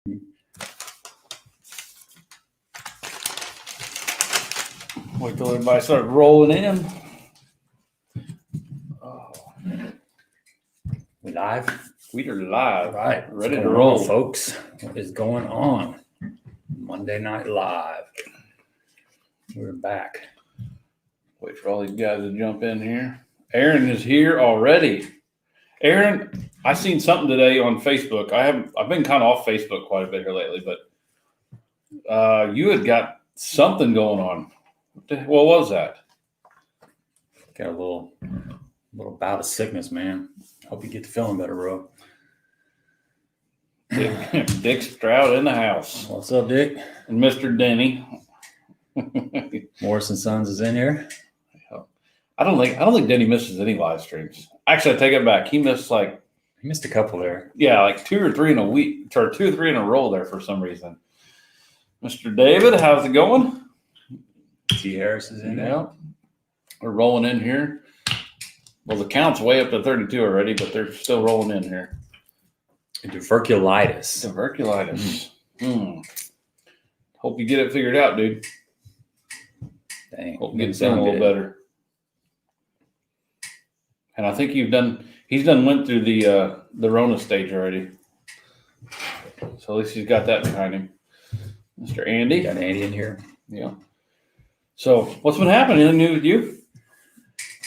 Wait till everybody starts rolling in. Oh. We live? We are live. All right. Ready to roll. Folks. What is going on? Monday Night Live. We're back. Wait for all these guys to jump in here. Aaron is here already. Aaron, I seen something today on Facebook. I've been kind of off Facebook quite a bit here lately, but you had got something going on. What was that? Got a little bout of sickness, man. Hope you get to feeling better, bro. Dick Stroud in the house. What's up, Dick? And Mr. Denny. Morrison Sons is in here. I don't think Denny misses any live streams. Actually, I take it back. He missed a couple there. Yeah, like 2 or 3 in a week, or 2 or 3 in a row there for some reason. Mr. David, how's it going? T. Harris is in there. Yeah. We're rolling in here. Well, the count's way up to 32 already, but they're still rolling in here. Diverculitis. Hope you get it figured out, dude. Dang. Hope you get feeling a little better. And I think he's went through the Rona stage already. So at least he's got that behind him. Mr. Andy. Got Andy in here. Yeah. So what's been happening? Anything new with you?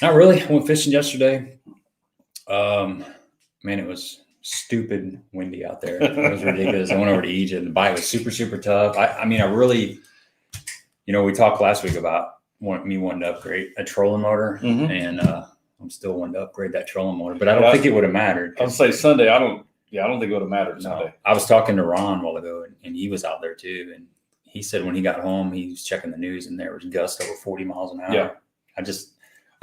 Not really. I went fishing yesterday. Man, it was stupid windy out there. It was ridiculous. I went over to Egypt. The bite was super, super tough. I really, we talked last week about me wanting to upgrade a trolling motor, and I'm still wanting to upgrade that trolling motor, but I don't think it would have mattered. I'll say Sunday. I don't think it would have mattered Sunday. No. I was talking to Ron a while ago, and he was out there too, and he said when he got home, he was checking the news, and there was gusts over 40 miles an hour. Yeah.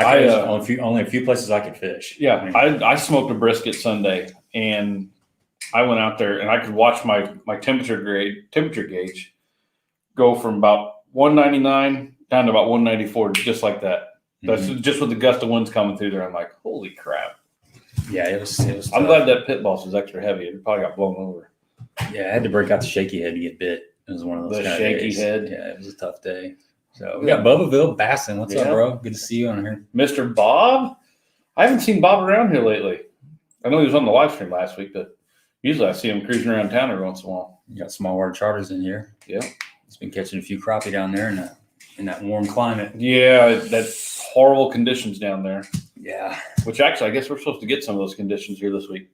Only a few places I could fish. Yeah, I smoked a brisket Sunday, and I went out there, and I could watch my temperature gauge go from about 199 down to about 194, just like that. That's just with the gust of winds coming through there. I'm like, holy crap! Yeah, it was tough. I'm glad that pit boss was extra heavy. It probably got blown over. Yeah, I had to break out the shaky head to get bit. It was one of those shaky head. Yeah, it was a tough day. So we got Bubbaville Bassin. What's up, bro? Good to see you on here. Mr. Bob? I haven't seen Bob around here lately. I know he was on the live stream last week, but usually I see him cruising around town every once in a while. You got small water charters in here. Yeah. He's been catching a few crappie down there in that warm climate. Yeah, that's horrible conditions down there. Yeah. Which actually, I guess we're supposed to get some of those conditions here this week.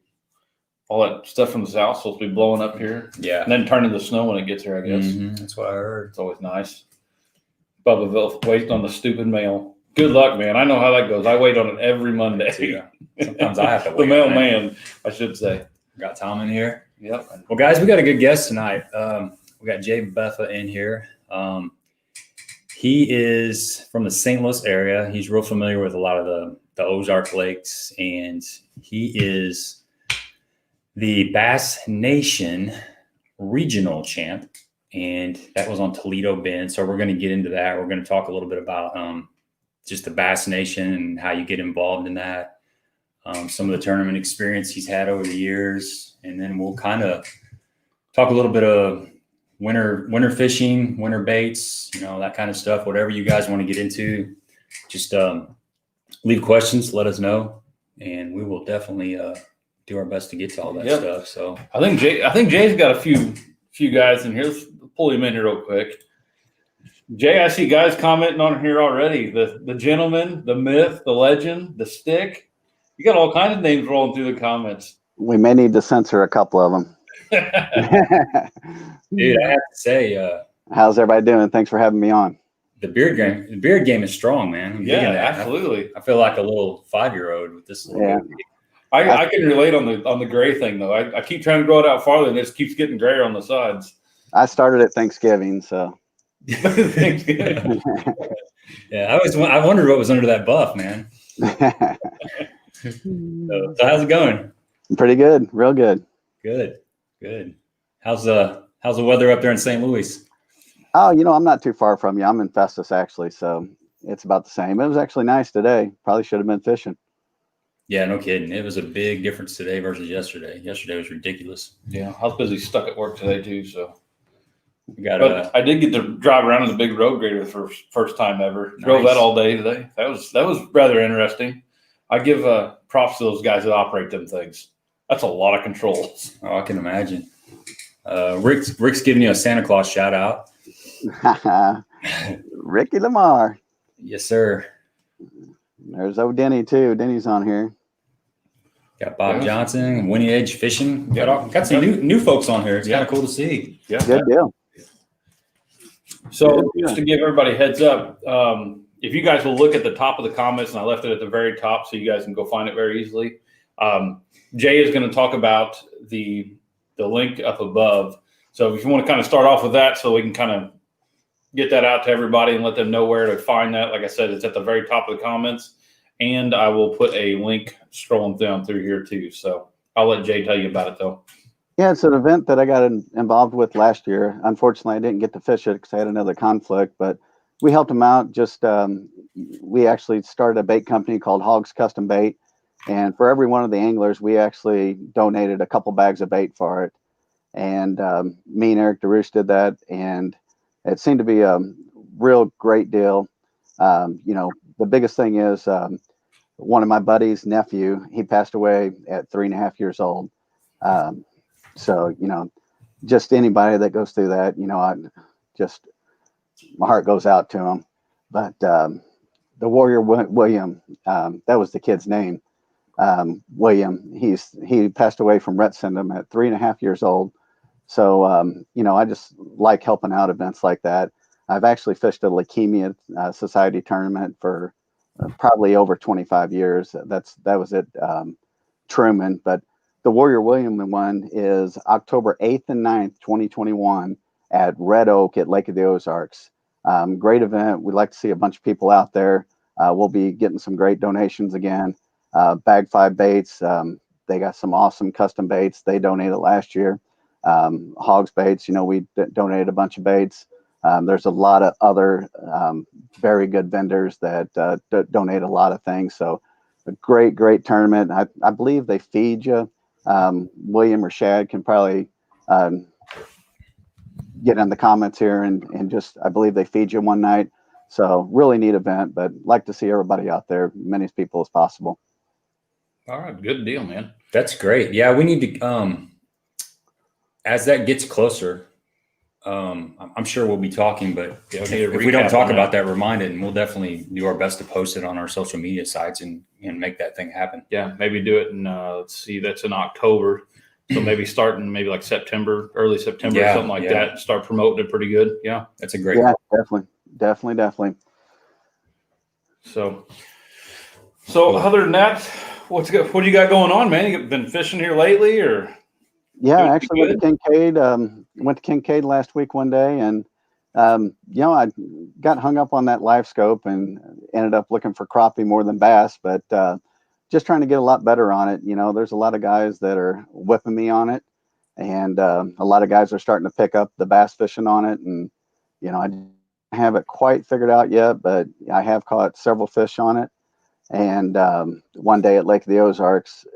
All that stuff from the south supposed to be blowing up here. Yeah. And then turn into snow when it gets here, I guess. That's what I heard. It's always nice. Bubbaville waiting on the stupid mail. Good luck, man. I know how that goes. I wait on it every Monday. Sometimes I have to wait. The mailman, I should say. Got Tom in here. Yep. Well, guys, we got a good guest tonight. We got Jay Beffa in here. He is from the St. Louis area. He's real familiar with a lot of the Ozark Lakes, and he is the Bass Nation regional champ, and that was on Toledo Bend. So we're going to get into that. We're going to talk a little bit about just the Bass Nation and how you get involved in that, some of the tournament experience he's had over the years, and then we'll kind of talk a little bit of winter fishing, winter baits, that kind of stuff. Whatever you guys want to get into, just leave questions, let us know, and we will definitely do our best to get to all that stuff. So I think Jay's got a few guys in here. Let's pull him in here real quick. Jay, I see guys commenting on here already. The gentleman, the myth, the legend, the stick. You got all kinds of names rolling through the comments. We may need to censor a couple of them. Dude, I have to say, how's everybody doing? Thanks for having me on. The beard game is strong, man. Yeah, absolutely. I feel like a little 5-year-old with this. Yeah. I can relate on the gray thing though. I keep trying to grow it out farther, and it just keeps getting grayer on the sides. I started at Thanksgiving, so. Thanksgiving. Yeah, I wondered what was under that buff, man. So how's it going? Pretty good, real good. Good. How's the weather up there in St. Louis? Oh, I'm not too far from you. I'm in Festus actually, so it's about the same. It was actually nice today. Probably should have been fishing. Yeah, no kidding. It was a big difference today versus yesterday. Yesterday was ridiculous. Yeah, I was busy stuck at work today too. So, We got but I did get to drive around in the big road grader for first time ever. Drove Nice. that all day today. That was rather interesting. I give props to those guys that operate them things. That's a lot of controls. I can imagine. Rick's giving you a Santa Claus shout out. Ricky Lamar. Yes, sir. There's old Denny too. Denny's on here. Got Bob Yeah. Johnson, Winnie Edge Fishing. Yeah. Got some new folks on here. It's Yeah. kind of cool to see. Yeah. Good deal. So just to give everybody a heads up, if you guys will look at the top of the comments, and I left it at the very top so you guys can go find it very easily. Jay is going to talk about the link up above. So if you want to kind of start off with that so we can kind of get that out to everybody and let them know where to find that. Like I said, it's at the very top of the comments. And I will put a link scrolling down through here too. So I'll let Jay tell you about it though. Yeah, it's an event that I got involved with last year. Unfortunately, I didn't get to fish it because I had another conflict, but we helped them out. We actually started a bait company called Hogs Custom Bait. And for every one of the anglers, we actually donated a couple bags of bait for it. And me and Eric DeRouche did that. And it seemed to be a real great deal. The biggest thing is one of my buddy's nephew, he passed away at 3.5 years old. So, just anybody that goes through that, my heart goes out to him. But the Warrior William, that was the kid's name. William, he passed away from Rett syndrome at 3.5 years old. So, I just like helping out events like that. I've actually fished a leukemia society tournament for probably over 25 years. That was at Truman, but the Warrior William one is October 8th and 9th, 2021 at Red Oak at Lake of the Ozarks. Great event. We'd like to see a bunch of people out there. We'll be getting some great donations again. Bag 5 baits. They got some awesome custom baits. They donated last year. Hogs baits, we donated a bunch of baits. There's a lot of other very good vendors that donate a lot of things. So a great tournament. I believe they feed you. William or Shad can probably get in the comments here and just, I believe they feed you one night. So really neat event, but like to see everybody out there, many people as possible. All right. Good deal, man. That's great. Yeah, we need to, as that gets closer, I'm sure we'll be talking, but if we don't talk about that, remind it, and we'll definitely do our best to post it on our social media sites and make that thing happen. Yeah, maybe do it in, let's see, that's in October. So maybe starting maybe like September, early September, or something like that. Start promoting it pretty good. Yeah. That's a great. Yeah, definitely. So other than that, what do you got going on, man? You been fishing here lately or? Yeah, I actually went to Kincaid. Went to Kincaid last week one day, and I got hung up on that live scope and ended up looking for crappie more than bass, but just trying to get a lot better on it. There's a lot of guys that are whipping me on it, and a lot of guys are starting to pick up the bass fishing on it. And I haven't quite figured out yet, but I have caught several fish on it. And one day at Lake of the Ozarks,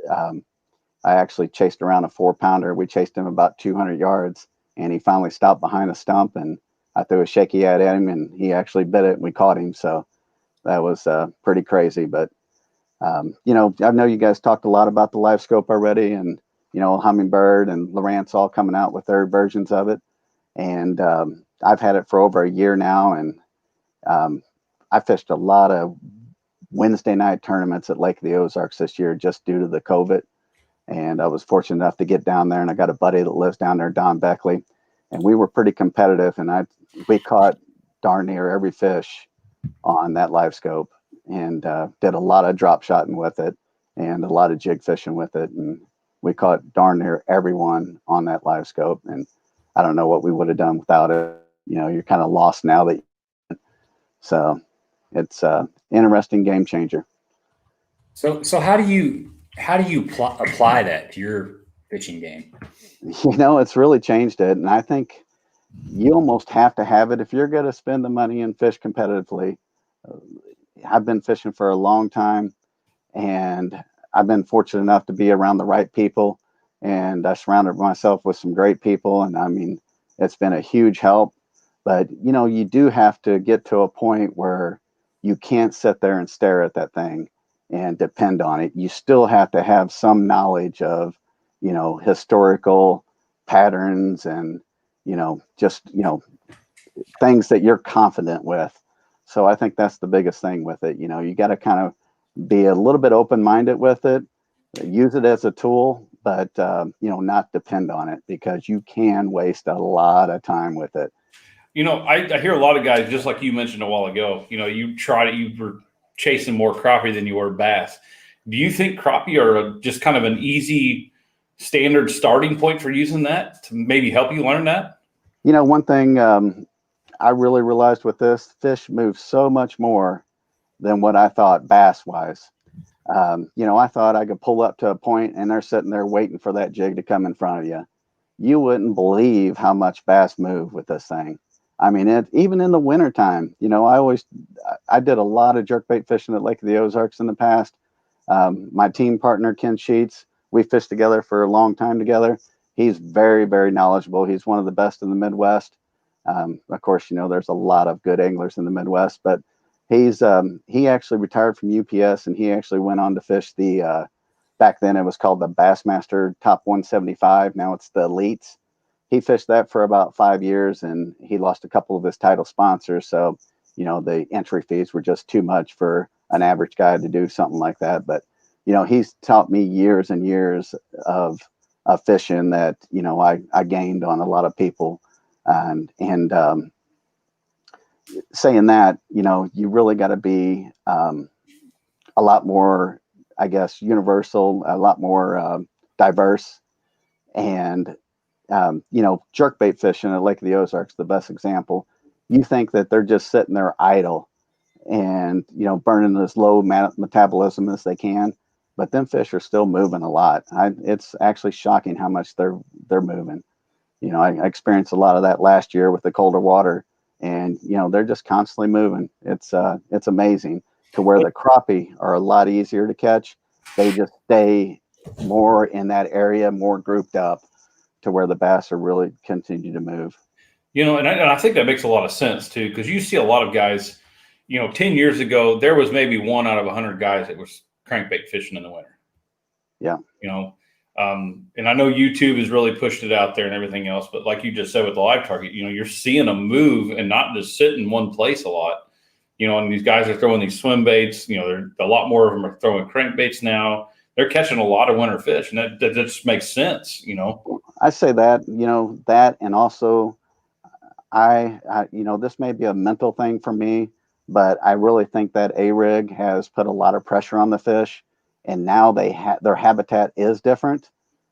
I actually chased around a 4-pounder. We chased him about 200 yards, and he finally stopped behind a stump, and I threw a shaky head at him, and he actually bit it, and we caught him. So that was pretty crazy. But, I know you guys talked a lot about the live scope already, and, Humminbird and Lowrance all coming out with their versions of it. And I've had it for over a year now, and I fished a lot of Wednesday night tournaments at Lake of the Ozarks this year just due to the COVID. And I was fortunate enough to get down there, and I got a buddy that lives down there, Don Beckley, and we were pretty competitive. And we caught darn near every fish on that live scope, and did a lot of drop shotting with it and a lot of jig fishing with it. And we caught darn near everyone on that live scope. And I don't know what we would have done without it. You're kind of lost now so it's a interesting game changer. So how do you apply that to your fishing game? It's really changed it. And I think you almost have to have it if you're going to spend the money and fish competitively. I've been fishing for a long time, and I've been fortunate enough to be around the right people, and I surrounded myself with some great people. And I mean, it's been a huge help. But, you know, you do have to get to a point where you can't sit there and stare at that thing and depend on it. You still have to have some knowledge of, you know, historical patterns and, you know, just, you know, things that you're confident with. So I think that's the biggest thing with it. You know, you got to kind of be a little bit open-minded with it, use it as a tool, but, you know, not depend on it, because you can waste a lot of time with it. You know, I hear a lot of guys, just like you mentioned a while ago, you know, you were chasing more crappie than you were bass. Do you think crappie are just kind of an easy standard starting point for using that to maybe help you learn that? You know, one thing I really realized with this, fish move so much more than what I thought bass wise. You know, I thought I could pull up to a point and they're sitting there waiting for that jig to come in front of you. You wouldn't believe how much bass move with this thing. I mean, even in the wintertime, you know, I did a lot of jerkbait fishing at Lake of the Ozarks in the past. My team partner, Ken Sheets, we fished together for a long time together. He's very, very knowledgeable. He's one of the best in the Midwest. Of course, you know, there's a lot of good anglers in the Midwest, but he actually retired from UPS, and he actually went on to fish the, back then it was called the Bassmaster Top 175. Now it's the Elites. He fished that for about 5 years, and he lost a couple of his title sponsors. So, you know, the entry fees were just too much for an average guy to do something like that. But, you know, he's taught me years and years of fishing that, you know, I gained on a lot of people. And saying that, you know, you really got to be a lot more, I guess, universal, a lot more diverse. And you know, jerkbait fishing at Lake of the Ozarks, the best example. You think that they're just sitting there idle and, you know, burning as low metabolism as they can, but them fish are still moving a lot. It's actually shocking how much they're moving. You know, I experienced a lot of that last year with the colder water, and, you know, they're just constantly moving. It's amazing, to where the crappie are a lot easier to catch. They just stay more in that area, more grouped up, to where the bass are really continue to move. You know, and I think that makes a lot of sense too, because you see a lot of guys, you know, 10 years ago, there was maybe 1 out of 100 guys that was crankbait fishing in the winter. Yeah. You know, and I know YouTube has really pushed it out there and everything else, but like you just said with the live target, you know, you're seeing them move and not just sit in one place a lot. You know, and these guys are throwing these swim baits. You know, a lot more of them are throwing crankbaits now. They're catching a lot of winter fish, and that just makes sense, you know. I say that, you know, that, and also I you know, this may be a mental thing for me, but I really think that A-rig has put a lot of pressure on the fish, and now their habitat is different.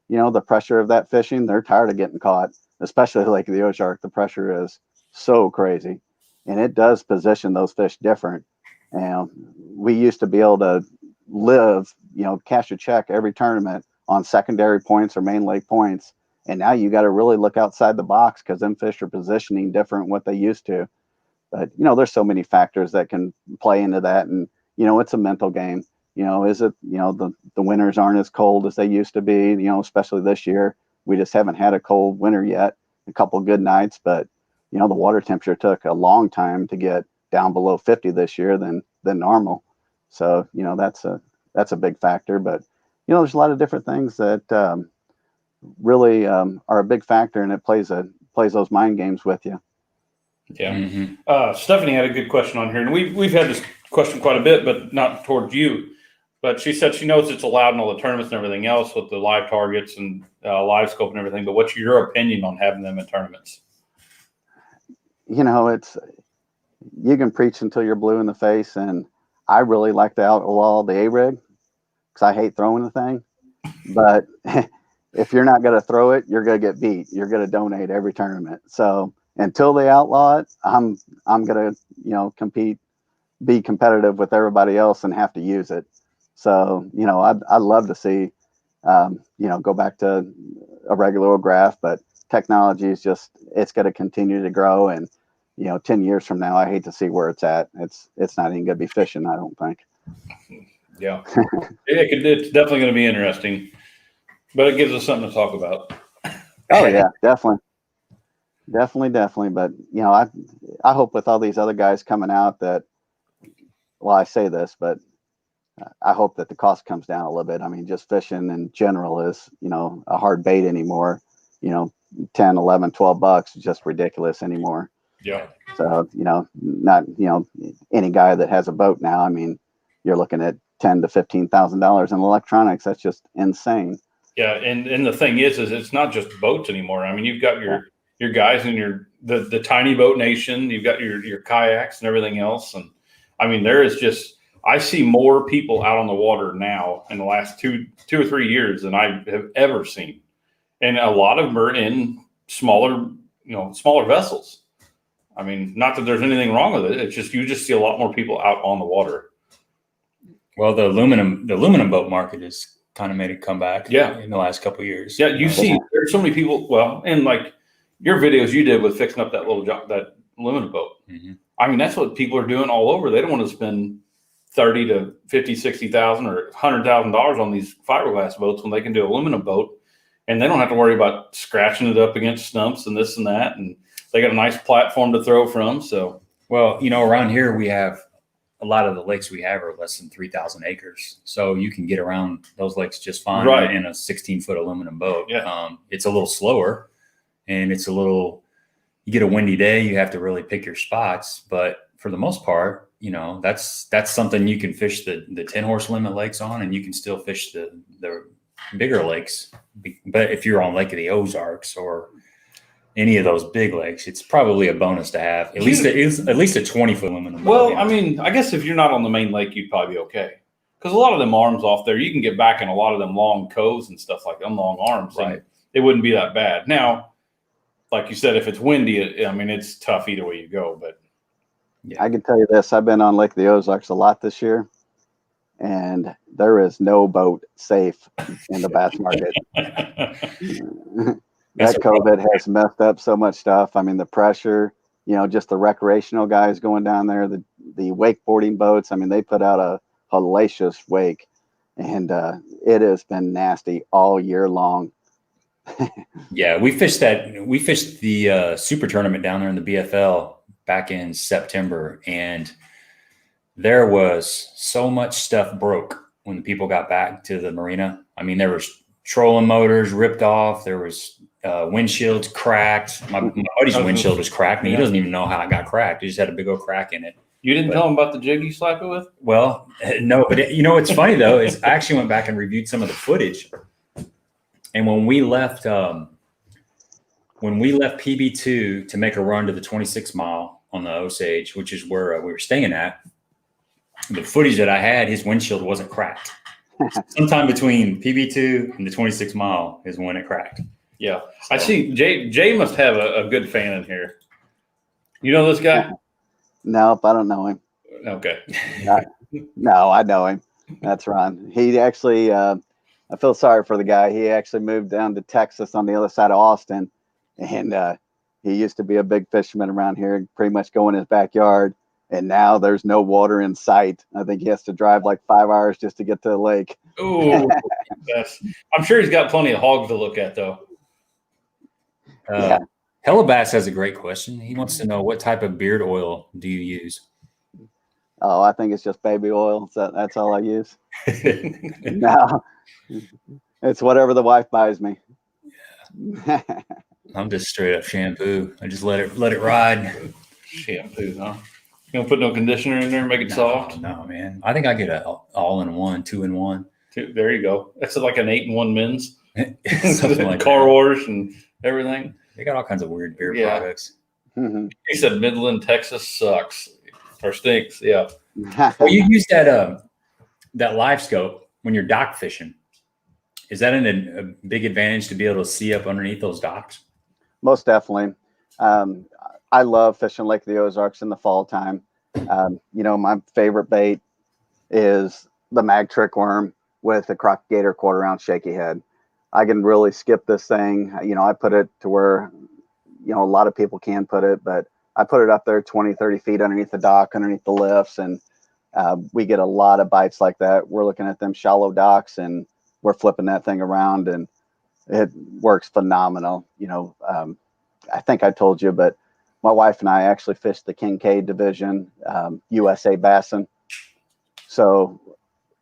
You know, the pressure of that fishing, they're tired of getting caught, especially Lake of the Ozark. The pressure is so crazy, and it does position those fish different. And we used to be able to live, you know, cash a check every tournament on secondary points or main lake points. And now you got to really look outside the box, because them fish are positioning different what they used to. But, you know, there's so many factors that can play into that. And, you know, it's a mental game. You know, is it, you know, the winters aren't as cold as they used to be, you know, especially this year. We just haven't had a cold winter yet, a couple of good nights, but, you know, the water temperature took a long time to get down below 50 this year than normal. So, you know, that's a big factor. But, you know, there's a lot of different things that really are a big factor, and it plays those mind games with you. Yeah. Mm-hmm. Stephanie had a good question on here, and we've had this question quite a bit, but not towards you. But she said she knows it's allowed in all the tournaments and everything else with the live targets and live scope and everything. But what's your opinion on having them in tournaments? You know, you can preach until you're blue in the face, and I really like to outlaw the A-rig, because I hate throwing the thing. But if you're not going to throw it, you're going to get beat. You're going to donate every tournament. So until they outlaw it, I'm going to, you know, be competitive with everybody else and have to use it. So, you know, I'd love to see, you know, go back to a regular old graph, but technology is just, it's going to continue to grow. And, you know, 10 years from now, I hate to see where it's at. It's not even going to be fishing, I don't think. Yeah. It's definitely going to be interesting, but it gives us something to talk about. Oh yeah, definitely. Definitely. But I hope with all these other guys coming out that, well, I say this, but I hope that the cost comes down a little bit. I mean, just fishing in general is, a hard bait anymore. 10, 11, $12 is just ridiculous anymore. Yeah. So, not, any guy that has a boat now, I mean, you're looking at $10,000 to $15,000 in electronics. That's just insane. Yeah. And the thing is it's not just boats anymore. I mean, you've got your guys in the tiny boat nation, you've got your kayaks and everything else. And I mean, I see more people out on the water now in the last two or 3 years than I have ever seen. And a lot of them are in smaller vessels. I mean, not that there's anything wrong with it. It's just, you just see a lot more people out on the water. Well, the aluminum boat market has kind of made a comeback. Yeah. In the last couple of years. Yeah. You see, there's so many people. Well, and like your videos you did with fixing up that that aluminum boat. Mm-hmm. I mean, that's what people are doing all over. They don't want to spend $30,000 to $50,000, $60,000 or $100,000 on these fiberglass boats when they can do an aluminum boat. And they don't have to worry about scratching it up against stumps and this and that. And they got a nice platform to throw from. So, well, around here we have a lot of the lakes we have are less than 3,000 acres. So you can get around those lakes just fine Right. in a 16-foot aluminum boat. Yeah. It's a little slower and you get a windy day, you have to really pick your spots. But for the most part, that's something you can fish the 10 horse limit lakes on, and you can still fish the bigger lakes. But if you're on Lake of the Ozarks or any of those big lakes, it's probably a bonus to have at least a 20-foot aluminum boat. Well, I mean, I guess if you're not on the main lake, you'd probably be okay. Because a lot of them arms off there, you can get back in a lot of them long coves and stuff like them, long arms. Right. It wouldn't be that bad. Now, like you said, if it's windy, it's tough either way you go. But yeah. I can tell you this: I've been on Lake of the Ozarks a lot this year, and there is no boat safe in the bass market. That COVID has messed up so much stuff. I mean, the pressure, just the recreational guys going down there, the wakeboarding boats. I mean, they put out a hellacious wake, and it has been nasty all year long. Yeah, we fished the super tournament down there in the BFL back in September, and there was so much stuff broke when the people got back to the marina. I mean, there was trolling motors ripped off. There was windshields cracked. My buddy's windshield was cracked, and he doesn't even know how it got cracked. He just had a big old crack in it. You didn't tell him about the jig you slapped it with? Well, no, but what's funny though is I actually went back and reviewed some of the footage, and when we left PB2 to make a run to the 26 mile on the Osage, which is where we were staying at, the footage that I had, his windshield wasn't cracked. Sometime between PB2 and the 26 mile is when it cracked. Yeah. So. I see Jay must have a good fan in here. You know this guy? Nope, I don't know him. Okay. No, I know him. That's Ron. He actually, I feel sorry for the guy. He actually moved down to Texas on the other side of Austin. And he used to be a big fisherman around here, pretty much go in his backyard. And now there's no water in sight. I think he has to drive like 5 hours just to get to the lake. Oh, I'm sure he's got plenty of hogs to look at, though. Yeah. Hellabass has a great question. He wants to know, what type of beard oil do you use? Oh, I think it's just baby oil. So that's all I use. No, it's whatever the wife buys me. Yeah. I'm just straight up shampoo. I just let it ride. Shampoo, huh? You don't put no conditioner in there and make it soft? No, man. I think I get a all-in-one, 2-in-1. There you go. That's like an 8-in-1 men's. Something like car that. wash and everything. They got all kinds of weird beer products. Mm-hmm. He said Midland, Texas sucks or stinks. Yeah. Well, you use that live scope when you're dock fishing. Is that a big advantage to be able to see up underneath those docks? Most definitely. I love fishing Lake of the Ozarks in the fall time. My favorite bait is the mag trick worm with a croc gator quarter ounce shaky head. I can really skip this thing. I put it to where, a lot of people can put it, but I put it up there 20, 30 feet underneath the dock, underneath the lifts. And We get a lot of bites like that. We're looking at them shallow docks and we're flipping that thing around, and it works phenomenal. I think I told you, but my wife and I actually fished the Kincaid division, USA Bassin. So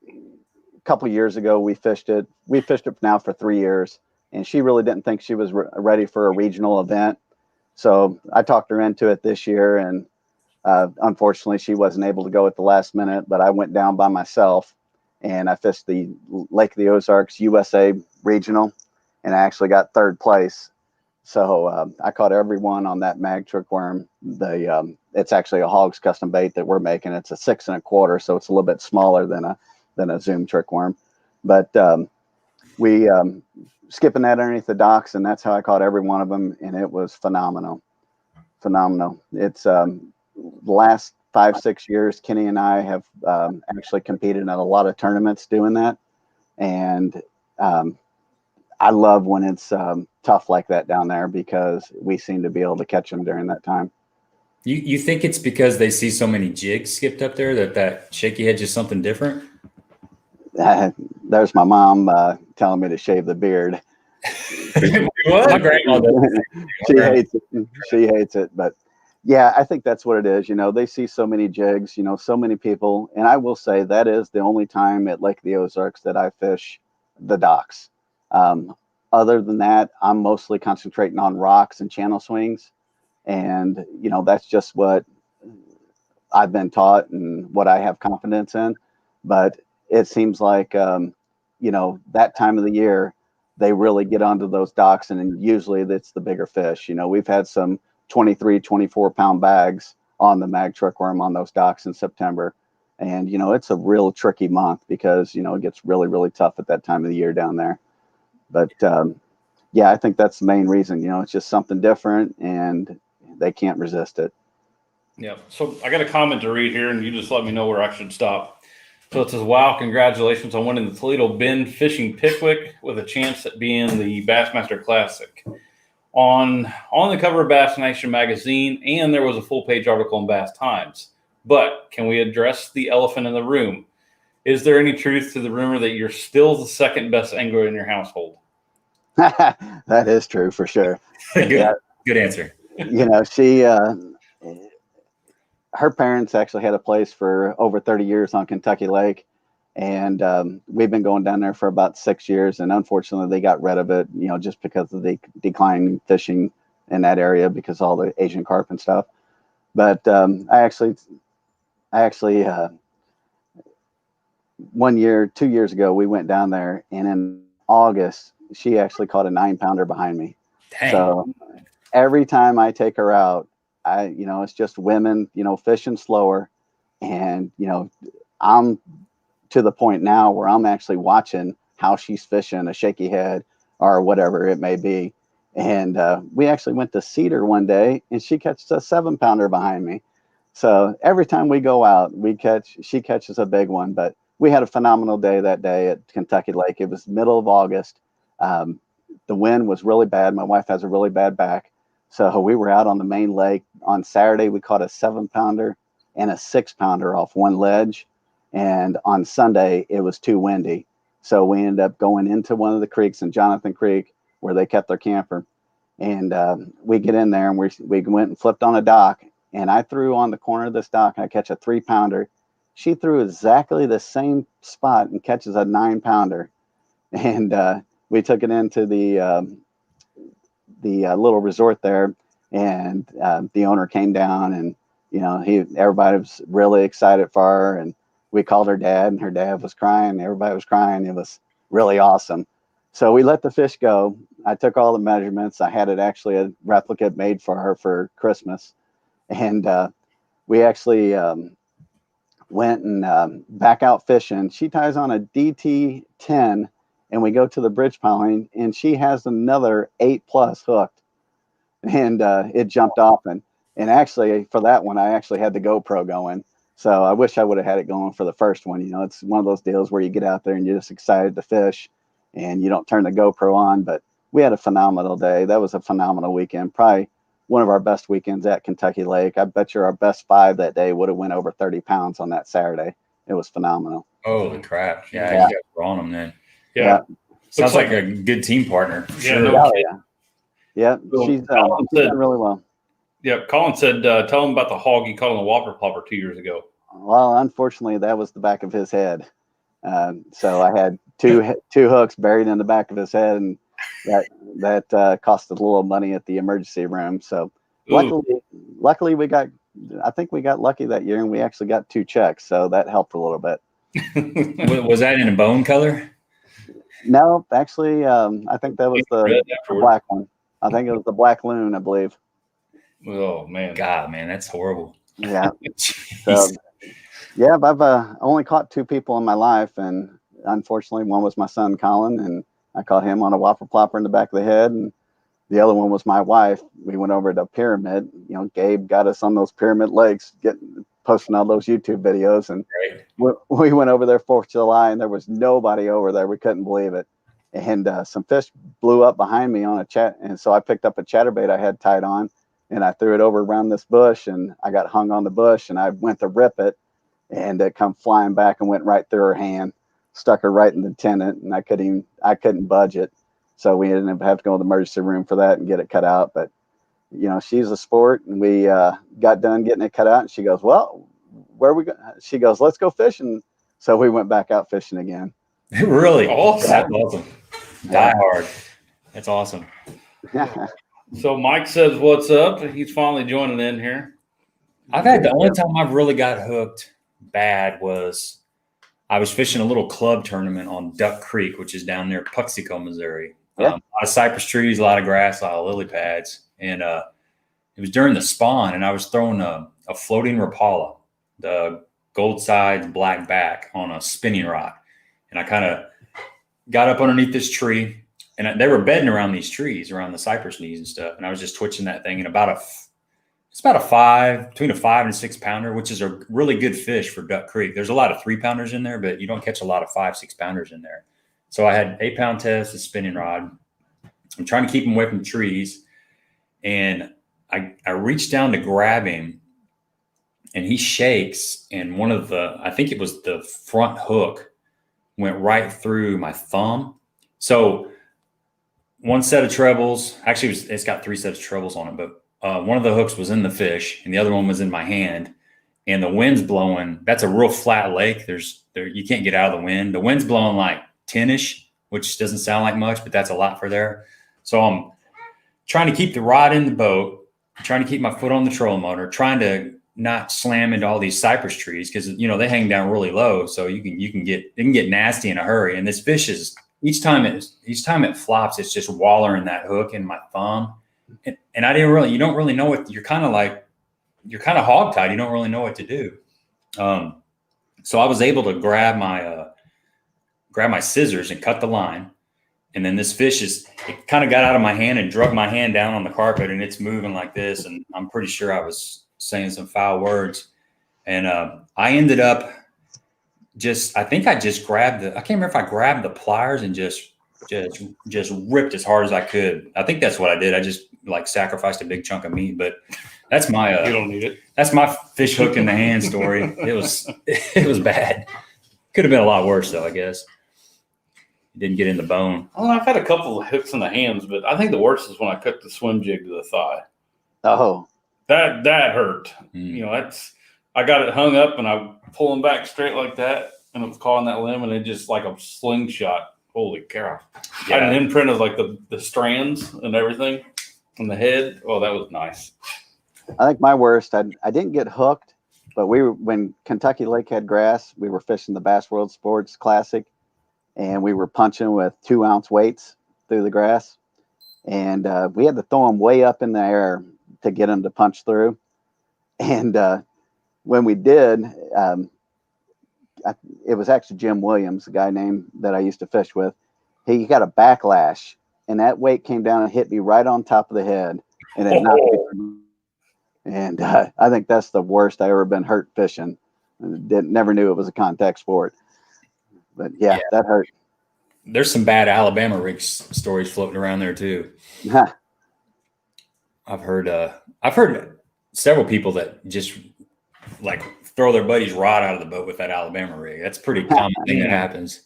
a couple of years ago, we fished it. We fished it now for 3 years, and she really didn't think she was ready for a regional event. So I talked her into it this year, and unfortunately, she wasn't able to go at the last minute, but I went down by myself and I fished the Lake of the Ozarks USA regional, and I actually got 3rd place. So I caught everyone on that mag trick worm. It's actually a Hog's custom bait that we're making. It's a 6 1/4, so it's a little bit smaller than a Zoom trick worm. But we skipping that underneath the docks, and that's how I caught every one of them, and it was phenomenal. It's the last 5-6 years, Kenny and I have actually competed in a lot of tournaments doing that. And I love when it's tough like that down there, because we seem to be able to catch them during that time. You think it's because they see so many jigs skipped up there that shaky head's just something different? There's my mom telling me to shave the beard. What? My grandma does. She hates it. She hates it, but yeah, I think that's what it is. They see so many jigs, so many people. And I will say that is the only time at Lake of the Ozarks that I fish the docks. Other than that, I'm mostly concentrating on rocks and channel swings. And, that's just what I've been taught and what I have confidence in. But it seems like, that time of the year, they really get onto those docks, and usually it's the bigger fish. We've had some 23, 24-pound bags on the mag truck worm on those docks in September. And, it's a real tricky month because, it gets really, really tough at that time of the year down there. But yeah, I think that's the main reason. It's just something different, and they can't resist it. Yeah. So I got a comment to read here, and you just let me know where I should stop. So it says, "Wow, congratulations on winning the Toledo Bend Fishing Pickwick with a chance at being the Bassmaster Classic. On the cover of Bass Nation magazine, and there was a full-page article in Bass Times. But can we address the elephant in the room? Is there any truth to the rumor that you're still the second best angler in your household?" That is true for sure. Good answer. She, her parents actually had a place for over 30 years on Kentucky Lake. And we've been going down there for about 6 years. And unfortunately, they got rid of it, just because of the decline fishing in that area because of all the Asian carp and stuff. But I actually 2 years ago, we went down there, and in August, she actually caught a 9-pounder behind me. Dang. So every time I take her out, it's just women, fishing slower. And, I'm to the point now where I'm actually watching how she's fishing a shaky head or whatever it may be. And we actually went to Cedar one day, and she catches a 7-pounder behind me. So every time we go out, she catches a big one. But we had a phenomenal day that day at Kentucky Lake. It was middle of August. The wind was really bad. My wife has a really bad back. So we were out on the main lake. On Saturday, we caught a 7-pounder and a 6-pounder off one ledge. And on Sunday, it was too windy. So we ended up going into one of the creeks in Jonathan Creek where they kept their camper. And we get in there, and we went and flipped on a dock. And I threw on the corner of this dock, and I catch a 3-pounder. She threw exactly the same spot and catches a 9-pounder. And we took it into the little resort there, and the owner came down, and everybody was really excited for her, and we called her dad, and her dad was crying. Everybody was crying. It was really awesome. So we let the fish go. I took all the measurements. I had it actually a replica made for her for Christmas, and we actually went and back out fishing. She ties on a DT10, and we go to the bridge piling, and she has another 8+ hooked, and it jumped off. And actually for that one, I actually had the GoPro going. So I wish I would have had it going for the first one. It's one of those deals where you get out there and you're just excited to fish, and you don't turn the GoPro on. But we had a phenomenal day. That was a phenomenal weekend. Probably one of our best weekends at Kentucky Lake. I bet you our best 5 that day would have went over 30 pounds on that Saturday. It was phenomenal. Holy crap. Yeah, Yeah. you guys were on them then. Yeah. Sounds like a good team partner. For Yeah, sure. no Oh, yeah. Yeah, So she's Colin said- done really well. Yeah, Colin said, tell him about the hog you caught on the whopper plopper 2 years ago. Well, unfortunately, that was the back of his head. So I had two hooks buried in the back of his head, and that cost a little money at the emergency room. So luckily we got, I think we got lucky that year, and we actually got 2 checks, so that helped a little bit. Was that in a bone color? No, actually, I think that was the black one. I think it was the black loon, I believe. Oh man, God, man, that's horrible. Yeah. So, yeah, I've only caught 2 people in my life, and unfortunately, one was my son Colin, and I caught him on a whopper plopper in the back of the head, and the other one was my wife. We went over to Pyramid. You know, Gabe got us on those Pyramid Lakes, posting all those YouTube videos, and we went over there 4th of July, and there was nobody over there. We couldn't believe it, and some fish blew up behind me on a chat, and so I picked up a chatterbait I had tied on, and I threw it over around this bush, and I got hung on the bush, and I went to rip it, and it come flying back and went right through her hand, stuck her right in the tendon, and I couldn't budge it. So we ended up having to go to the emergency room for that and get it cut out. But, you know, she's a sport, and we got done getting it cut out, and she goes, well, where are we going? She goes, let's go fishing. So we went back out fishing again. Really? Awesome. That's awesome. Die hard. That's awesome. So Mike says, what's up? He's finally joining in here. The only time I've really got hooked bad was I was fishing a little club tournament on Duck Creek, which is down near Puxico, Missouri. Yeah. A lot of cypress trees, a lot of grass, a lot of lily pads. And it was during the spawn, and I was throwing a floating Rapala, the gold sides, black back on a spinning rod. And I kind of got up underneath this tree, and they were bedding around these trees, around the cypress knees and stuff. And I was just twitching that thing, and it's about between a 5 and 6 pounder, which is a really good fish for Duck Creek. There's a lot of 3 pounders in there, but you don't catch a lot of 5, 6 pounders in there. So I had 8 pound test, a spinning rod. I'm trying to keep him away from the trees. And I reached down to grab him, and he shakes. And I think it was the front hook went right through my thumb. So one set of trebles, actually it's got 3 sets of trebles on it, but one of the hooks was in the fish and the other one was in my hand, and the wind's blowing. That's a real flat lake. You can't get out of the wind. The wind's blowing like 10-ish, which doesn't sound like much, but that's a lot for there. So I'm trying to keep the rod in the boat, trying to keep my foot on the trolling motor, trying to not slam into all these cypress trees, because they hang down really low, so it can get nasty in a hurry. And this fish is each time it flops, it's just wallering that hook in my thumb. And you don't really know what you're kind of hogtied. You don't really know what to do. So I was able to grab my scissors and cut the line. And then this fish it kind of got out of my hand and drug my hand down on the carpet, and it's moving like this. And I'm pretty sure I was saying some foul words. And I ended up I think I just grabbed I can't remember if I grabbed the pliers and just ripped as hard as I could. I think that's what I did. I just sacrificed a big chunk of meat, but that's my you don't need it. That's my fish hook in the hand story. It was bad. Could have been a lot worse though, I guess. It didn't get in the bone. Well, I've had a couple of hooks in the hands, but I think the worst is when I cut the swim jig to the thigh. Oh, that hurt. I got it hung up and I pull them back straight like that, and it was caught on that limb, and it just like a slingshot. Holy cow. Yeah. I had an imprint of the strands and everything on the head. Oh, that was nice. I think my worst, I didn't get hooked, but when Kentucky Lake had grass, we were fishing the Bass World Sports Classic, and we were punching with 2-ounce weights through the grass. And we had to throw them way up in the air to get them to punch through. And when we did, it was actually Jim Williams, a guy named that I used to fish with. He got a backlash, and that weight came down and hit me right on top of the head, and it knocked me. And I think that's the worst I ever been hurt fishing. Never knew it was a contact sport, but yeah, that hurt. There's some bad Alabama rig stories floating around there too. I've heard several people that just like throw their buddy's rod out of the boat with that Alabama rig. That's a pretty common thing that happens.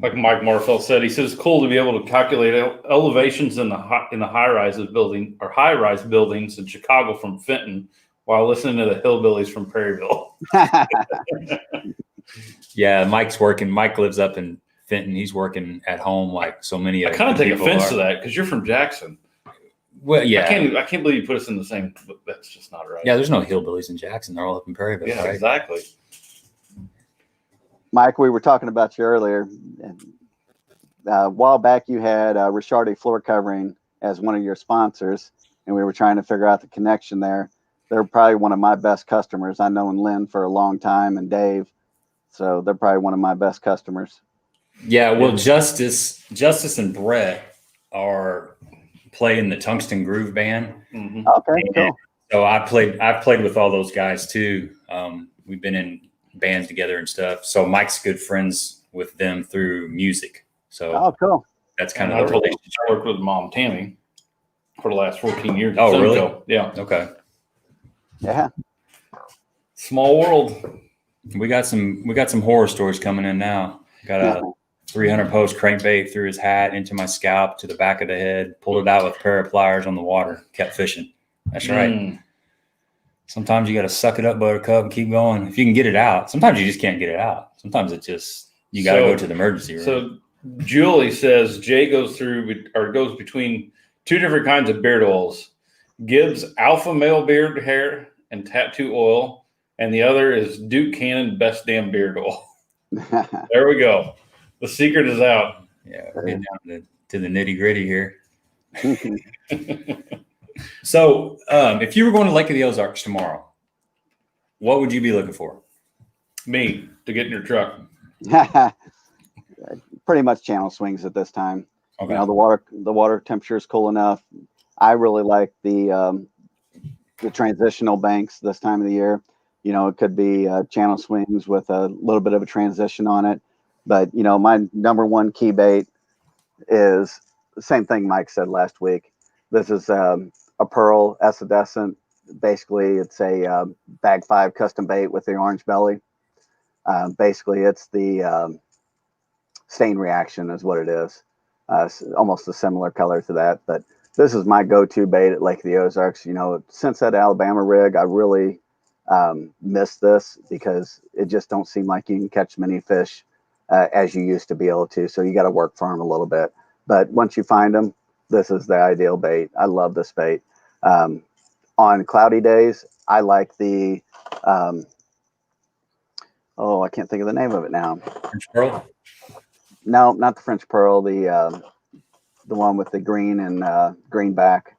Like Mike Marfell said, he says it's cool to be able to calculate elevations in the high-rise buildings in Chicago from Fenton while listening to the hillbillies from Perryville. Yeah, Mike's working. Mike lives up in Fenton. He's working at home like so many. I kind of take offense to that because you're from Jackson. Well, yeah, I can't believe you put us in the same. That's just not right. Yeah, there's no hillbillies in Jackson. They're all up in Perryville. Yeah, right? exactly. Mike, we were talking about you earlier. A while back, you had Rishardi Floor Covering as one of your sponsors, and we were trying to figure out the connection there. They're probably one of my best customers. I've known Lynn for a long time and Dave, so they're probably one of my best customers. Yeah, well, Justice and Brett are playing the Tungsten Groove Band. Mm-hmm. Okay, cool. So I've played with all those guys too. We've been in bands together and stuff. So Mike's good friends with them through music. So cool. That's kind I of the relationship. worked with Mom Tammy for the last 14 years. Oh, really? Yeah. Okay. Yeah. Small world. We got some horror stories coming in now. Got a 300 post crankbait through his hat into my scalp to the back of the head, pulled it out with a pair of pliers on the water, kept fishing. That's right. Sometimes you got to suck it up, Buttercup, and keep going. If you can get it out, sometimes you just can't get it out. Sometimes it just, you got to go to the emergency room. So Julie says Jay goes between two different kinds of beard oils. Gibbs Alpha Male Beard Hair and Tattoo Oil, and the other is Duke Cannon Best Damn Beard Oil. There we go. The secret is out. Yeah, we're getting down to the nitty gritty here. So, if you were going to Lake of the Ozarks tomorrow, what would you be looking for? Me to get in your truck. Pretty much channel swings at this time. Okay. You know, the water temperature is cool enough. I really like the transitional banks this time of the year. You know, it could be channel swings with a little bit of a transition on it. But, you know, my number one key bait is the same thing Mike said last week. This is a pearl escadescent. Basically, it's a bag 5 custom bait with the orange belly. Basically, it's the stain reaction is what it is. Almost a similar color to that. But this is my go-to bait at Lake of the Ozarks. You know, since that Alabama rig, I really miss this because it just don't seem like you can catch many fish as you used to be able to. So you got to work for them a little bit. But once you find them, this is the ideal bait. I love this bait. On cloudy days, I like the, I can't think of the name of it now. French pearl? No, not the French pearl. The one with the green and green back.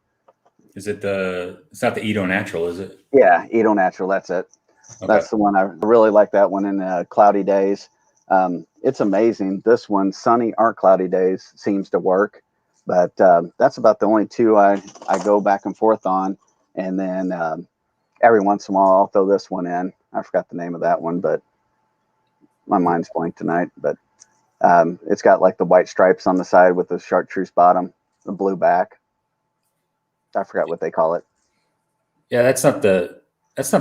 Is it it's not the Edo Natural, is it? Yeah, Edo Natural. That's it. Okay. That's the one. I really like that one in cloudy days. It's amazing. This one, sunny or cloudy days, seems to work. But that's about the only two I go back and forth on. And then every once in a while, I'll throw this one in. I forgot the name of that one, but my mind's blank tonight. But it's got like the white stripes on the side with the chartreuse bottom, the blue back. I forgot what they call it. Yeah, that's not the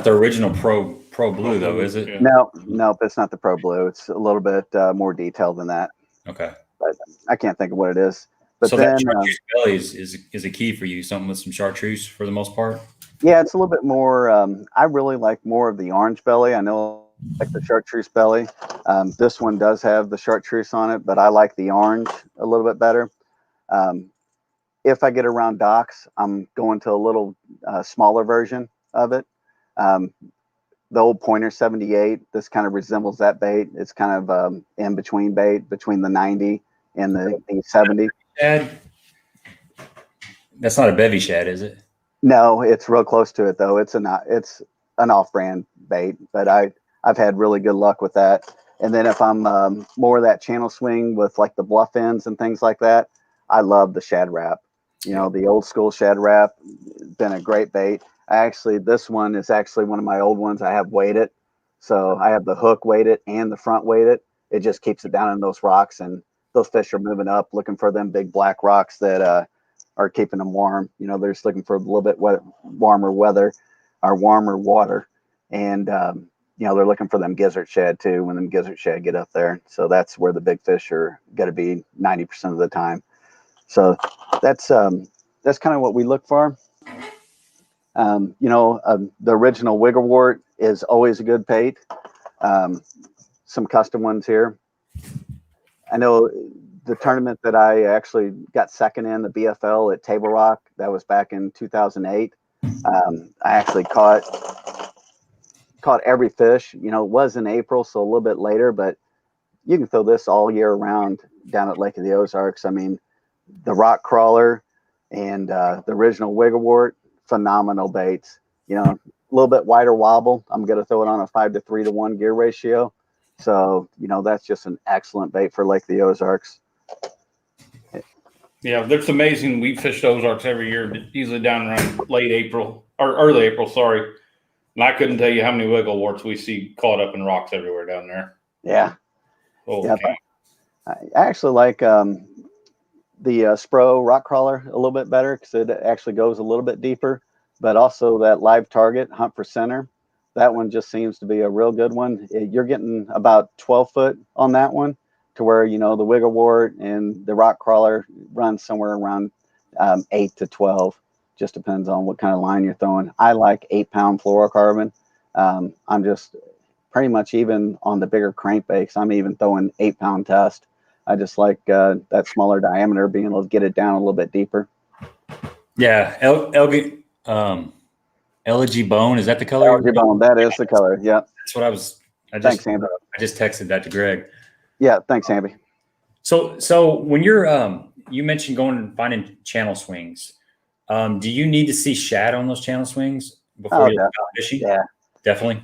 original Pro Blue though, is it? Yeah. No, it's not the Pro Blue. It's a little bit more detailed than that. Okay. But I can't think of what it is. But so then, that chartreuse belly is a key for you, something with some chartreuse for the most part? Yeah, it's a little bit more. I really like more of the orange belly. I know I like the chartreuse belly. This one does have the chartreuse on it, but I like the orange a little bit better. If I get around docks, I'm going to a little smaller version of it. The old Pointer 78, this kind of resembles that bait. It's kind of in between bait, between the 90 and the 70. Shad? That's not a bevy shad, is it? No, it's real close to it though. It's an off-brand bait, but I've had really good luck with that. And then if I'm more of that channel swing with like the bluff ends and things like that, I love the shad wrap. You know, the old school shad wrap, been a great bait. This one is actually one of my old ones. I have weighted. So I have the hook weighted and the front weighted. It just keeps it down in those rocks, and those fish are moving up looking for them big black rocks that are keeping them warm. You know, they're just looking for a little bit warmer weather or warmer water. And, you know, they're looking for them gizzard shad too, when them gizzard shad get up there. So that's where the big fish are going to be 90% of the time. So that's kind of what we look for. You know, the original wigglewort is always a good bait. Some custom ones here. I know the tournament that I actually got second in, the BFL at Table Rock, that was back in 2008. I actually caught every fish. You know, it was in April, so a little bit later, but you can throw this all year round down at Lake of the Ozarks. I mean, the rock crawler and the original wigglewort, phenomenal baits. You know, a little bit wider wobble. I'm going to throw it on a 5 to 3 to 1 gear ratio. So, you know, that's just an excellent bait for Lake of the Ozarks. Yeah, it's amazing. We fish Ozarks every year, usually down around late April or early April, sorry. And I couldn't tell you how many wiggleworts we see caught up in rocks everywhere down there. Yeah. Holy Yeah, cow. I actually like the Spro rock crawler a little bit better because it actually goes a little bit deeper, but also that live target, hunt for center. That one just seems to be a real good one. You're getting about 12 foot on that one, to where, you know, the wigglewort and the rock crawler runs somewhere around 8 to 12. Just depends on what kind of line you're throwing. I like 8-pound fluorocarbon. I'm just pretty much even on the bigger crankbaits. I'm even throwing 8-pound test. I just like that smaller diameter, being able to get it down a little bit deeper. Yeah, Elegy bone, is that the color? Elegy bone, that is the color. Yeah. That's what I was. Thanks, Amby. I just texted that to Greg. Yeah, thanks, Amby. So when you're you mentioned going and finding channel swings. Do you need to see shad on those channel swings before you go fishing? Yeah, definitely.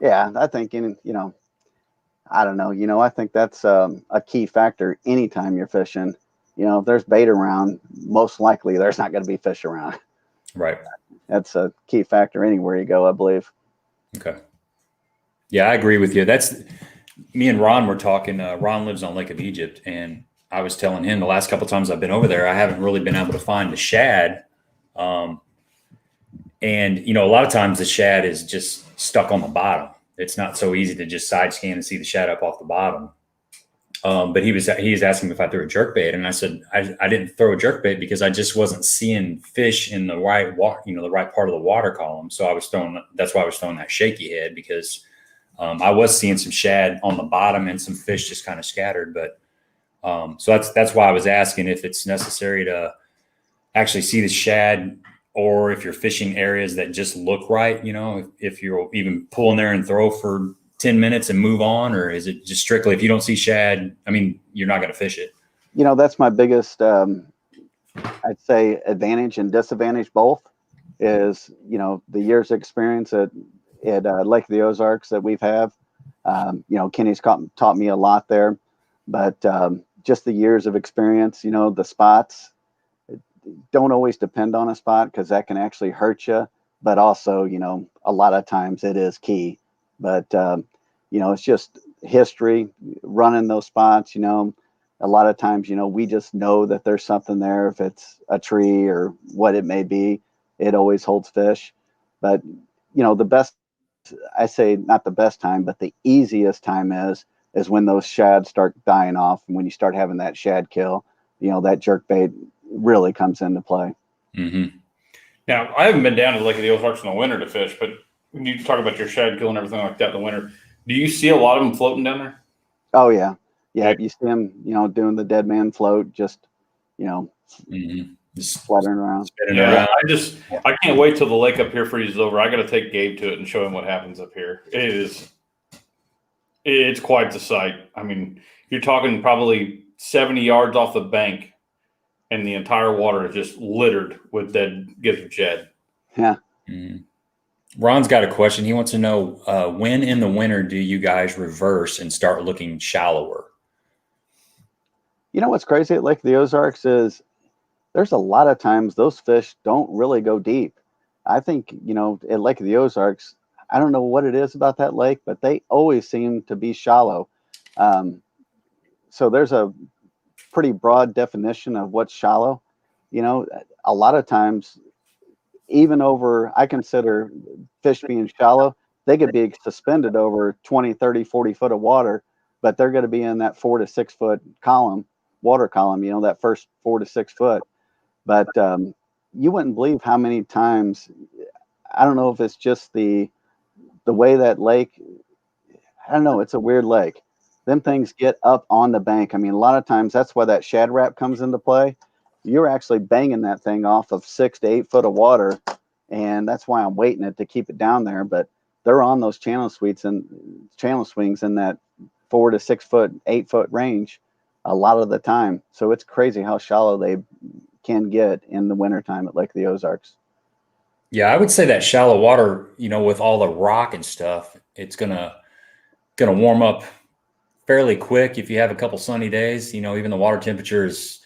Yeah, I think I don't know. You know, I think that's a key factor anytime you're fishing. You know, if there's bait around, most likely there's not going to be fish around. Right. That's a key factor anywhere you go, I believe. Okay. Yeah, I agree with you. That's me and Ron were talking. Ron lives on Lake of Egypt, and I was telling him the last couple of times I've been over there, I haven't really been able to find the shad. And, you know, a lot of times the shad is just stuck on the bottom. It's not so easy to just side scan and see the shad up off the bottom. But he was asking me if I threw a jerkbait, and I said I didn't throw a jerkbait because I just wasn't seeing fish in the right the right part of the water column. So that's why I was throwing that shaky head, because I was seeing some shad on the bottom and some fish just kind of scattered. But so that's why I was asking if it's necessary to actually see the shad, or if you're fishing areas that just look right. You know, if you're even pull in there and throw for 10 minutes and move on, or is it just strictly if you don't see shad, I mean, you're not going to fish it? You know, that's my biggest, I'd say, advantage and disadvantage both, is, you know, the years of experience at Lake of the Ozarks that we've had. You know, Kenny's taught me a lot there, but just the years of experience, you know, the spots don't always depend on a spot, because that can actually hurt you. But also, you know, a lot of times it is key. But, you know, it's just history running those spots. You know, a lot of times, you know, we just know that there's something there. If it's a tree or what it may be, it always holds fish. But, you know, the best, I say not the best time, but the easiest time is when those shad start dying off. And when you start having that shad kill, you know, that jerkbait really comes into play. Mm-hmm. Now, I haven't been down to Lake of the Ozarks in the winter to fish, but when you talk about your shad kill and everything like that in the winter, do you see a lot of them floating down there? Oh, yeah. Yeah, you see them, you know, doing the dead man float, just, you know, just fluttering around. Yeah, I can't wait till the lake up here freezes over. I got to take Gabe to it and show him what happens up here. It's quite the sight. I mean, you're talking probably 70 yards off the bank, and the entire water is just littered with dead gizzard shad. Yeah. Mm-hmm. Ron's got a question. He wants to know, when in the winter do you guys reverse and start looking shallower? You know what's crazy at Lake of the Ozarks is there's a lot of times those fish don't really go deep. I think, you know, at Lake of the Ozarks, I don't know what it is about that lake, but they always seem to be shallow. So there's a pretty broad definition of what's shallow. a lot of times, even over, I consider fish being shallow, they could be suspended over 20, 30, 40 foot of water, but they're going to be in that 4 to 6 foot water column, that first 4 to 6 foot. But you wouldn't believe how many times, I don't know if it's just the way that lake, I don't know, it's a weird lake. Them things get up on the bank. I mean, a lot of times that's why that shad wrap comes into play. You're actually banging that thing off of 6 to 8 foot of water, and that's why I'm weighting it to keep it down there. But they're on those channel swings in that 4 to 6 foot, 8 foot range a lot of the time. So it's crazy how shallow they can get in the wintertime at Lake of the Ozarks. Yeah, I would say that shallow water, with all the rock and stuff, it's gonna warm up fairly quick if you have a couple sunny days. Even the water temperature is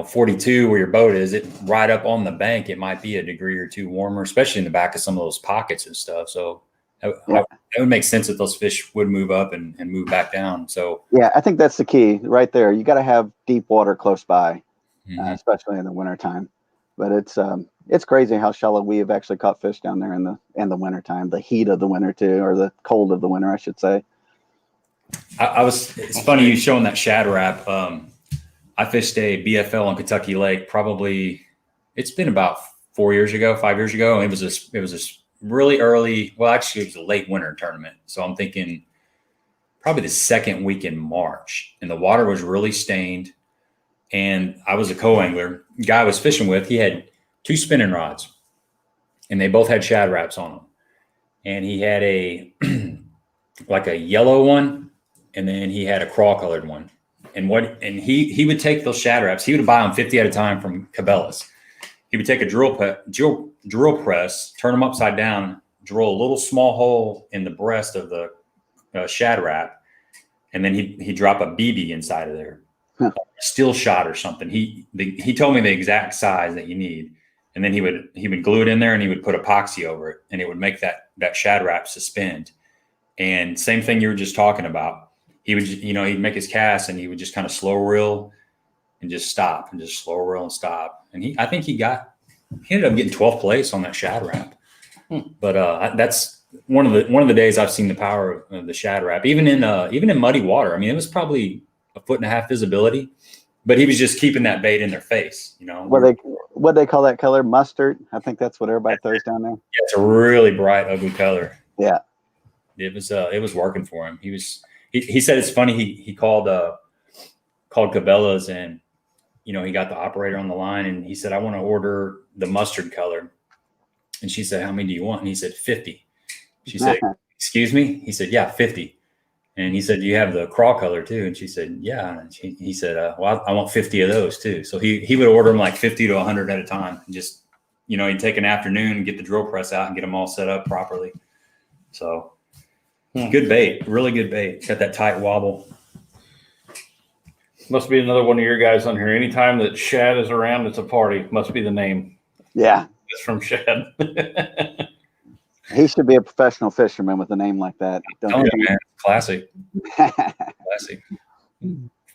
42 where your boat is, it right up on the bank, it might be a degree or two warmer, especially in the back of some of those pockets and stuff. So it would make sense that those fish would move up and move back down. So yeah, I think that's the key right there. You got to have deep water close by, especially in the wintertime. But it's crazy how shallow we have actually caught fish down there in the wintertime, the heat of the winter too, or the cold of the winter, I should say. It's funny you showing that shad wrap. I fished a BFL on Kentucky Lake. Probably it's been about 5 years ago. And it was this really early. Well, actually, it was a late winter tournament. So I'm thinking probably the second week in March, and the water was really stained. And I was a co-angler. The guy I was fishing with, he had 2 spinning rods, and they both had shad wraps on them. And he had like a yellow one, and then he had a crawl colored one. And he would take those shad wraps. He would buy them 50 at a time from Cabela's. He would take a drill press, turn them upside down, drill a little small hole in the breast of the shad wrap, and then he'd drop a BB inside of there, steel shot or something. He told me the exact size that you need, and then he would glue it in there, and he would put epoxy over it, and it would make that shad wrap suspend. And same thing you were just talking about. He would, he'd make his cast, and he would just kind of slow reel and just stop, and just slow reel and stop. And I think he ended up getting 12th place on that shad wrap. But that's one of the days I've seen the power of the shad wrap, even in muddy water. I mean, it was probably 1.5 foot visibility, but he was just keeping that bait in their face. What they call that color? Mustard. I think that's what everybody throws down there. Yeah, it's a really bright, ugly color. Yeah, it was working for him. He said it's funny. He called Cabela's, and he got the operator on the line, and he said, "I want to order the mustard color." And she said, "How many do you want?" And he said, 50. She said, "Excuse me?" He said, "Yeah, 50." And he said, "Do you have the crawl color too?" And she said, "Yeah." And he said, "Well, I want 50 of those too." So he would order them like 50 to 100 at a time. And just, he'd take an afternoon and get the drill press out and get them all set up properly. So good bait, really good bait. Got that tight wobble. Must be another one of your guys on here. Anytime that Shad is around, it's a party. Must be the name. Yeah. It's from Shad. He should be a professional fisherman with a name like that. Don't you, man? Classic. Classic.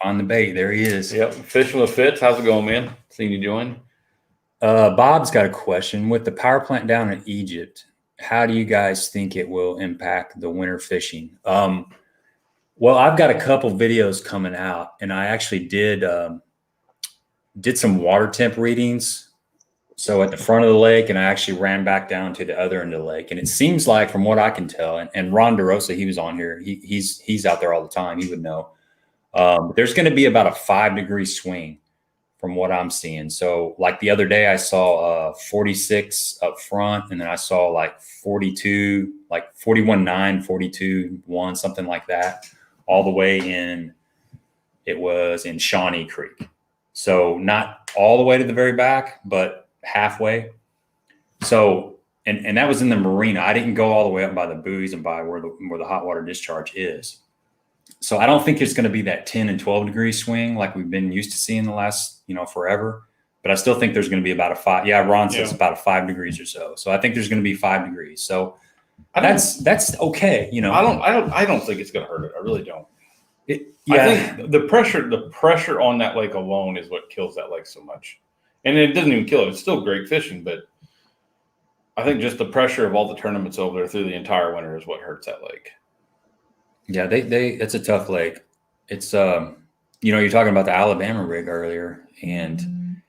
Find the bait. There he is. Yep. Fishing with Fitz. How's it going, man? Seeing you join. Bob's got a question. With the power plant down in Egypt, how do you guys think it will impact the winter fishing? Well, I've got a couple videos coming out, and I actually did some water temp readings. So at the front of the lake, and I actually ran back down to the other end of the lake. And it seems like, from what I can tell, and Ron DeRosa, he was on here. He's out there all the time. He would know. There's going to be about a 5-degree swing from what I'm seeing. So like the other day, I saw 46 up front, and then I saw like 42, like 41.9, 42.1, something like that, all the way in. It was in Shawnee Creek. So not all the way to the very back, but halfway. So, and that was in the marina. I didn't go all the way up by the buoys and by where the hot water discharge is. So I don't think it's going to be that 10 and 12 degree swing like we've been used to seeing the last, forever. But I still think there's going to be about a 5. Yeah, Ron says about a 5 degrees or so. So I think there's going to be 5 degrees. So that's okay. I don't think it's going to hurt it. I really don't. I think the pressure on that lake alone is what kills that lake so much. And it doesn't even kill it. It's still great fishing, but I think just the pressure of all the tournaments over there through the entire winter is what hurts that lake. Yeah, it's a tough lake. It's you're talking about the Alabama rig earlier, and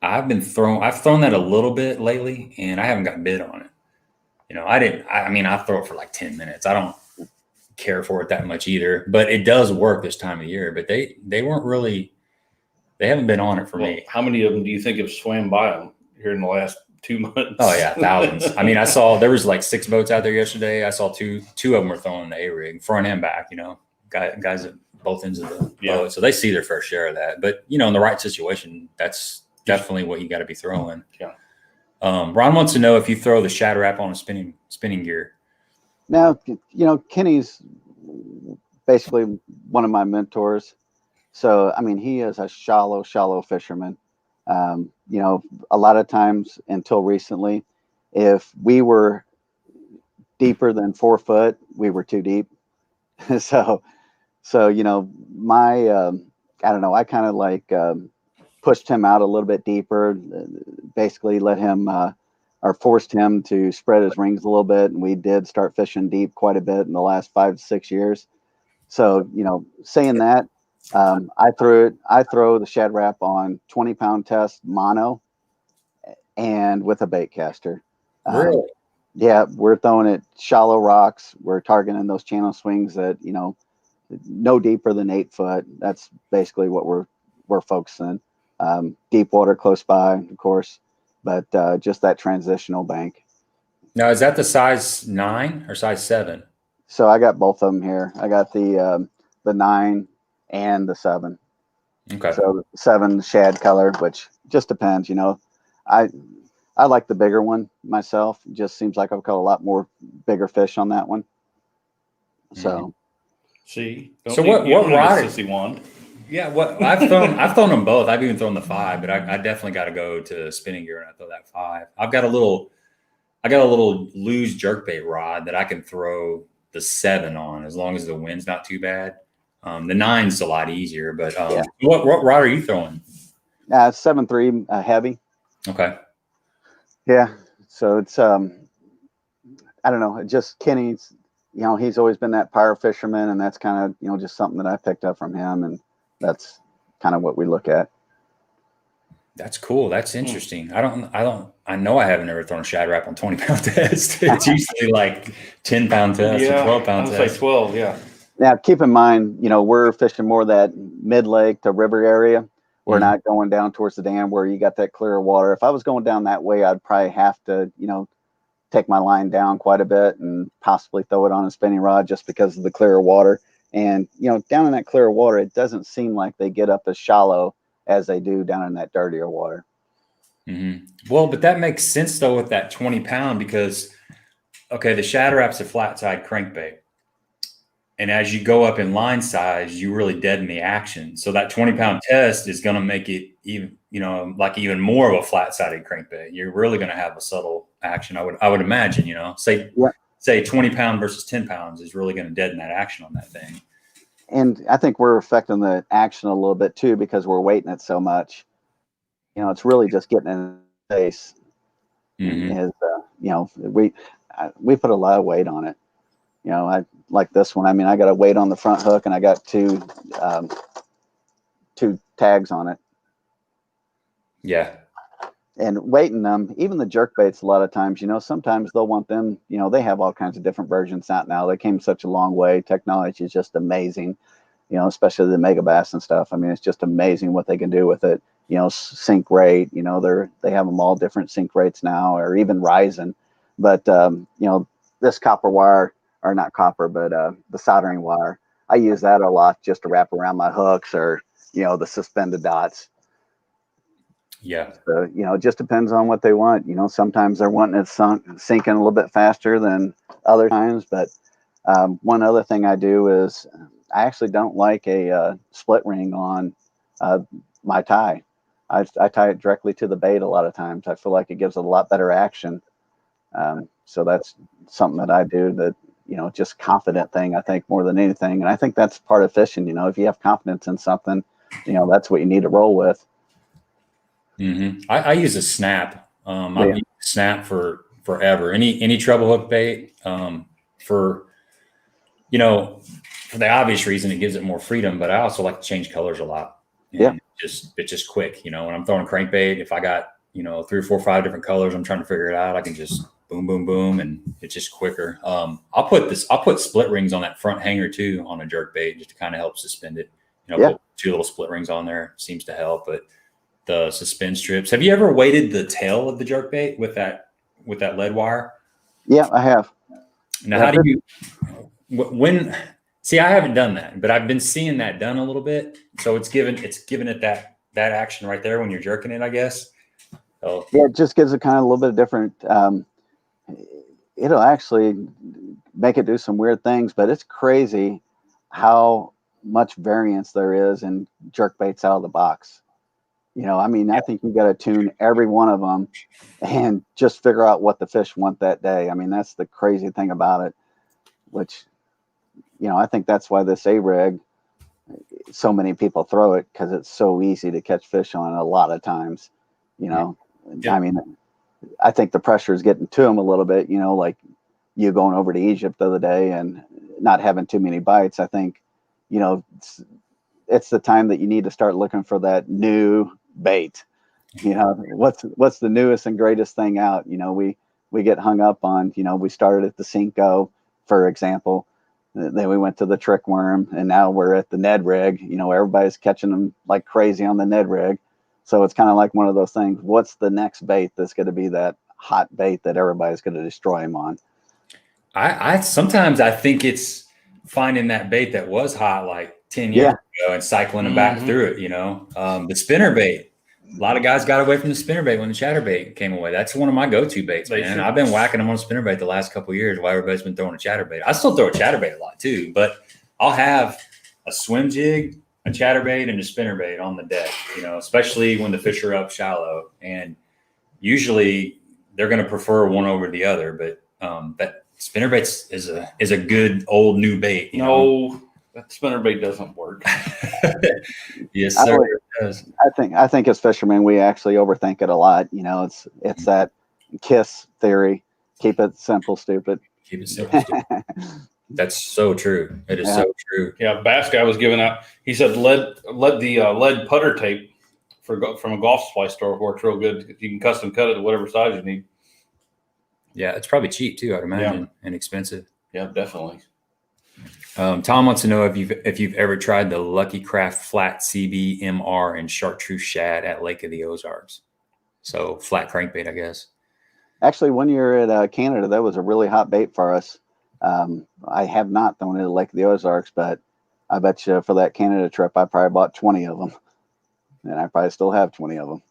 I've thrown that a little bit lately, and I haven't got bid on it. I throw it for like 10 minutes. I don't care for it that much either, but it does work this time of year. But they haven't been on it for me. How many of them do you think have swam by them here in the last 2 months? Oh yeah, thousands. I saw there was like 6 boats out there yesterday. I saw two of them were throwing the A rig front and back. Guys at both ends of the boat, so they see their fair share of that. But in the right situation, that's definitely what you got to be throwing. Yeah. Ron wants to know if you throw the Shad Rap on a spinning gear. Now, Kenny's basically one of my mentors. So, he is a shallow fisherman. A lot of times until recently, if we were deeper than 4 foot, we were too deep. so, I don't know, I kind of like pushed him out a little bit deeper, basically let him or forced him to spread his rings a little bit. And we did start fishing deep quite a bit in the last 5 to 6 years. So, saying that, I throw the Shad Rap on 20-pound test mono and with a bait caster. Really? Yeah, we're throwing it shallow rocks. We're targeting those channel swings that, no deeper than 8 foot. That's basically what we're focusing. Deep water close by, of course, but just that transitional bank. Now, is that the size 9 or size 7? So I got both of them here. I got the 9 and the 7. Okay. So 7 shad color, which just depends. I like the bigger one myself. It just seems like I've caught a lot more bigger fish on that one. So, see. So what rod? Sissy wand. Yeah, I've thrown them both. I've even thrown the 5, but I definitely got to go to spinning gear and I throw that 5. I got a little loose jerkbait rod that I can throw the 7 on as long as the wind's not too bad. The 9's a lot easier, but what rod are you throwing? 7.3 heavy. Okay. Yeah. So it's I don't know. Just Kenny's. He's always been that power fisherman, and that's kind of just something that I picked up from him, and that's kind of what we look at. That's cool. That's interesting. I know I haven't ever thrown a Shad Rap on 20-pound test. It's usually like 10-pound test or 12-pound test. Like 12, yeah. Now, keep in mind, we're fishing more that mid-lake to river area. We're not going down towards the dam where you got that clear water. If I was going down that way, I'd probably have to, take my line down quite a bit and possibly throw it on a spinning rod just because of the clear water. And, down in that clear water, it doesn't seem like they get up as shallow as they do down in that dirtier water. Mm-hmm. Well, but that makes sense though with that 20-pound because, okay, the Shad Rap's a flat side crankbait. And as you go up in line size, you really deaden the action. So that 20-pound test is going to make it even, even more of a flat-sided crankbait. You're really going to have a subtle action. I would imagine, say 20-pound versus 10 pounds is really going to deaden that action on that thing. And I think we're affecting the action a little bit too because we're weighting it so much. It's really just getting in the face. Mm-hmm. We put a lot of weight on it. I like this one. I got a weight on the front hook and I got two tags on it. Yeah. And weighting them, even the jerk baits, a lot of times, sometimes they'll want them, they have all kinds of different versions out now. They came such a long way. Technology is just amazing, especially the mega bass and stuff. It's just amazing what they can do with it. Sink rate, they have them all different sink rates now, or even rising. But, this copper wire, or not copper, but the soldering wire, I use that a lot just to wrap around my hooks or, the suspended dots. Yeah. So, it just depends on what they want. Sometimes they're wanting it sinking a little bit faster than other times. But one other thing I do is I actually don't like a split ring on my tie. I tie it directly to the bait a lot of times. I feel like it gives it a lot better action. So that's something that I do that, just confident thing, I think, more than anything. And I think that's part of fishing. If you have confidence in something, that's what you need to roll with. I use a snap. I've Yeah. used snap for forever. Any treble hook bait, for, for the obvious reason, it gives it more freedom, but I also like to change colors a lot. And Yeah. it's just quick, when I'm throwing crankbait, if I got, 3 or 4 or 5 different colors, I'm trying to figure it out, I can just boom, boom, boom, and it's just quicker. I'll put split rings on that front hanger too on a jerk bait just to kind of help suspend it. Yeah. Put 2 little split rings on there seems to help, but the suspend strips. Have you ever weighted the tail of the jerk bait with that lead wire? Yeah, I have. Now, Yeah, how do you see? I haven't done that, but I've been seeing that done a little bit. So it's given it that action right there when you're jerking it, I guess. So yeah, it just gives it kind of a little bit different. It'll actually make it do some weird things, but it's crazy how much variance there is in jerk baits out of the box. I think you got to tune every one of them and just figure out what the fish want that day. I mean, that's the crazy thing about it, which, I think that's why this A-rig, so many people throw it, because it's so easy to catch fish on a lot of times. Yeah. I mean, I think the pressure is getting to them a little bit, like you going over to Egypt the other day and not having too many bites. I think, it's the time that you need to start looking for that new bait. What's the newest and greatest thing out? We get hung up on, we started at the Cinco, for example, then we went to the trick worm, and now we're at the Ned rig. Everybody's catching them like crazy on the Ned rig. So it's kind of like one of those things. What's the next bait that's going to be that hot bait that everybody's going to destroy him on? I sometimes I think it's finding that bait that was hot like 10 years ago and cycling them back through it. The spinner bait. A lot of guys got away from the spinnerbait when the chatterbait came away. That's one of my go-to baits, man. I've been whacking them on spinnerbait the last couple of years while everybody's been throwing a chatterbait. I still throw a chatterbait a lot too, but I'll have a swim jig, a chatterbait, and a spinnerbait on the deck, especially when the fish are up shallow. And usually they're going to prefer one over the other, but that spinnerbait is a good old new bait. No, that spinnerbait doesn't work. Yes, sir. It does. I think as fishermen, we actually overthink it a lot. It's that KISS theory. Keep it simple, stupid. Keep it simple, stupid. That's so true. It is so true. Yeah, Bass guy was giving out. He said lead putter tape from a golf supply store works real good. You can custom cut it to whatever size you need. Yeah, it's probably cheap too, I'd imagine, and expensive. Yeah, definitely. Tom wants to know if you've ever tried the Lucky Craft flat CB MR and chartreuse shad at Lake of the Ozarks. So flat crankbait, I guess. Actually, one year at Canada, that was a really hot bait for us. I have not thrown it at Lake of the Ozarks, but I bet you for that Canada trip, I probably bought 20 of them, and I probably still have 20 of them.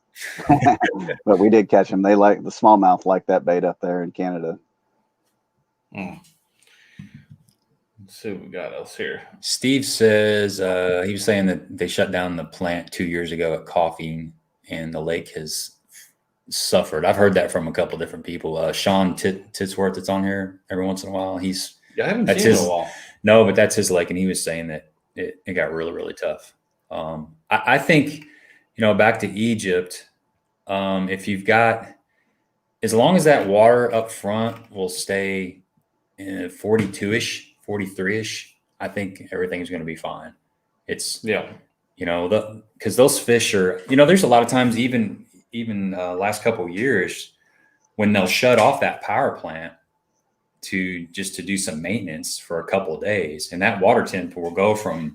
But we did catch them. They like the smallmouth, like that bait up there in Canada. Let's see what we got else here. Steve says he was saying that they shut down the plant 2 years ago at Coffee, and the lake has suffered. I've heard that from a couple different people. Sean Titsworth, that's on here every once in a while. I haven't seen him in a while. No, but that's his lake, and he was saying that it got really, really tough. I think, back to Egypt, if you've got, as long as that water up front will stay 42-ish, 43-ish, I think everything's going to be fine. It's, because those fish are, there's a lot of times, even last couple of years, when they'll shut off that power plant to do some maintenance for a couple of days, and that water temp will go from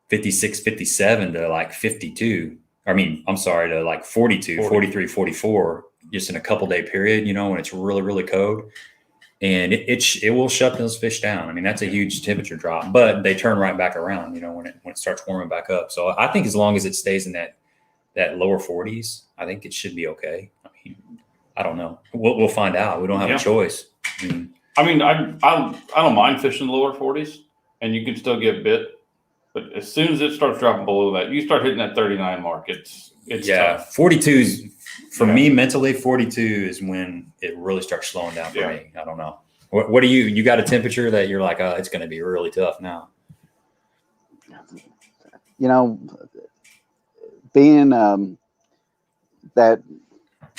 56, 57 to like 52. To like 42, 40. 43, 44, just in a couple day period, when it's really, really cold. And it will shut those fish down. That's a huge temperature drop, but they turn right back around, when it starts warming back up. So I think as long as it stays in that lower 40s, I think it should be okay. I don't know. We'll find out. We don't have a choice. I don't mind fishing lower 40s, and you can still get bit. But as soon as it starts dropping below that, you start hitting that 39 mark. It's tough. 42 is, for me mentally, 42 is when it really starts slowing down for me. I don't know. What do you got a temperature that you're like, oh, it's going to be really tough now? that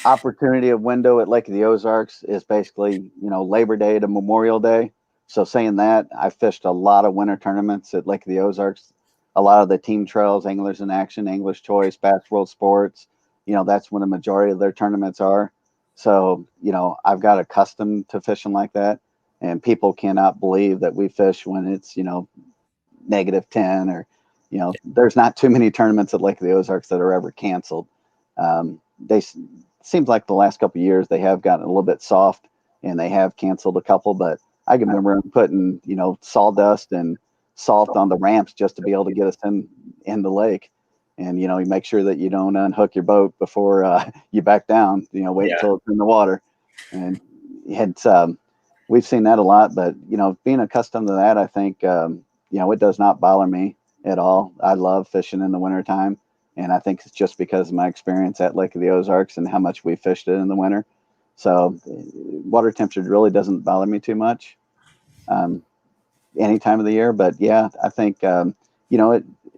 opportunity of window at Lake of the Ozarks is basically, Labor Day to Memorial Day. So saying that, I fished a lot of winter tournaments at Lake of the Ozarks, a lot of the team trails, Anglers in Action, English Choice, Bass World Sports. That's when the majority of their tournaments are. So, I've got accustomed to fishing like that, and people cannot believe that we fish when it's, -10 or, there's not too many tournaments at Lake of the Ozarks that are ever canceled. They seems like the last couple of years they have gotten a little bit soft and they have canceled a couple, but I can remember them putting, sawdust and salt on the ramps just to be able to get us in the lake. And, you make sure that you don't unhook your boat before you back down, wait until it's in the water. And it's, we've seen that a lot, but, being accustomed to that, I think, it does not bother me at all. I love fishing in the wintertime. And I think it's just because of my experience at Lake of the Ozarks and how much we fished it in the winter. So water temperature really doesn't bother me too much any time of the year. But yeah, I think,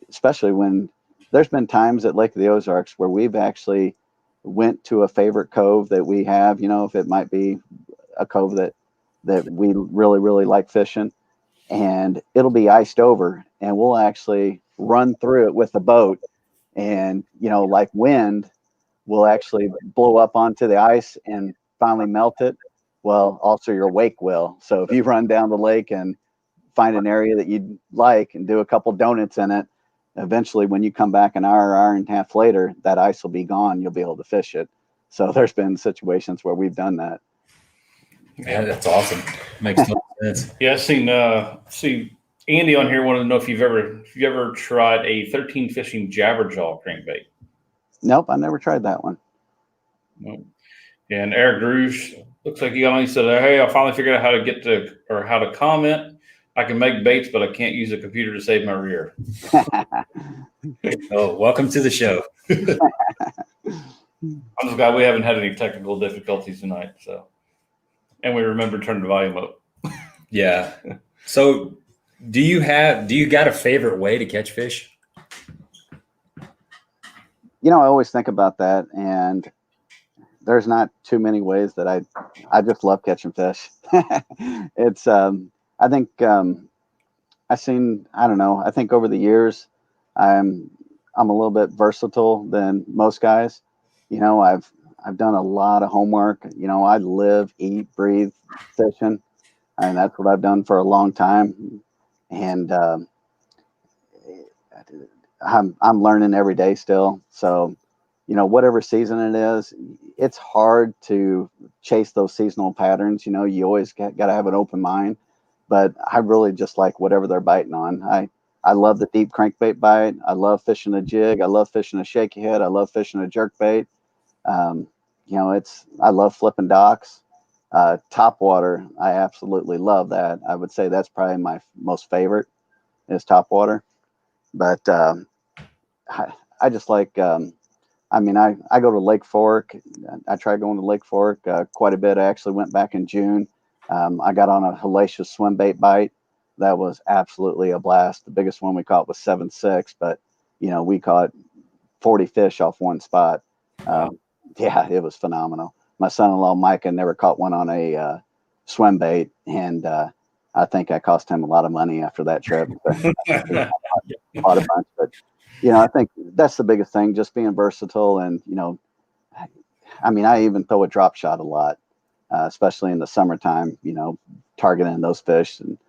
especially when there's been times at Lake of the Ozarks where we've actually went to a favorite cove that we have, if it might be a cove that we really, really like fishing, and it'll be iced over and we'll actually run through it with the boat. And, like wind will actually blow up onto the ice and finally melt it. Well, also your wake will. So if you run down the lake and find an area that you'd like and do a couple donuts in it, eventually when you come back an hour and a half later, that ice will be gone. You'll be able to fish it. So there's been situations where we've done that. Yeah, that's awesome. Makes total sense. Yeah, I seen Andy on here wanted to know if you've ever tried a 13 fishing jabberjaw crankbait. Nope, I never tried that one. Nope. And Eric Rouge looks like he got on. He said, "Hey, I finally figured out how to comment. I can make baits, but I can't use a computer to save my rear." Oh, welcome to the show. I'm just glad we haven't had any technical difficulties tonight. So, and we remember to turn the volume up. Yeah. So, do you got a favorite way to catch fish? I always think about that, and there's not too many ways that I just love catching fish. It's I think I don't know. I think over the years I'm a little bit versatile than most guys. I've done a lot of homework. I live, eat, breathe fishing, and that's what I've done for a long time. And I'm learning every day still. So, whatever season it is, it's hard to chase those seasonal patterns. You always got to have an open mind, but I really just like whatever they're biting on. I love the deep crankbait bite. I love fishing a jig. I love fishing a shaky head. I love fishing a jerkbait. I love flipping docks. Top water, I absolutely love that. I would say that's probably my most favorite is top water. But I just like, I go to Lake Fork. I tried going to Lake Fork quite a bit. I actually went back in June. I got on a hellacious swim bait bite. That was absolutely a blast. The biggest one we caught was 7.6, but we caught 40 fish off one spot. Yeah, it was phenomenal. My son-in-law Micah never caught one on a swim bait, and I think I cost him a lot of money after that trip. Bought a bunch, but I think that's the biggest thing, just being versatile. And I even throw a drop shot a lot, especially in the summertime. Targeting those fish, and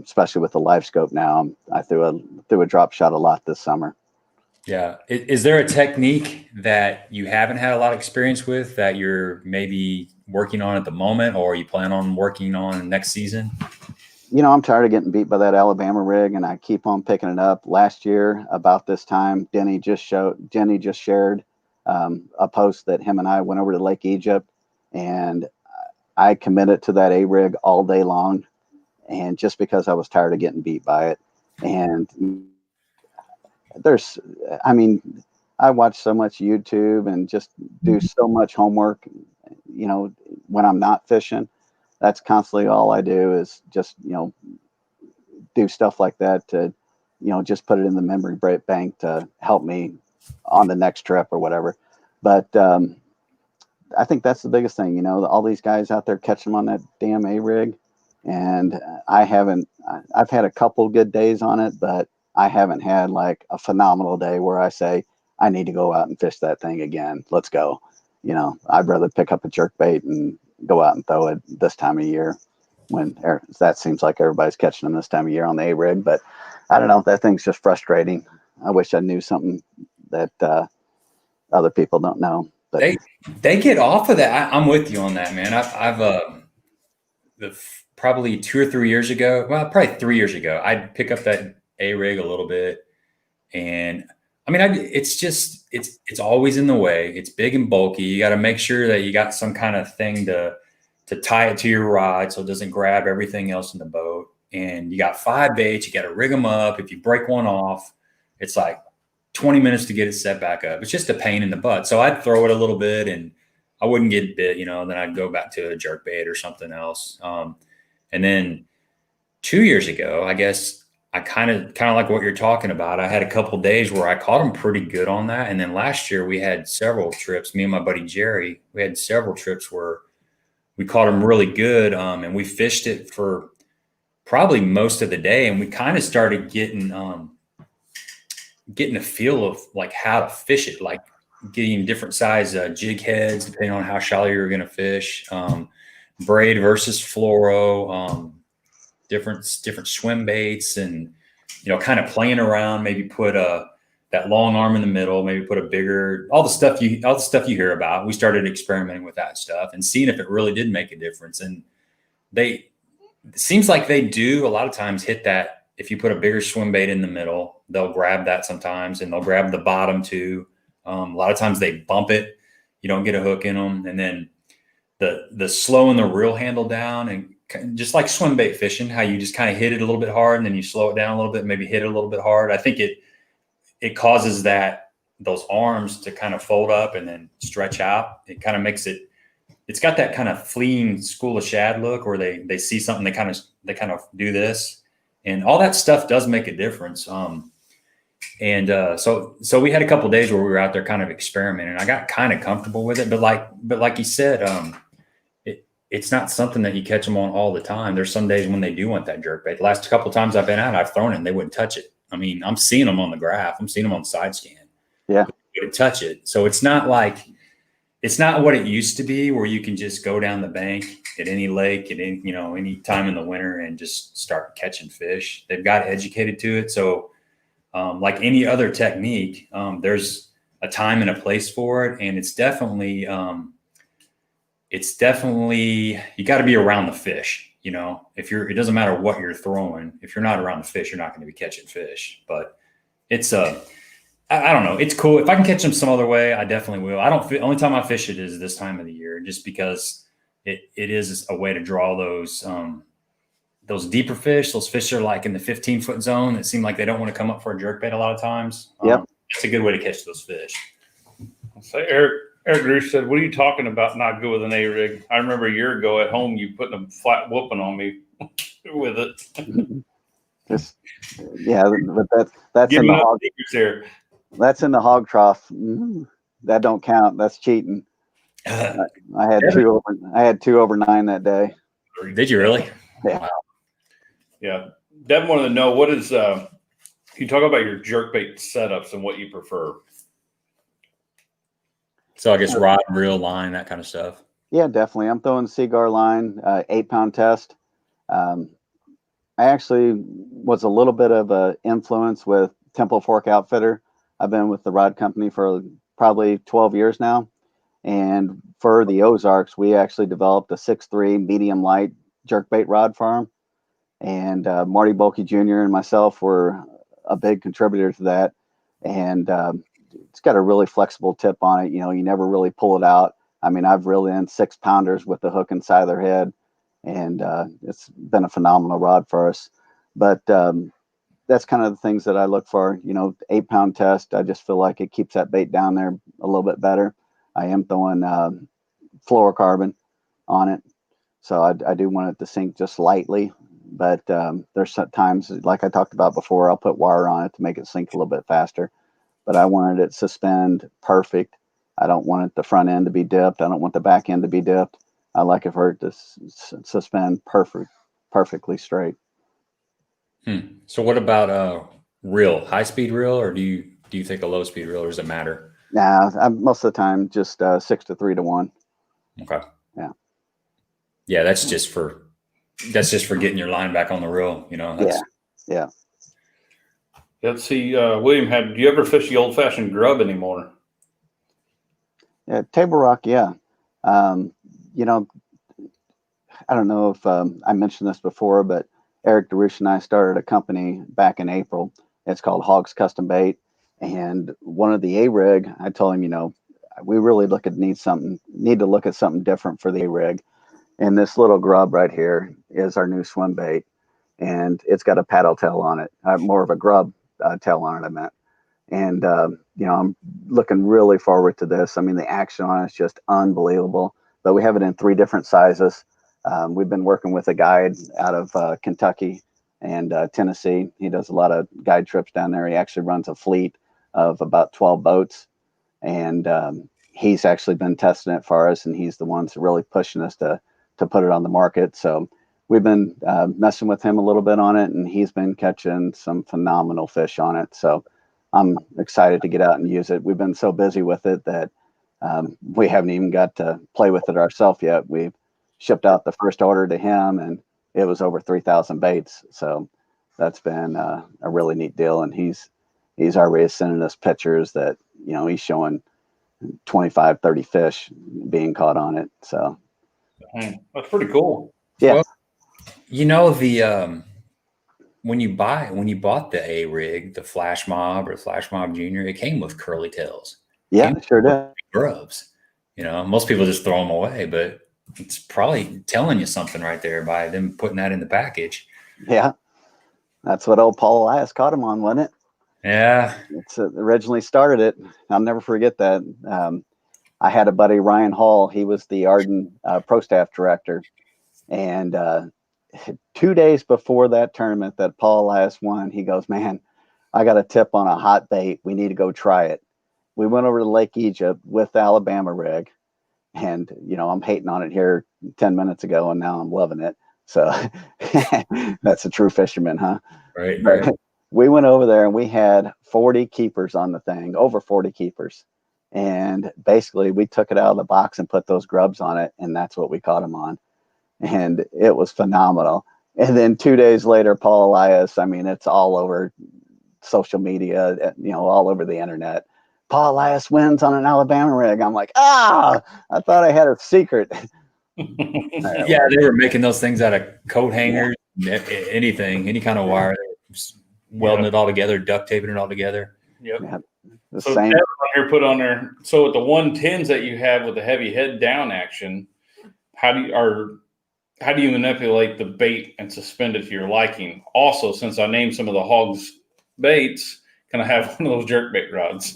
especially with the live scope now, I threw a drop shot a lot this summer. Yeah. Is there a technique that you haven't had a lot of experience with that you're maybe working on at the moment, or you plan on working on next season? I'm tired of getting beat by that Alabama rig, and I keep on picking it up. Last year, about this time, Jenny just shared a post that him and I went over to Lake Egypt, and I committed to that A rig all day long, and just because I was tired of getting beat by it. And I watch so much YouTube and just do so much homework, when I'm not fishing. That's constantly all I do is just, do stuff like that to, just put it in the memory bank to help me on the next trip or whatever. But I think that's the biggest thing, you know, all these guys out there catching them on that damn A rig. And I've had a couple good days on it, but I haven't had like a phenomenal day where I say, I need to go out and fish that thing again. Let's go. You know, I'd rather pick up a jerk bait and go out and throw it this time of year when that seems like everybody's catching them this time of year on the A rig. But I don't know. That thing's just frustrating. I wish I knew something that other people don't know. But They get off of that. I'm with you on that, man. Probably 2 or 3 years ago, well, probably 3 years ago, I'd pick up that A rig a little bit, and I mean, it's always in the way. It's big and bulky. You got to make sure that you got some kind of thing to tie it to your rod so it doesn't grab everything else in the boat. And you got 5 baits. You got to rig them up. If you break one off, it's like 20 minutes to get it set back up. It's just a pain in the butt. So I'd throw it a little bit and I wouldn't get bit, you know, then I'd go back to a jerk bait or something else. And then 2 years ago, I guess I kind of like what you're talking about. I had a couple of days where I caught them pretty good on that. And then last year we had several trips, me and my buddy Jerry, we had several trips where we caught them really good. And we fished it for probably most of the day. And we kind of started getting a feel of like how to fish it, like getting different size jig heads, depending on how shallow you're going to fish, braid versus fluoro, different swim baits, and, you know, kind of playing around, maybe put that long arm in the middle, maybe put a bigger, all the stuff you hear about. We started experimenting with that stuff and seeing if it really did make a difference. And it seems like they do a lot of times hit that. If you put a bigger swim bait in the middle, they'll grab that sometimes, and they'll grab the bottom too. A lot of times they bump it. You don't get a hook in them. And then the slowing the reel handle down, and just like swim bait fishing, how you just kind of hit it a little bit hard and then you slow it down a little bit, maybe hit it a little bit hard. I think it causes those arms to kind of fold up and then stretch out. It kind of makes it's got that kind of fleeing school of shad look where they see something, they kind of do this. And all that stuff does make a difference. So we had a couple of days where we were out there kind of experimenting. I got kind of comfortable with it, but like you said, it's not something that you catch them on all the time. There's some days when they do want that jerk bait. The last couple of times I've been out, I've thrown it and they wouldn't touch it. I mean, I'm seeing them on the graph. I'm seeing them on the side scan. Yeah, they wouldn't touch it. So it's not what it used to be, where you can just go down the bank at any lake at any time in the winter and just start catching fish. They've got educated to it. So like any other technique, there's a time and a place for it. And it's definitely you got to be around the fish. You know, it doesn't matter what you're throwing. If you're not around the fish, you're not going to be catching fish. But it's I don't know. It's cool. If I can catch them some other way, I definitely will. Only time I fish it is this time of the year, just because it is a way to draw those deeper fish. Those fish are like in the 15-foot zone that seem like they don't want to come up for a jerkbait a lot of times. Yep. It's a good way to catch those fish. So Eric Grush said, "What are you talking about? Not good with an A rig? I remember a year ago at home, you putting a flat whooping on me with it." Yeah, but that's in the hog. Here. That's in the hog trough. That don't count. That's cheating. I had 2 over 9 that day. Did you really? Yeah. Wow. Yeah. Devin wanted to know, what is can you talk about your jerkbait setups and what you prefer? So I guess rod, reel, line, that kind of stuff. Yeah, definitely. I'm throwing Seagar line, 8-pound test. I actually was a little bit of a influence with Temple Fork Outfitter. I've been with the rod company for probably 12 years now. And for the Ozarks, we actually developed a 6.3 medium light jerkbait rod farm. And Marty Bulkey Jr. and myself were a big contributor to that. And it's got a really flexible tip on it. You know, you never really pull it out. I mean, I've reeled in 6-pounders with the hook inside their head, and it's been a phenomenal rod for us. But that's kind of the things that I look for. You know, 8-pound test, I just feel like it keeps that bait down there a little bit better. I am throwing fluorocarbon on it, so I do want it to sink just lightly. But there's times, like I talked about before, I'll put wire on it to make it sink a little bit faster. But I wanted it suspend perfect, I don't want the front end to be dipped. I don't want the back end to be dipped. I like it for it to suspend perfectly straight. So what about reel, high speed reel, or do you think a low speed reel, or does it matter? Nah, most of the time just 6 to 3 to 1. Okay. Yeah. Yeah, that's just for getting your line back on the reel. Yeah. Let's see, William, do you ever fish the old fashioned grub anymore? Yeah, table rock. Yeah. You know, I don't know if I mentioned this before, but Eric DeRush and I started a company back in April. It's called Hogs Custom Bait. And one of the A-rig, I told him, we really need to look at something different for the A-rig. And this little grub right here is our new swim bait. And it's got a paddle tail on it, more of a grub tail on it, I meant. And, I'm looking really forward to this. I mean, the action on it is just unbelievable. But we have it in 3 different sizes. We've been working with a guide out of Kentucky and Tennessee. He does a lot of guide trips down there. He actually runs a fleet of about 12 boats. And he's actually been testing it for us. And he's the ones really pushing us to put it on the market. So we've been messing with him a little bit on it. And he's been catching some phenomenal fish on it. So I'm excited to get out and use it. We've been so busy with it that we haven't even got to play with it ourselves yet. We've shipped out the first order to him, and it was over 3,000 baits. So that's been a really neat deal. And he's already sending us pictures that, he's showing 25, 30 fish being caught on it. So That's pretty cool. Yeah. Well, when you bought the A-rig, the Flash Mob or Flash Mob Junior, it came with curly tails. Yeah, sure did. Grubs. Most people just throw them away, but it's probably telling you something right there by them putting that in the package. Yeah. That's what old Paul Elias caught him on, wasn't it? Yeah. It's originally started it. I'll never forget that. I had a buddy, Ryan Hall. He was the Arden Pro Staff Director. And 2 days before that tournament that Paul Elias won, he goes, "Man, I got a tip on a hot bait. We need to go try it." We went over to Lake Egypt with the Alabama rig. And, I'm hating on it here 10 minutes ago, and now I'm loving it. So that's a true fisherman, huh? Right. We went over there and we had 40 keepers on the thing, over 40 keepers. And basically we took it out of the box and put those grubs on it. And that's what we caught them on. And it was phenomenal. And then 2 days later, Paul Elias, I mean, it's all over social media, all over the internet. Paul Elias wins on an Alabama rig. I'm like, I thought I had a secret. Yeah, they were making those things out of coat hangers, anything, any kind of wire, welding it all together, duct taping it all together. Yep. Yeah, So Kevin on here put on there. So with the 110s that you have with the heavy head down action, how do you manipulate the bait and suspend it to your liking? Also, since I named some of the Hogs baits, can I have one of those jerk bait rods?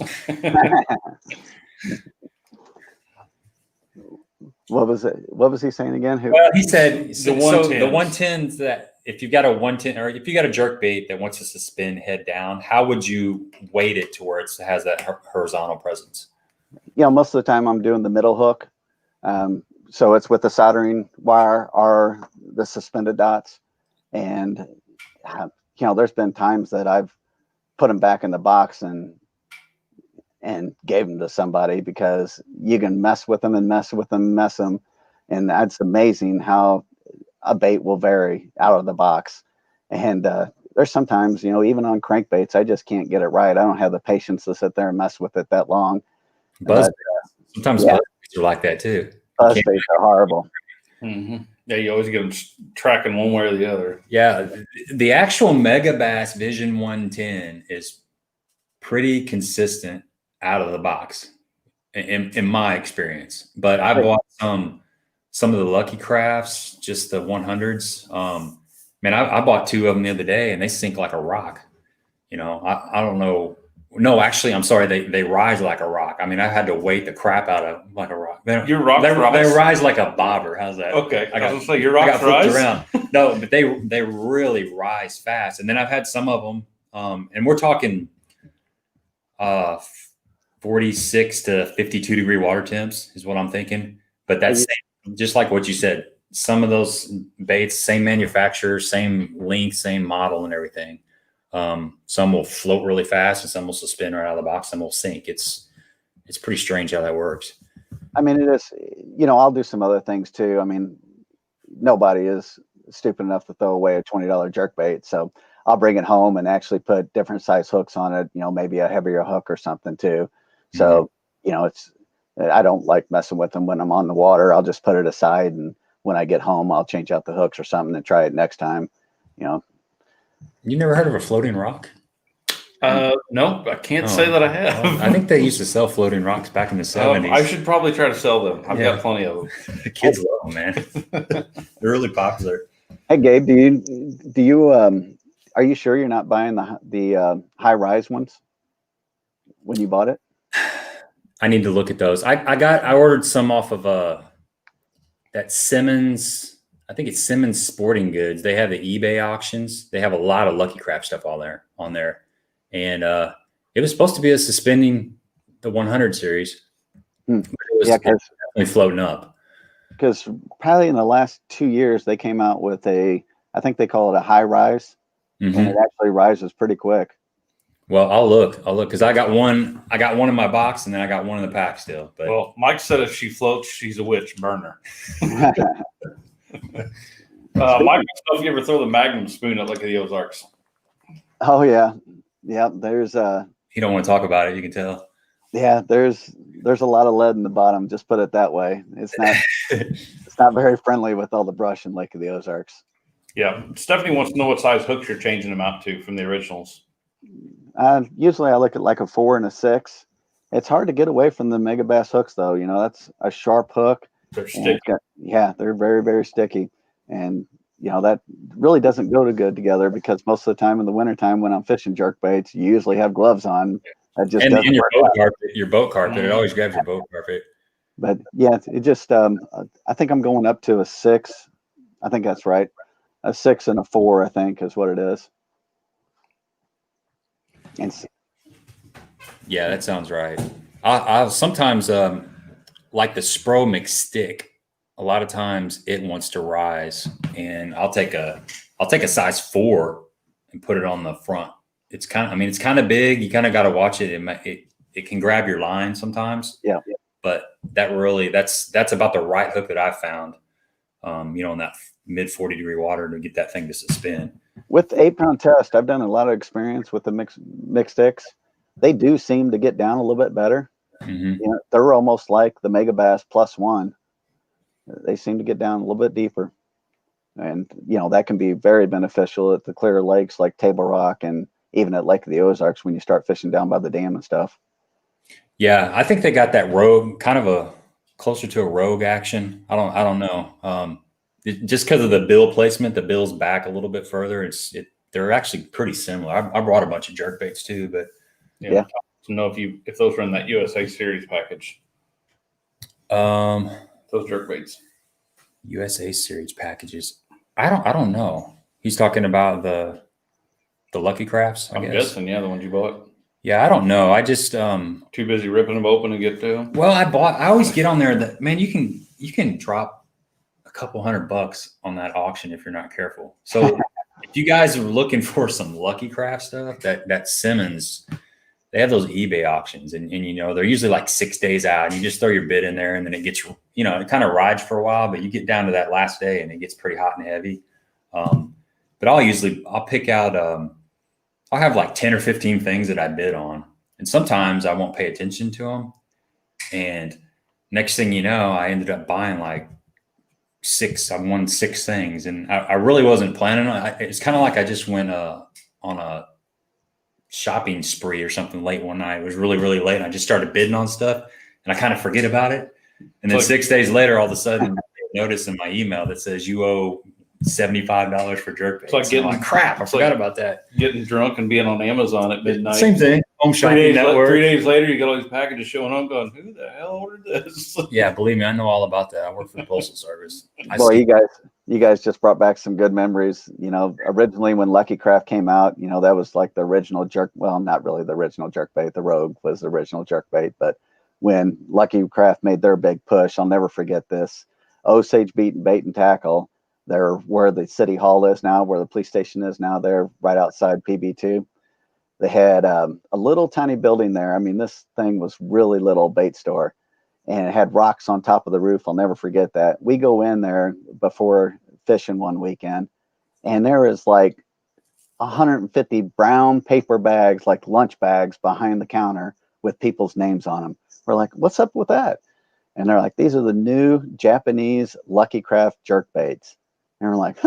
What was he saying again? Well, he said the 110s that if you've got a 110 or if you got a jerk bait that wants to suspend head down, how would you weight it to where it has that horizontal presence? Most of the time I'm doing the middle hook. So it's with the soldering wire or the suspended dots. And, there's been times that I've put them back in the box and gave them to somebody because you can mess with them. And that's amazing how a bait will vary out of the box. And there's sometimes, even on crankbaits, I just can't get it right. I don't have the patience to sit there and mess with it that long. Sometimes buzz baits are like that too. Buzz baits are horrible. Mm-hmm. Yeah, you always get them tracking one way or the other. Yeah, the actual Megabass Vision 110 is pretty consistent out of the box, in my experience. But I bought some of the Lucky Crafts, just the 100s. Man, I bought 2 of them the other day, and they sink like a rock. I don't know. No, actually, I'm sorry. They rise like a rock. I mean, I had to weight the crap out of like a rock. They rise like a bobber. How's that? Okay, I was gonna say your rocks rise. Around. No, but they really rise fast. And then I've had some of them, and we're talking 4 46 to 52 degree water temps is what I'm thinking. But that's just like what you said. Some of those baits, same manufacturer, same length, same model and everything. Some will float really fast and some will suspend right out of the box. Some will sink. It's pretty strange how that works. I mean, it is, I'll do some other things too. I mean, nobody is stupid enough to throw away a $20 jerkbait. So I'll bring it home and actually put different size hooks on it, maybe a heavier hook or something too. So, I don't like messing with them when I'm on the water. I'll just put it aside. And when I get home, I'll change out the hooks or something and try it next time. You never heard of a floating rock? No, I can't say that I have. Well, I think they used to sell floating rocks back in the 70s. I should probably try to sell them. I've got plenty of them. The kids love them, man. They're really popular. Hey, Gabe, do you are you sure you're not buying the high rise ones when you bought it? I need to look at those. I ordered some off of that Simmons. I think it's Simmons Sporting Goods. They have the eBay auctions. They have a lot of Lucky Crap stuff on there. And it was supposed to be a suspending the 100 series. But it was definitely floating up. Because probably in the last 2 years, they came out with I think they call it a high rise. And it actually rises pretty quick. Well, I'll look because I got one in my box and then I got one in the pack still. But well, Mike said if she floats, she's a witch burner. Mike, if you ever throw the Magnum spoon at Lake of the Ozarks. Oh yeah. There's you don't want to talk about it, you can tell. Yeah, there's a lot of lead in the bottom, just put it that way. It's not very friendly with all the brush in Lake of the Ozarks. Yeah. Stephanie wants to know what size hooks you're changing them out to from the originals. Usually I look at like a 4 and a 6. It's hard to get away from the mega bass hooks though. That's a sharp hook. They're sticky. They're very, very sticky. And that really doesn't go too good together because most of the time in the wintertime when I'm fishing jerk baits, you usually have gloves on. That just and your boat carpet. It always grabs your boat carpet. But yeah, it just I think I'm going up to a 6. I think that's right. A 6 and a 4, I think, is what it is. And yeah, that sounds right. I'll sometimes like the Spro McStick. A lot of times it wants to rise, and I'll take a size 4 and put it on the front. It's kind of big. You kind of got to watch it. It can grab your line sometimes. Yeah. But that's about the right hook that I found. In that mid 40 degree water to get that thing to suspend. With the 8-pound test, I've done a lot of experience with the mixed sticks. They do seem to get down a little bit better. They're almost like the Mega Bass +1. They seem to get down a little bit deeper. And, that can be very beneficial at the clear lakes like Table Rock and even at Lake of the Ozarks when you start fishing down by the dam and stuff. Yeah, I think they got that rogue, kind of a closer to a rogue action. I don't know. Just because of the bill placement, the bill's back a little bit further. They're actually pretty similar. I brought a bunch of jerk baits too, but yeah. To know if those were in that USA series package. Those jerk baits. USA series packages. I don't know. He's talking about the Lucky Crafts, I guess. I'm guessing, yeah, the ones you bought. Yeah, I don't know. I just too busy ripping them open to get to them. Well, I always get on there that, man, you can drop a couple $100 on that auction if you're not careful. So if you guys are looking for some Lucky Craft stuff, that Simmons, they have those eBay auctions and they're usually like 6 days out, and you just throw your bid in there and then it gets, it kind of rides for a while, but you get down to that last day and it gets pretty hot and heavy. But I'll pick out, I'll have like 10 or 15 things that I bid on. And sometimes I won't pay attention to them. And next thing you know, I ended up buying like 6. I won 6 things. And I really wasn't planning on it. It's kind of like I just went on a shopping spree or something late one night. It was really, really late. And I just started bidding on stuff and I kind of forget about it. And then 6 days later, all of a sudden, I notice in my email that says you owe $75 for jerk baits. It's like crap. I forgot about that. Getting drunk and being on Amazon at midnight. Same thing. Home shopping network. 3 days later, you get all these packages showing up going, who the hell ordered this? Yeah, believe me, I know all about that. I work for the Postal Service. Boy, you guys just brought back some good memories. Originally when Lucky Craft came out, that was like the original jerk. Well, not really the original jerk bait. The Rogue was the original jerk bait. But when Lucky Craft made their big push, I'll never forget this. Osage Bait and Tackle. They're where the city hall is now, where the police station is now. They're right outside PB2. They had a little tiny building there. I mean, this thing was really little bait store. And it had rocks on top of the roof. I'll never forget that. We go in there before fishing one weekend, and there is like 150 brown paper bags, like lunch bags, behind the counter with people's names on them. We're like, what's up with that? And they're like, these are the new Japanese Lucky Craft jerk baits. And we're like,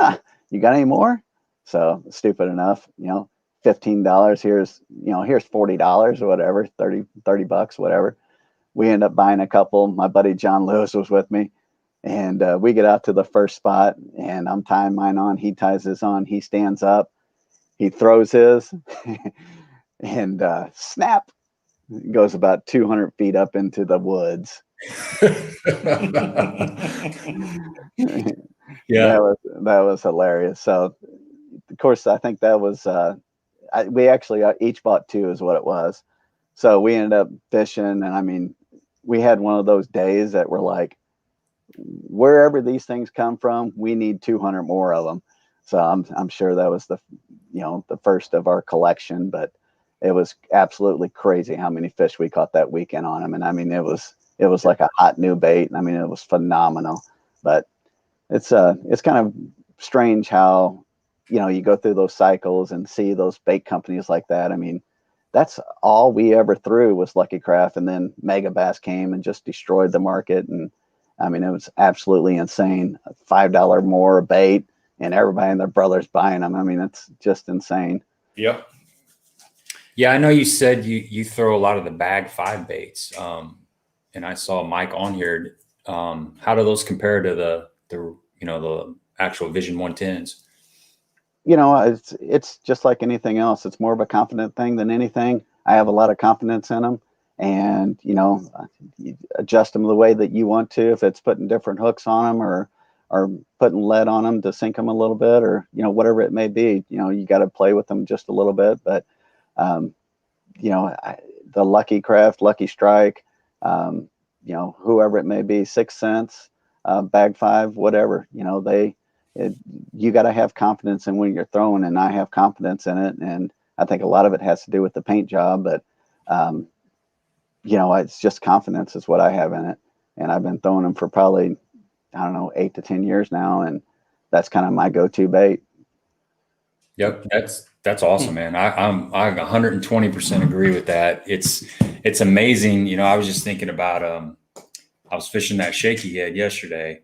you got any more? So stupid enough, $15. Here's $40 or whatever, 30 bucks, whatever. We end up buying a couple. My buddy John Lewis was with me, and we get out to the first spot, and I'm tying mine on. He ties his on. He stands up. He throws his, and snap, it goes about 200 feet up into the woods. Yeah, that was hilarious. So, of course, I think that was we actually each bought two, is what it was. So we ended up fishing, and I mean, we had one of those days that were like, wherever these things come from, we need 200 more of them. So I'm sure that was the first of our collection, but it was absolutely crazy how many fish we caught that weekend on them. And I mean, it was like a hot new bait. I mean, it was phenomenal. But it's kind of strange how you go through those cycles and see those bait companies like that. I mean, that's all we ever threw was Lucky Craft, and then Mega Bass came and just destroyed the market. And I mean, it was absolutely insane. $5 more bait, and everybody and their brothers buying them. I mean, it's just insane. Yep. Yeah, I know you said you throw a lot of the bag 5 baits, and I saw Mike on here. How do those compare to the actual Vision 110s? It's just like anything else. It's more of a confident thing than anything. I have a lot of confidence in them, and you adjust them the way that you want to. If it's putting different hooks on them or putting lead on them to sink them a little bit, or whatever it may be, you got to play with them just a little bit. But the Lucky Craft, Lucky Strike, whoever it may be, 6 cents, bag 5, whatever, you got to have confidence in when you're throwing, and I have confidence in it. And I think a lot of it has to do with the paint job, but it's just confidence is what I have in it. And I've been throwing them for probably, 8 to 10 years now. And that's kind of my go-to bait. Yep. That's awesome, man. I 120% agree with that. It's amazing. I was just thinking about, I was fishing that shaky head yesterday,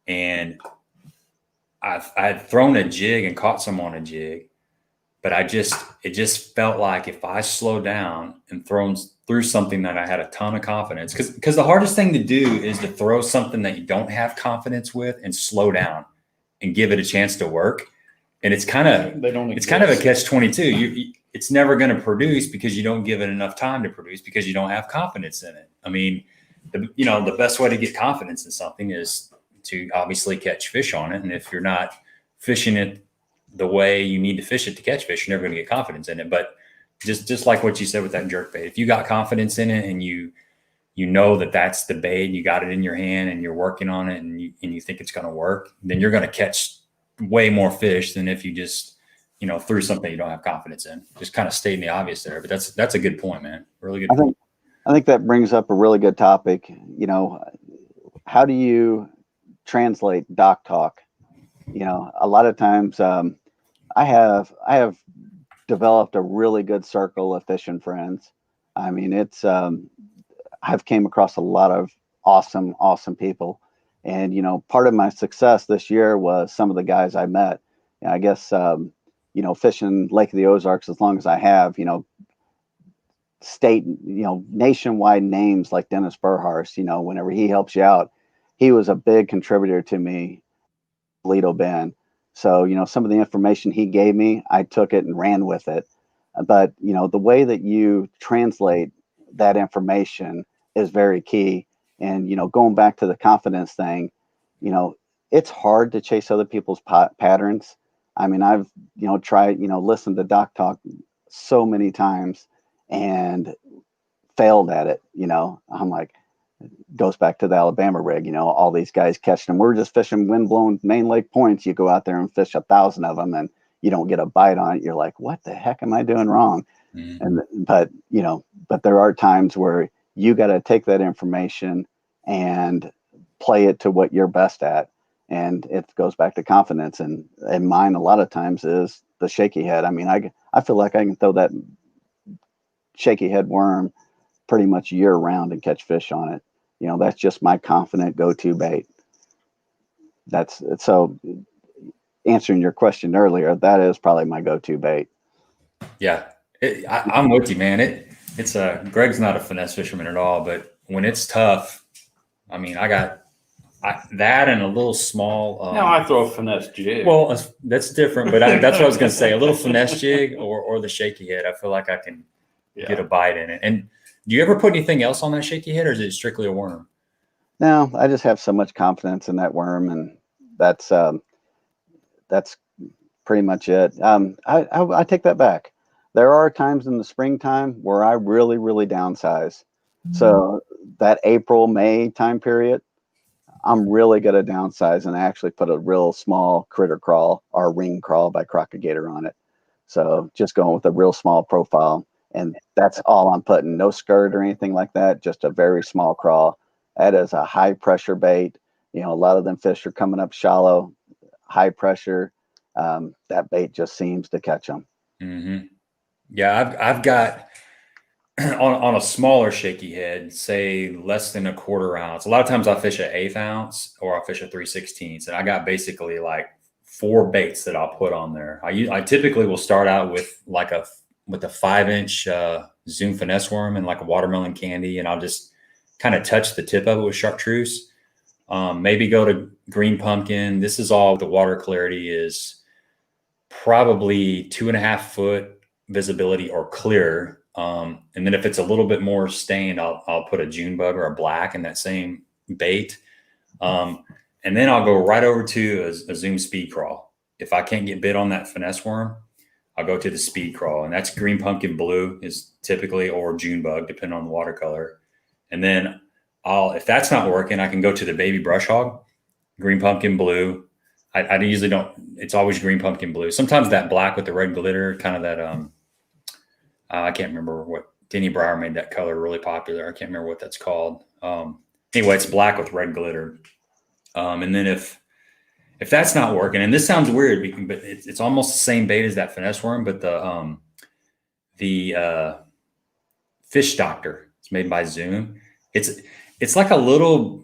and I had thrown a jig and caught some on a jig, but it just felt like if I slow down and threw something that I had a ton of confidence, because the hardest thing to do is to throw something that you don't have confidence with and slow down and give it a chance to work. And it's kind of a catch-22. It's never going to produce because you don't give it enough time to produce, because you don't have confidence in it. I mean, the best way to get confidence in something is to obviously catch fish on it. And if you're not fishing it the way you need to fish it to catch fish, you're never going to get confidence in it. But just like what you said with that jerk bait, if you got confidence in it and you know that that's the bait, you got it in your hand and you're working on it, and you think it's going to work, then you're going to catch way more fish than if you just threw something you don't have confidence in. Just kind of stating the obvious there, but that's a good point, man. Really good point. I think that brings up a really good topic. How do you translate dock talk? A lot of times I have developed a really good circle of fishing friends. I mean, it's I've came across a lot of awesome people. And, part of my success this year was some of the guys I met. And I guess, fishing Lake of the Ozarks as long as I have, state, nationwide names like Dennis Burharst, whenever he helps you out, he was a big contributor to me, Toledo Bend. So, some of the information he gave me, I took it and ran with it. But, the way that you translate that information is very key. And, going back to the confidence thing, it's hard to chase other people's patterns. I mean, I've, tried, listened to Doc talk so many times and failed at it. I'm like, goes back to the Alabama rig, all these guys catching them. We're just fishing windblown main lake points. You go out there and fish 1,000 of them and you don't get a bite on it. You're like, what the heck am I doing wrong? But there are times where you got to take that information and play it to what you're best at. And it goes back to confidence. And mine a lot of times is the shaky head. I mean, I feel like I can throw that shaky head worm pretty much year round and catch fish on it. That's just my confident go-to bait. That's so answering your question earlier, that is probably my go-to bait. Yeah. I'm with you, man. Greg's not a finesse fisherman at all, but when it's tough, I mean, I got that and a little small. Now I throw a finesse jig. Well, that's different, but that's what I was going to say. A little finesse jig or the shaky head. I feel like I can get a bite in it. And do you ever put anything else on that shaky head, or is it strictly a worm? No, I just have so much confidence in that worm, and that's pretty much it. I take that back. There are times in the springtime where I really, really downsize. So that April, May time period, I'm really good at downsize, and I actually put a real small critter crawl or ring crawl by Crocagator on it. So just going with a real small profile, and that's all I'm putting. No skirt or anything like that, just a very small crawl. That is a high pressure bait. A lot of them fish are coming up shallow, high pressure. That bait just seems to catch them. Mm-hmm. Yeah, I've got on a smaller shaky head, say less than a 1/4 ounce. A lot of times I fish an 1/8 ounce or I fish a 3/16, and I got basically like 4 baits that I'll put on there. I typically will start out with a 5-inch Zoom finesse worm and like a watermelon candy, and I'll just kind of touch the tip of it with chartreuse. Maybe go to green pumpkin. This is all the water clarity is probably 2.5 foot visibility or clear. And then if it's a little bit more stained, I'll put a June bug or a black in that same bait. And then I'll go right over to a Zoom speed crawl. If I can't get bit on that finesse worm, I'll go to the speed crawl, and that's green pumpkin blue is typically, or June bug, depending on the watercolor. And then if that's not working, I can go to the baby brush hog, green pumpkin blue. I usually don't, it's always green pumpkin blue. Sometimes that black with the red glitter, kind of that, I can't remember what Denny Breyer made that color really popular. I can't remember what that's called. Anyway, it's black with red glitter. And then if that's not working, and this sounds weird, but it's almost the same bait as that finesse worm, but the fish doctor, it's made by Zoom. It's like a little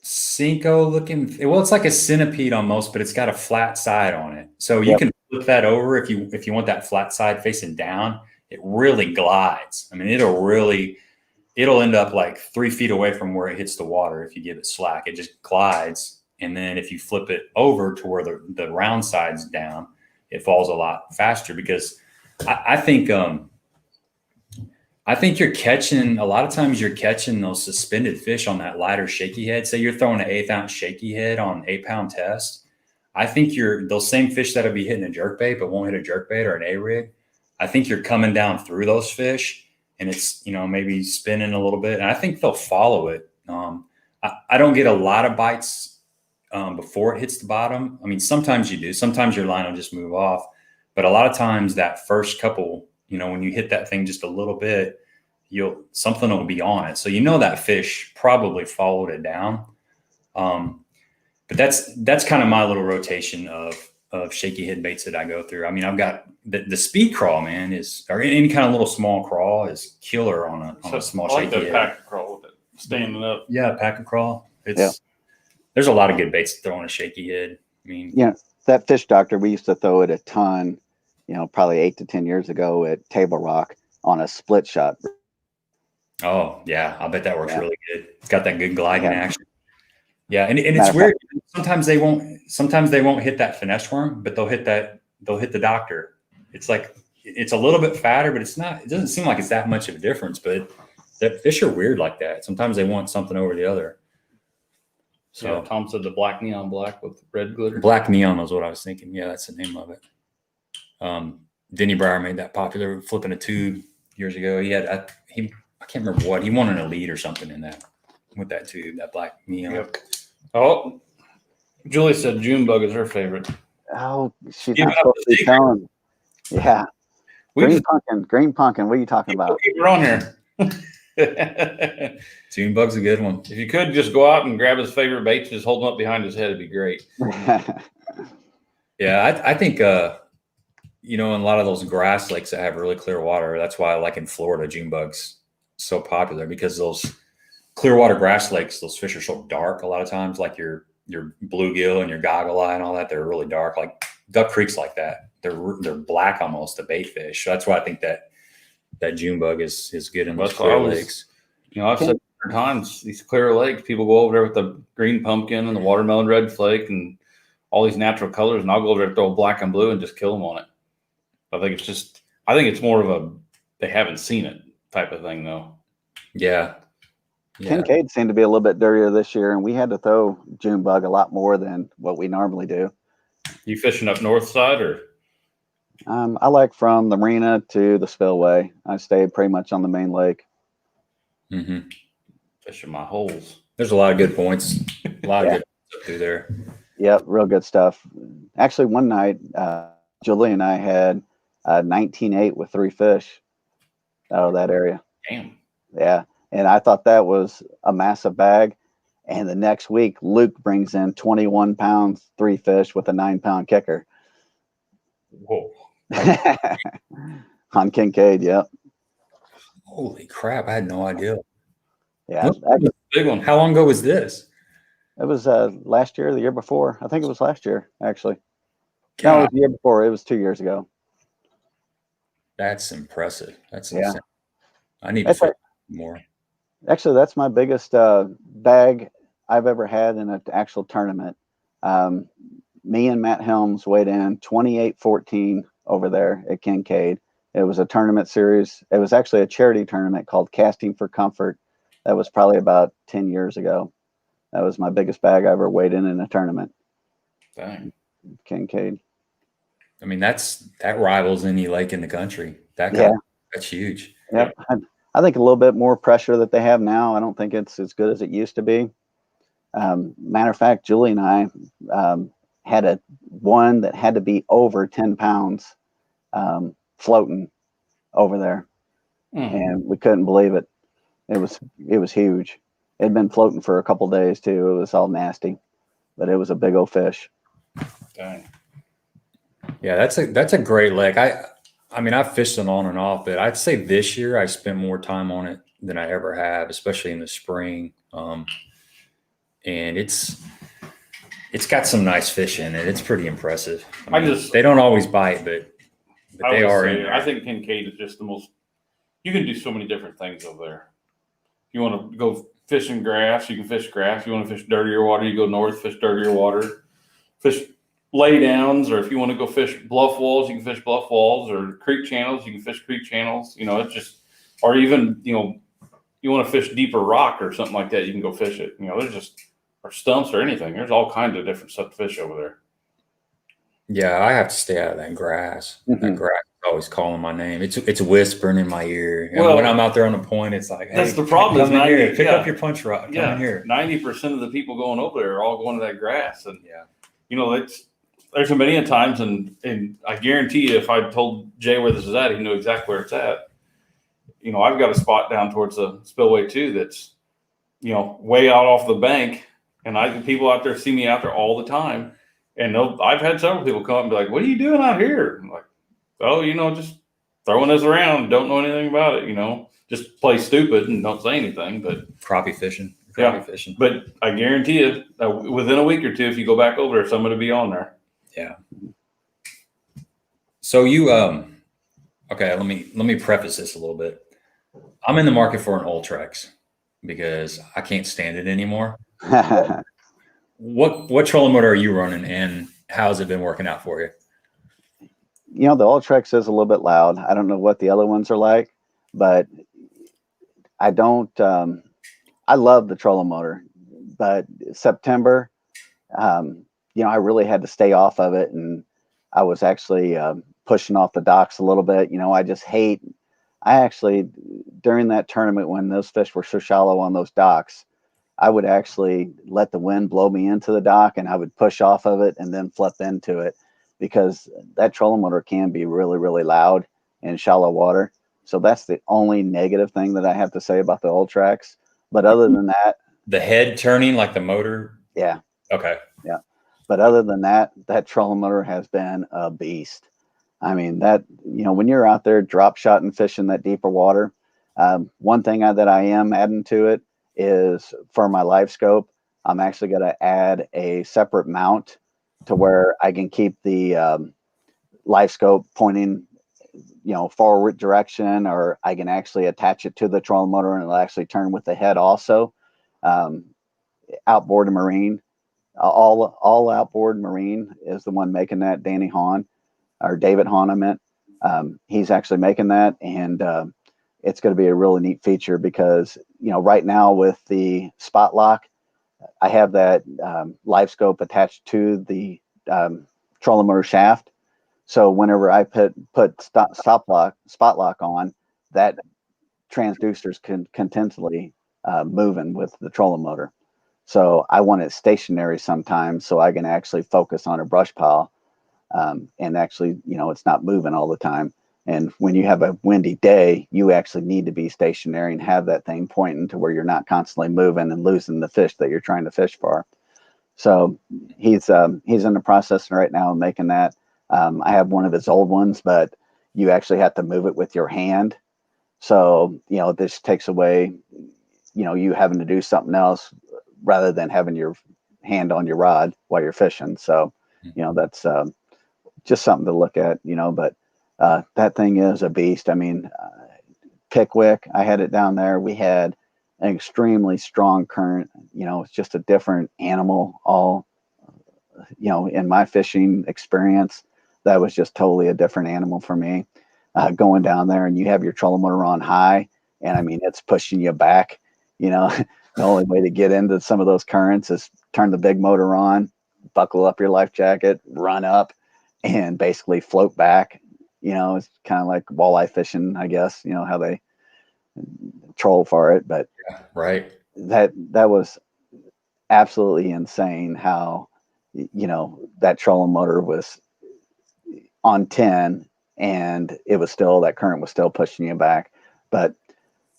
Cinco looking. Well, it's like a centipede almost, but it's got a flat side on it. So you can flip that over if you want that flat side facing down. It really glides. I mean, it'll end up like 3 feet away from where it hits the water if you give it slack. It just glides. And then if you flip it over to where the round side's down, it falls a lot faster, because I think you're catching, a lot of times you're catching those suspended fish on that lighter shaky head. Say you're throwing an 1/8 ounce shaky head on 8-pound test. I think those same fish that'll be hitting a jerkbait but won't hit a jerkbait or an A-rig. I think you're coming down through those fish, and it's, maybe spinning a little bit, and I think they'll follow it. I don't get a lot of bites before it hits the bottom. I mean, sometimes you do. Sometimes your line will just move off. But a lot of times that first couple, when you hit that thing just a little bit, something will be on it. So that fish probably followed it down. But that's kind of my little rotation of shaky head baits that I go through. I mean, I've got the speed crawl, man, or any kind of little small crawl is killer on a small shaky head. Pack crawl with it standing up. Yeah, pack and crawl. There's a lot of good baits to throw on a shaky head. I mean, that fish doctor, we used to throw it a ton, probably 8 to 10 years ago at Table Rock on a split shot. Oh yeah, I bet that works really good. It's got that good gliding action. Yeah, and it's weird. Sometimes they won't hit that finesse worm, but they'll hit the doctor. It's like, it's a little bit fatter, but it doesn't seem like it's that much of a difference. But the fish are weird like that. Sometimes they want something over the other. So yeah, Tom said the black neon black with red glitter. Black Neon was what I was thinking. Yeah, that's the name of it. Denny Breyer made that popular, flipping a tube years ago. He had I can't remember what he won an elite or something in that with that tube, that Black Neon. Yep. Oh, Julie said June bug is her favorite. Oh, she's Give not up supposed the to be secret. telling. Yeah. We Green just pumpkin. What are you talking about? keep her on here. June bug's a good one. If you could just go out and grab his favorite baits, just hold them up behind his head, it'd be great. Yeah, I think in a lot of those grass lakes that have really clear water, that's why, like in Florida, June bug's so popular, because those clear water grass lakes, those fish are so dark a lot of times, like your bluegill and your goggle eye and all that, they're really dark. Like Duck Creek's like that. They're black almost, the bait fish. So that's why I think that June bug is good in those That's why clear I was- lakes. I've said 100 times, these clear lakes, people go over there with the green pumpkin and the watermelon red flake and all these natural colors, and I'll go over there, throw black and blue and just kill them on it. I think it's more of a, they haven't seen it type of thing though. Yeah. Kincaid seemed to be a little bit dirtier this year, and we had to throw June bug a lot more than what we normally do. You fishing up north side or? I like from the marina to the spillway. I stayed pretty much on the main lake. Mm-hmm. Fishing my holes. There's a lot of good points. A lot of good points up through there. Yep, real good stuff. Actually, one night, Julie and I had 19.8 with 3 fish out of that area. Damn. Yeah, and I thought that was a massive bag. And the next week, Luke brings in 21 pounds, 3 fish with a 9-pound kicker. Whoa. On Kincaid, yep. Holy crap! I had no idea. Yeah, What? Big one. How long ago was this? it was last year, the year before. I think it was last year, actually. No, it was the year before. It was 2 years ago. That's impressive. That's Yeah. insane. I need to That's fish more. Actually, that's my biggest bag I've ever had in an actual tournament. Me and Matt Helms weighed in 28-14 over there at Kincaid. It was a tournament series. It was actually a charity tournament called Casting for Comfort. That was probably about 10 years ago. That was my biggest bag I ever weighed in a tournament. Dang. Kincaid. I mean, that rivals any lake in the country. That's huge. Yep. I think a little bit more pressure that they have now. I don't think it's as good as it used to be. Matter of fact, Julie and I had one that had to be over 10 pounds floating over there. And we couldn't believe it. It was huge. It had been floating for a couple of days too. It was all nasty, but it was a big old fish. Dang. Yeah, that's a great lake. I mean, I've fished it on and off, but I'd say this year I spent more time on it than I ever have, especially in the spring. And it's got some nice fish in it. It's pretty impressive. I mean, they don't always bite, but they are in there. I think Kincaid is just the most. You can do so many different things over there. If you want to go fishing grass, you can fish grass. If you want to fish dirtier water, you go north, fish dirtier water. Fish lay downs, or if you want to go fish bluff walls, you can fish bluff walls, or creek channels, you can fish creek channels. It's just, or even, you want to fish deeper rock or something like that, you can go fish it. There's just, or stumps or anything. There's all kinds of different stuff to fish over there. Yeah, I have to stay out of that grass. That grass is always calling my name. It's whispering in my ear. And when I'm out there on the point, it's like, hey, that's the problem. Come in here, pick up your punch rod. Come in here. 90% of the people going over there are all going to that grass, and there's a million times, and I guarantee you, if I told Jay where this is at, he knew exactly where it's at. I've got a spot down towards the spillway too that's, way out off the bank, and people out there see me out there all the time, and I've had several people come up and be like, "What are you doing out here?" I'm like, "Oh, just throwing this around. Don't know anything about it. Just play stupid and don't say anything." But crappie fishing. Fishing. But I guarantee you, within a week or two, if you go back over there, somebody will be on there. Yeah. So you okay, let me preface this a little bit. I'm in the market for an Ultrex because I can't stand it anymore. What trolling motor are you running, and how's it been working out for you? The Ultrex is a little bit loud. I don't know what the other ones are like, but I don't I love the trolling motor. but September, I really had to stay off of it, and I was actually pushing off the docks a little bit. I actually, during that tournament when those fish were so shallow on those docks, I would actually let the wind blow me into the dock, and I would push off of it and then flip into it, because that trolling motor can be really, really loud in shallow water. So that's the only negative thing that I have to say about the Ultrax. But other than that, the head turning like the motor. Yeah. Okay. Yeah. But other than that, that trolling motor has been a beast. I mean, when you're out there drop shotting fish in that deeper water, one thing that I am adding to it is, for my live scope, I'm actually going to add a separate mount to where I can keep the live scope pointing, forward direction, or I can actually attach it to the trolling motor and it'll actually turn with the head also. Outboard Marine, all Outboard Marine is the one making that. Danny Hahn, or David Hahn, I meant. He's actually making that, and it's going to be a really neat feature because, right now with the spot lock, I have that live scope attached to the trolling motor shaft. So whenever I put spot lock on, that transducer's continually moving with the trolling motor. So I want it stationary sometimes so I can actually focus on a brush pile, and actually, it's not moving all the time. And when you have a windy day, you actually need to be stationary and have that thing pointing to where you're not constantly moving and losing the fish that you're trying to fish for. So he's in the process right now of making that. I have one of his old ones, but you actually have to move it with your hand. So, this takes away, you having to do something else rather than having your hand on your rod while you're fishing. So, that's just something to look at, but that thing is a beast. I mean, Pickwick, I had it down there. We had an extremely strong current. It's just a different animal. All, in my fishing experience, that was just totally a different animal for me. Going down there and you have your trolling motor on high, and I mean, it's pushing you back. The only way to get into some of those currents is turn the big motor on, buckle up your life jacket, run up, and basically float back. It's kind of like walleye fishing, I guess, how they troll for it. But yeah, right. That was absolutely insane how, that trolling motor was on 10 and that current was still pushing you back. But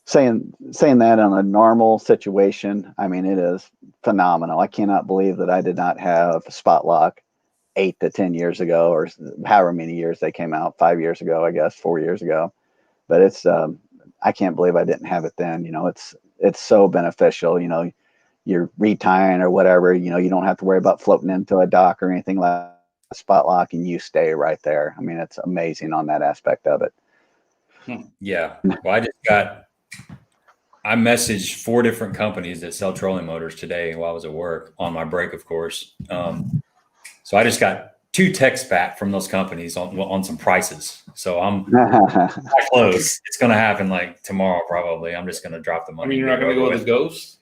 saying that on a normal situation, I mean, it is phenomenal. I cannot believe that I did not have spot lock 8 to 10 years ago, or however many years they came out, 5 years ago, I guess, 4 years ago. But it's, I can't believe I didn't have it then. It's so beneficial. You're retying or whatever, you don't have to worry about floating into a dock or anything like that. Spot lock and you stay right there. I mean, it's amazing on that aspect of it. Yeah. Well, I messaged 4 different companies that sell trolling motors today while I was at work on my break, of course. So I just got 2 texts back from those companies on some prices. So I'm close. It's going to happen like tomorrow, probably. I'm just going to drop the money. I mean, you're not going to go with the Ghost?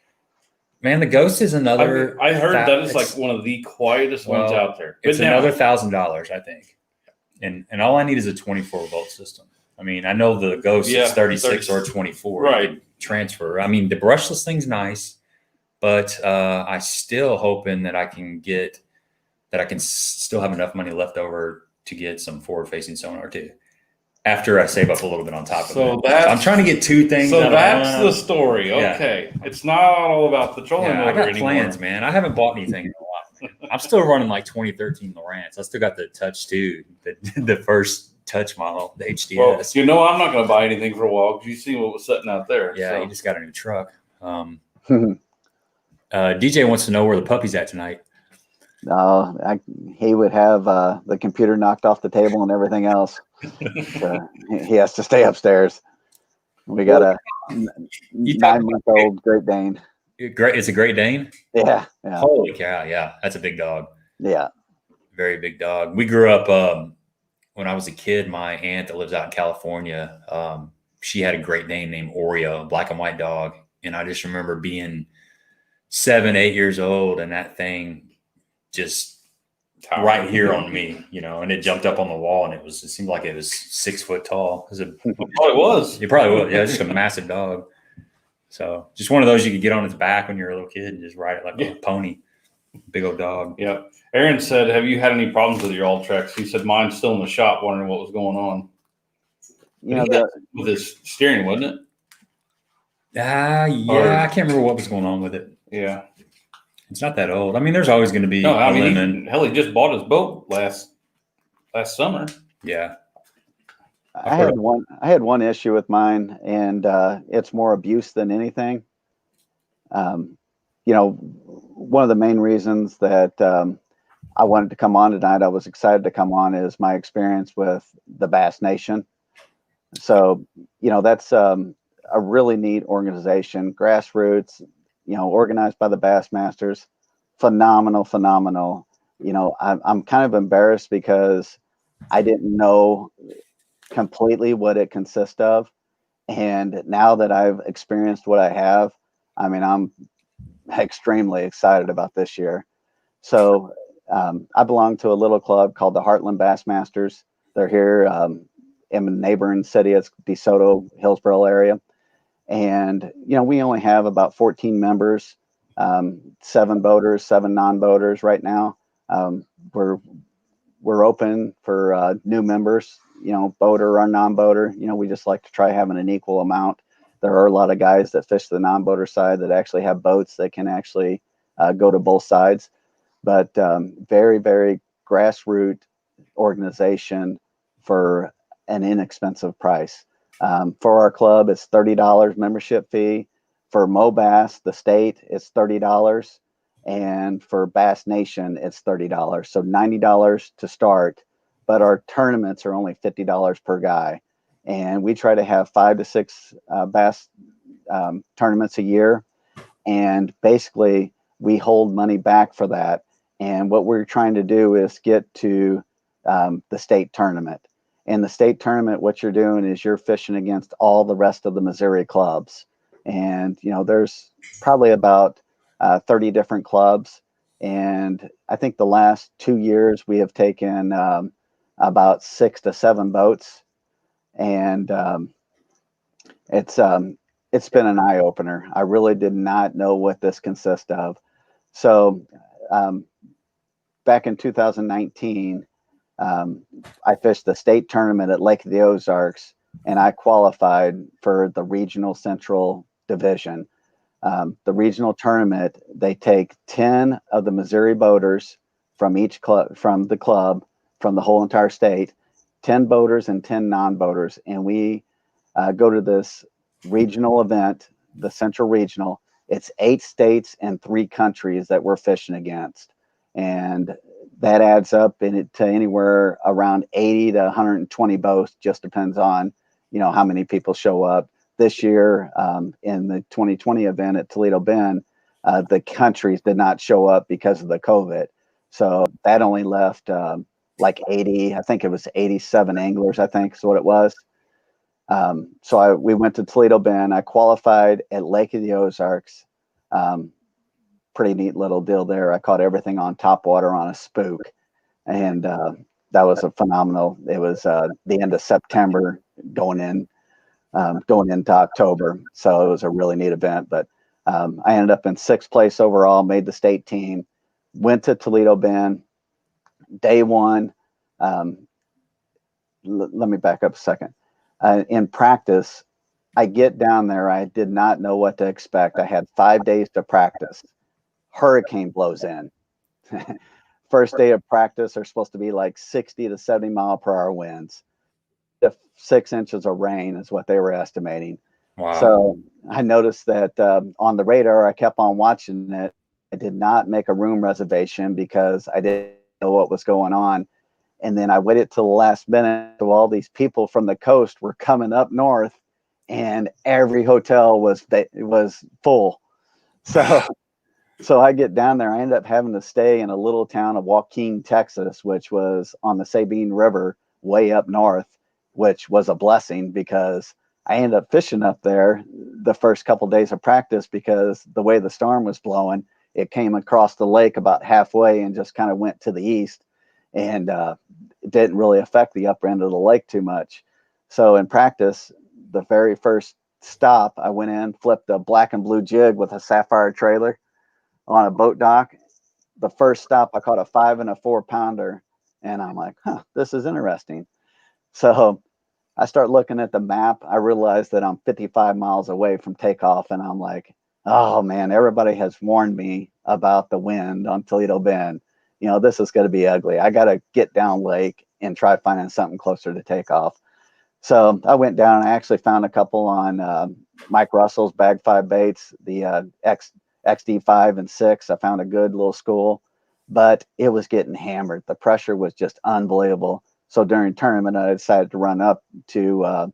Man, the Ghost is another. I heard that is like one of the quietest ones out there. It's another $1,000, I think. And all I need is a 24-volt system. I mean, I know the Ghost is 36 or 24. Right. Transfer. I mean, the brushless thing's nice, but I still hoping that I can still have enough money left over to get some forward-facing sonar too, after I save up a little bit on top of it. So I'm trying to get 2 things. So that's the story. Okay. Yeah. It's not all about the trolling motor anymore. I got plans, man. I haven't bought anything in a while. I'm still running like 2013 Lowrance. I still got the Touch 2, the first Touch model, the HDS. Well, I'm not going to buy anything for a while because you see what was sitting out there. Yeah, so. You just got a new truck. DJ wants to know where the puppy's at tonight. He would have the computer knocked off the table and everything else. He has to stay upstairs. We got a 9-month-old Great Dane. It's a Great Dane? Yeah. Holy cow, yeah. That's a big dog. Yeah. Very big dog. We grew up, when I was a kid, my aunt that lives out in California, she had a Great Dane named Oreo, a black and white dog. And I just remember being 7, 8 years old, and that thing just right here on me, you know, and it jumped up on the wall, and it seemed like it was 6 foot tall. It probably was. It probably was. Yeah, it's just a massive dog. So just one of those you could get on its back when you're a little kid and just ride it like a pony. Big old dog. Yeah. Aaron said, have you had any problems with your All-Treks? He said, mine's still in the shop wondering what was going on. You know, with his steering, wasn't it? Yeah, I can't remember what was going on with it. Yeah. It's not that old. I mean, there's always going to be he just bought his boat last summer. Yeah. I had one issue with mine, and it's more abuse than anything. You know, one of the main reasons that I wanted to come on tonight, I was excited to come on, is my experience with the Bass Nation. So, you know, that's a really neat organization, grassroots, you know, organized by the Bassmasters. Phenomenal. You know, I'm kind of embarrassed because I didn't know completely what it consists of. And now that I've experienced what I have, I mean, I'm extremely excited about this year. So I belong to a little club called the Heartland Bassmasters. They're here in a neighboring city. It's DeSoto, Hillsborough area. And, you know, we only have about 14 members, 7 boaters, 7 non-boaters right now. We're open for new members, you know, boater or non-boater. You know, we just like to try having an equal amount. There are a lot of guys that fish the non-boater side that actually have boats that can actually go to both sides. But very, very grassroots organization for an inexpensive price. For our club, it's $30 membership fee. For MoBass, the state, it's $30. And for Bass Nation, it's $30. So $90 to start. But our tournaments are only $50 per guy. And we try to have 5 to 6 bass tournaments a year. And basically, we hold money back for that. And what we're trying to do is get to the state tournament. In the state tournament, what you're doing is you're fishing against all the rest of the Missouri clubs. And, you know, there's probably about 30 different clubs. And I think the last 2 years we have taken about 6 to 7 boats. And it's been an eye opener. I really did not know what this consists of. So back in 2019, I fished the state tournament at Lake of the Ozarks, and I qualified for the regional central division. The regional tournament, they take 10 of the Missouri boaters from each club, from the whole entire state, 10 boaters and 10 non-boaters. And we go to this regional event, the Central Regional. It's 8 states and 3 countries that we're fishing against. And that adds up to anywhere around 80 to 120 boats, just depends on, you know, how many people show up. This year, in the 2020 event at Toledo Bend, the countries did not show up because of the COVID. So that only left like 80, I think it was 87 anglers, I think is what it was. So we went to Toledo Bend. I qualified at Lake of the Ozarks. Pretty neat little deal there. I caught everything on top water on a spook. And that was a phenomenal. It was the end of September going into October. So it was a really neat event. But I ended up in 6th place overall, made the state team, went to Toledo Bend. Day one, let me back up a second. In practice, I get down there. I did not know what to expect. I had 5 days to practice. Hurricane blows in. First day of practice are supposed to be like 60 to 70 mile per hour winds. 6 inches of rain is what they were estimating. Wow. So I noticed that on the radar, I kept on watching it. I did not make a room reservation because I didn't know what was going on. And then I waited till the last minute. So all these people from the coast were coming up north, and every hotel was full. So I get down there. I ended up having to stay in a little town of Joaquin, Texas, which was on the Sabine River, way up north, which was a blessing because I ended up fishing up there the first couple days of practice because the way the storm was blowing, it came across the lake about halfway and just kind of went to the east, and it didn't really affect the upper end of the lake too much. So in practice, the very first stop, I went in, flipped a black and blue jig with a sapphire trailer on a boat dock. The first stop, I caught a 5 and a 4 pounder, and I'm like, huh, this is interesting. So I start looking at the map. I realize that I'm 55 miles away from takeoff, and I'm like, oh man, everybody has warned me about the wind on Toledo Bend. You know, this is going to be ugly. I got to get down lake and try finding something closer to takeoff. So I went down and I actually found a couple on Mike Russell's Bag 5 baits, the XD5 and 6. I found a good little school, but it was getting hammered. The pressure was just unbelievable. So during tournament, I decided to run up to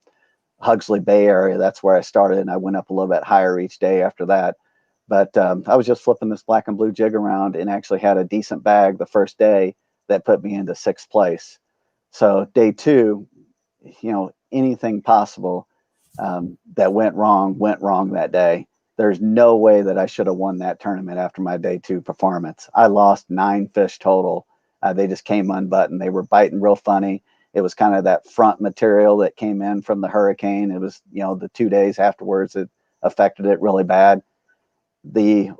Huxley Bay area. That's where I started, and I went up a little bit higher each day after that. But I was just flipping this black and blue jig around and actually had a decent bag the first day that put me into 6th place. So day 2, you know, anything possible that went wrong that day. There's no way that I should have won that tournament after my day 2 performance. I lost 9 fish total. They just came unbuttoned. They were biting real funny. It was kind of that front material that came in from the hurricane. It was, you know, the 2 days afterwards, it affected it really bad. The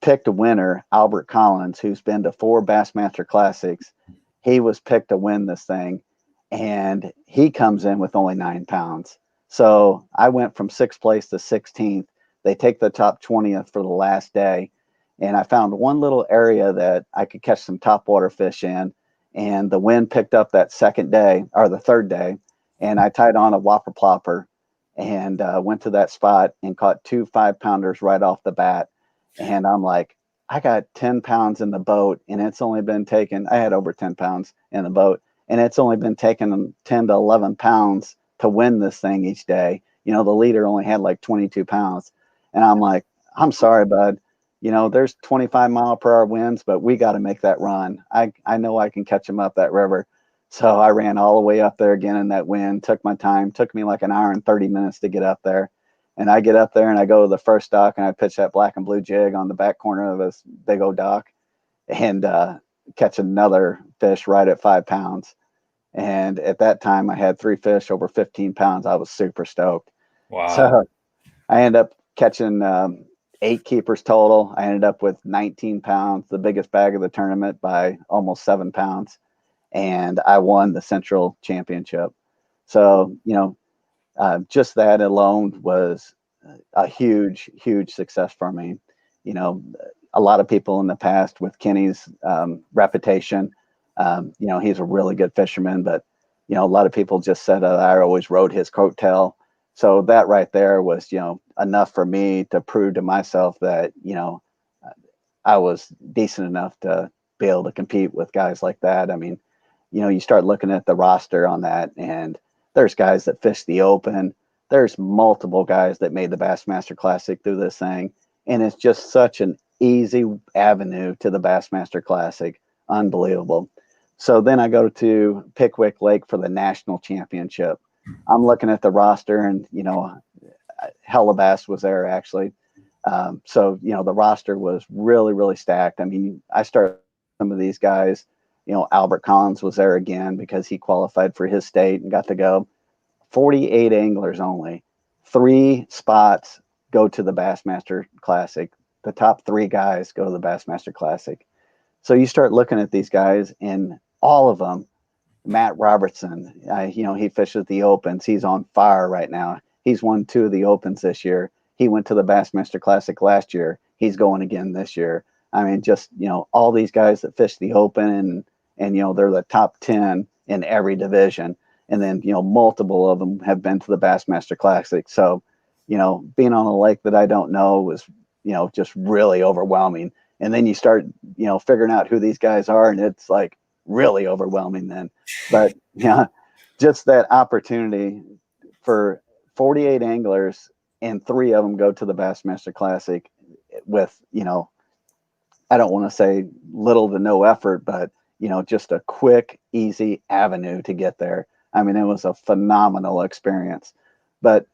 picked a winner, Albert Collins, who's been to 4 Bassmaster Classics. He was picked to win this thing, and he comes in with only 9 pounds. So I went from 6th place to 16th. They take the top 20th for the last day. And I found one little area that I could catch some topwater fish in. And the wind picked up that second day, or the third day. And I tied on a whopper plopper and went to that spot and caught 2 5-pounders right off the bat. And I'm like, I got 10 pounds in the boat, and it's only been taken, I had over 10 pounds in the boat, and it's only been taking 10 to 11 pounds to win this thing each day. You know, the leader only had like 22 pounds. And I'm like, I'm sorry, bud. You know, there's 25-mile-per-hour winds, but we got to make that run. I know I can catch them up that river. So I ran all the way up there again in that wind, took my time, took me like an hour and 30 minutes to get up there. And I get up there and I go to the first dock and I pitch that black and blue jig on the back corner of this big old dock and catch another fish right at 5 pounds. And at that time I had 3 fish over 15 pounds. I was super stoked. Wow. So I ended up catching 8 keepers total. I ended up with 19 pounds, the biggest bag of the tournament by almost 7 pounds. And I won the Central Championship. So, you know, just that alone was a huge, huge success for me. You know, a lot of people in the past with Kenny's reputation, you know, he's a really good fisherman, but, you know, a lot of people just said that I always rode his coattail. So that right there was, you know, enough for me to prove to myself that, you know, I was decent enough to be able to compete with guys like that. I mean, you know, you start looking at the roster on that, and there's guys that fish the Open. There's multiple guys that made the Bassmaster Classic through this thing. And it's just such an easy avenue to the Bassmaster Classic. Unbelievable. So then I go to Pickwick Lake for the national championship. I'm looking at the roster, and, you know, Hellabass was there actually. So, you know, the roster was really, really stacked. I mean, I started some of these guys, you know, Albert Collins was there again because he qualified for his state and got to go. 48 anglers only. 3 spots go to the Bassmaster Classic. The top 3 guys go to the Bassmaster Classic. So you start looking at these guys, and all of them, Matt Robertson, you know, he fishes the Opens. He's on fire right now. He's won 2 of the Opens this year. He went to the Bassmaster Classic last year. He's going again this year. I mean, just, you know, all these guys that fish the Open, and you know, they're the top 10 in every division. And then, you know, multiple of them have been to the Bassmaster Classic. So, you know, being on a lake that I don't know was, you know, just really overwhelming. And then you start, you know, figuring out who these guys are, and it's like really overwhelming then. But, yeah, just that opportunity for 48 anglers, and 3 of them go to the Bassmaster Classic with, you know, I don't want to say little to no effort, but, you know, just a quick, easy avenue to get there. I mean, it was a phenomenal experience. But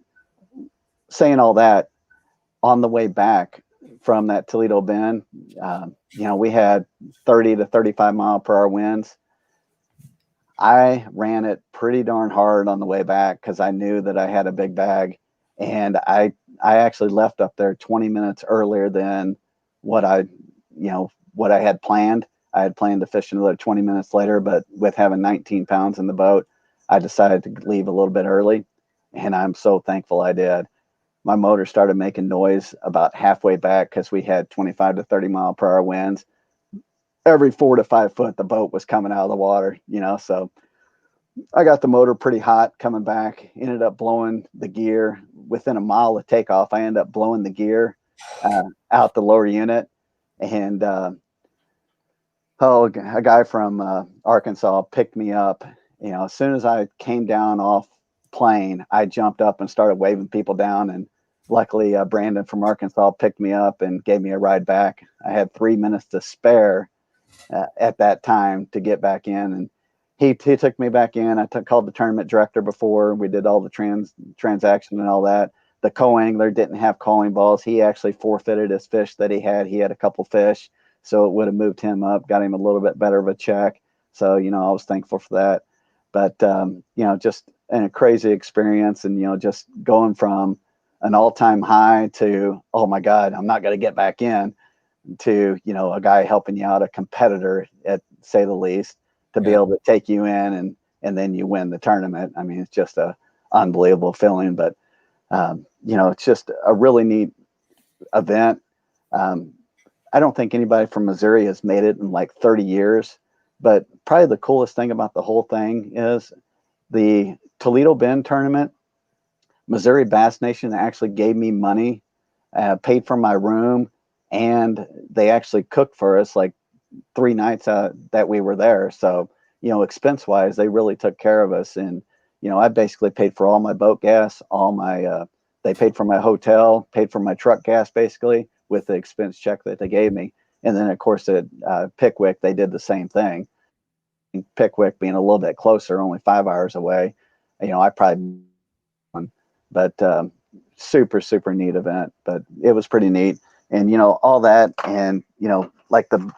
saying all that, on the way back from that Toledo Bend, we had 30 to 35 mile per hour winds. I ran it pretty darn hard on the way back because I knew that I had a big bag, and I actually left up there 20 minutes earlier than what I had planned. I had planned to fish another 20 minutes later, but with having 19 pounds in the boat, I decided to leave a little bit early, and I'm so thankful I did. My motor started making noise about halfway back because we had 25 to 30 mile per hour winds. Every 4 to 5 foot, the boat was coming out of the water, so I got the motor pretty hot coming back, ended up blowing the gear within a mile of takeoff. I ended up blowing the gear out the lower unit. And a guy from Arkansas picked me up. As soon as I came down off plane, I jumped up and started waving people down. And luckily, Brandon from Arkansas picked me up and gave me a ride back. I had 3 minutes to spare at that time to get back in, and he took me back in. I called the tournament director before we did all the transaction and all that. The co-angler didn't have calling balls. He actually forfeited his fish that he had. He had a couple fish, so it would have moved him up, got him a little bit better of a check. So I was thankful for that. But just a crazy experience, and just going from an all-time high to, oh my God, I'm not going to get back in, to a guy helping you out, a competitor at say the least, to be able to take you in and then you win the tournament. I mean, it's just a unbelievable feeling. But it's just a really neat event. I don't think anybody from Missouri has made it in like 30 years, but probably the coolest thing about the whole thing is the Toledo Bend tournament. Missouri Bass Nation actually gave me money, paid for my room, and they actually cooked for us like 3 nights that we were there. So, expense wise, they really took care of us. And, I basically paid for all my boat gas, they paid for my hotel, paid for my truck gas, basically with the expense check that they gave me. And then of course at Pickwick, they did the same thing. Pickwick being a little bit closer, only 5 hours away, I probably, but super, super neat event, but it was pretty neat. And, all that, and, like the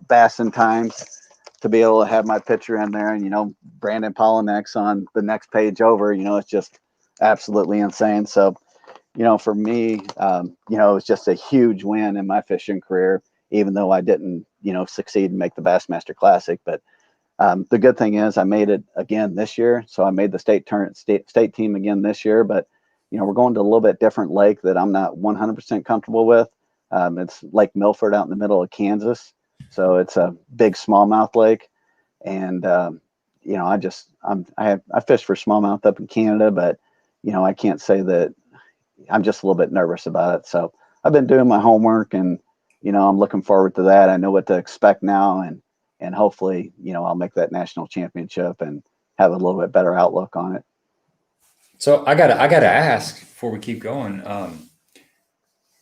Bassin Times, to be able to have my picture in there, and, Brandon Pollinek's on the next page over, it's just absolutely insane. So, for me, it was just a huge win in my fishing career, even though I didn't, succeed and make the Bassmaster Classic. But the good thing is I made it again this year. So I made the state team again this year, but, we're going to a little bit different lake that I'm not 100% comfortable with. It's Lake Milford out in the middle of Kansas. So it's a big smallmouth lake. And, I fish for smallmouth up in Canada, but, I can't say that I'm just a little bit nervous about it. So I've been doing my homework, and, I'm looking forward to that. I know what to expect now, and hopefully, I'll make that national championship and have a little bit better outlook on it. So I gotta ask before we keep going,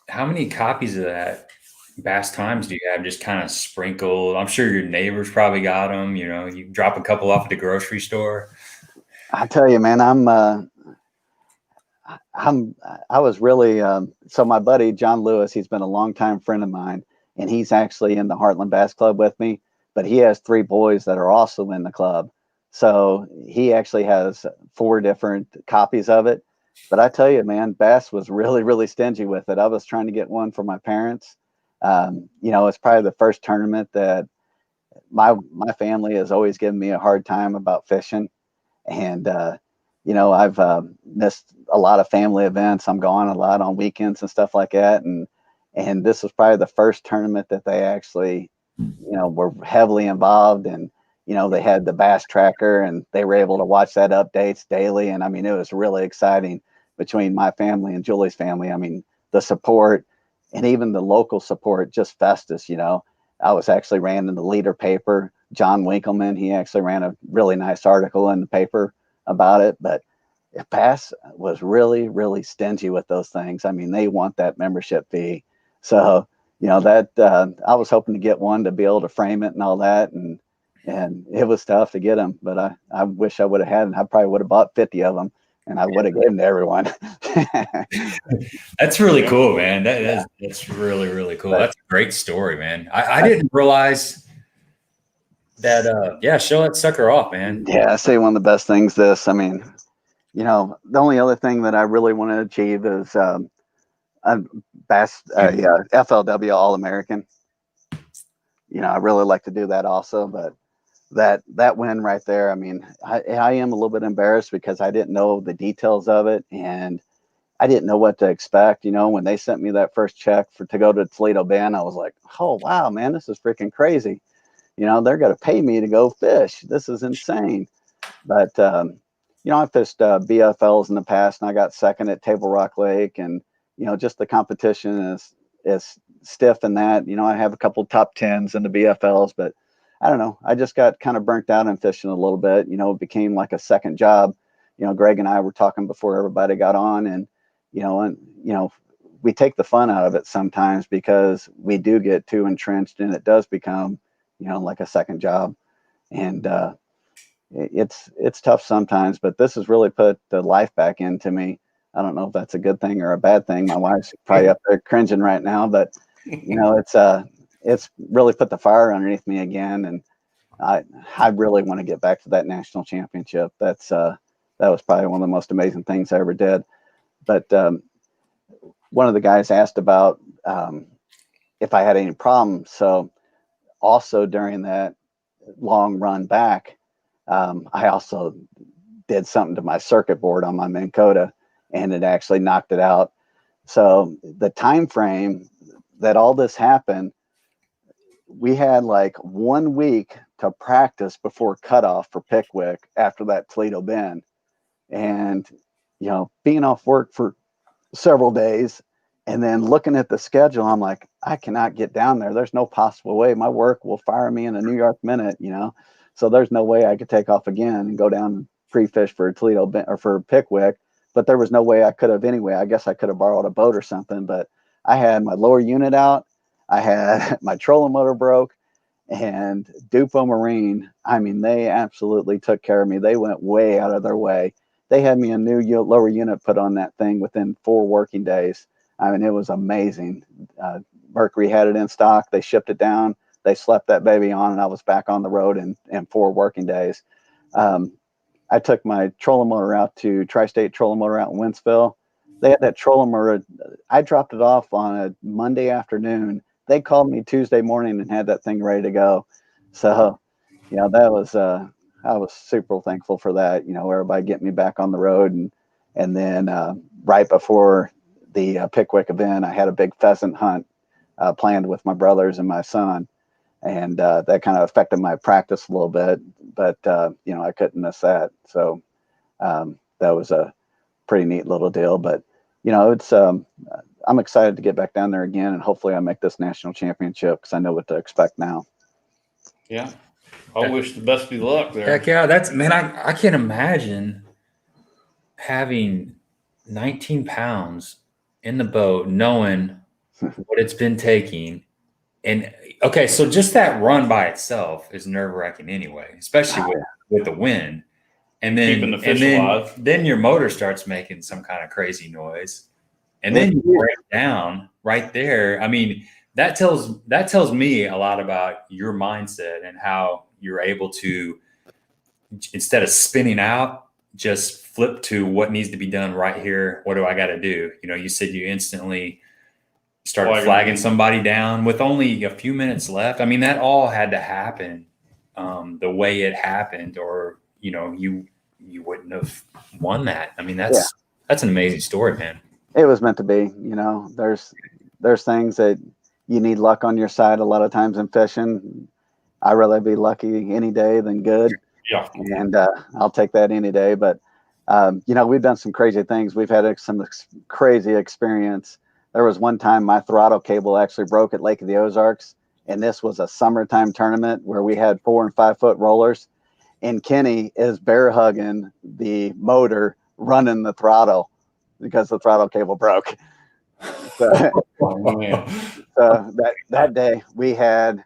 how many copies of that Bass Times do you have just kind of sprinkled? I'm sure your neighbors probably got them. You drop a couple off at the grocery store. I tell you, man, I was really, so my buddy, John Lewis, he's been a longtime friend of mine, and he's actually in the Heartland Bass Club with me, but he has 3 boys that are also in the club. So he actually has 4 different copies of it. But I tell you, man, Bass was really, really stingy with it. I was trying to get one for my parents. It's probably the first tournament that my family has always given me a hard time about fishing. And, I've missed a lot of family events. I'm gone a lot on weekends and stuff like that. And this was probably the first tournament that they actually, were heavily involved. And, they had the Bass Tracker, and they were able to watch that updates daily. And I mean, it was really exciting between my family and Julie's family. I mean, the support and even the local support, just Festus, I was actually ran in the leader paper. John Winkleman, he actually ran a really nice article in the paper about it. But Bass was really, really stingy with those things. I mean, they want that membership fee. So, that I was hoping to get one to be able to frame it and all that. and it was tough to get them, but I wish I would have had them. I probably would have bought 50 of them, and I would have given them to everyone. That's really cool, man. That's really, really cool. That's a great story, man. I didn't realize that. Yeah, show that sucker off, man. Yeah, I say one of the best things. I mean, the only other thing that I really want to achieve is a FLW All American. I really like to do that also, but that win right there, I mean, I am a little bit embarrassed because I didn't know the details of it, and I didn't know what to expect. When they sent me that first check to go to Toledo Bend, I was like, oh wow, man, this is freaking crazy. They're going to pay me to go fish. This is insane. But I fished BFLs in the past, and I got second at Table Rock Lake, and just the competition is stiff in that. I have a couple top 10s in the BFLs, but I don't know. I just got kind of burnt out in fishing a little bit. It became like a second job. Greg and I were talking before everybody got on, and we take the fun out of it sometimes because we do get too entrenched, and it does become, like a second job. And it's tough sometimes, but this has really put the life back into me. I don't know if that's a good thing or a bad thing. My wife's probably up there cringing right now, but it's really put the fire underneath me again. And I really want to get back to that national championship. That was probably one of the most amazing things I ever did. But one of the guys asked about if I had any problems. So also during that long run back, I also did something to my circuit board on my Minn Kota, and it actually knocked it out. So the time frame that all this happened, we had like 1 week to practice before cutoff for Pickwick after that Toledo Bend. And, being off work for several days and then looking at the schedule, I'm like, I cannot get down there. There's no possible way. My work will fire me in a New York minute, so there's no way I could take off again and go down and pre-fish for Toledo Bend or for Pickwick. But there was no way I could have anyway. I guess I could have borrowed a boat or something, but I had my lower unit out. I had my trolling motor broke, and Dupo Marine, I mean, they absolutely took care of me. They went way out of their way. They had me a new lower unit put on that thing within 4 working days. I mean, it was amazing. Mercury had it in stock. They shipped it down. They slept that baby on, and I was back on the road in 4 working days. I took my trolling motor out to Tri-State Trolling Motor out in Wentzville. They had that trolling motor. I dropped it off on a Monday afternoon. They called me Tuesday morning and had that thing ready to go. So, that was I was super thankful for that. Everybody getting me back on the road, and then right before the Pickwick event, I had a big pheasant hunt planned with my brothers and my son, and that kind of affected my practice a little bit. But I couldn't miss that. So that was a pretty neat little deal. But it's I'm excited to get back down there again, and hopefully I make this national championship because I know what to expect now. Yeah. I wish the best of luck there. Heck yeah. I can't imagine having 19 pounds in the boat, knowing what it's been taking. And okay, so just that run by itself is nerve wracking anyway, especially with the wind. And then, keeping the fish alive. Then your motor starts making some kind of crazy noise. And then you break down right there. I mean, that tells me a lot about your mindset and how you're able to, instead of spinning out, just flip to what needs to be done right here. What do I got to do? You said you instantly started flagging somebody down with only a few minutes left. I mean, that all had to happen the way it happened, or you wouldn't have won that. I mean, that's an amazing story, man. It was meant to be. There's things that you need luck on your side a lot of times in fishing. I'd rather be lucky any day than good. Yeah. And I'll take that any day. But, we've done some crazy things. We've had some crazy experience. There was one time my throttle cable actually broke at Lake of the Ozarks. And this was a summertime tournament where we had 4 and 5 foot rollers. And Kenny is bear hugging the motor, running the throttle because the throttle cable broke. So that day we had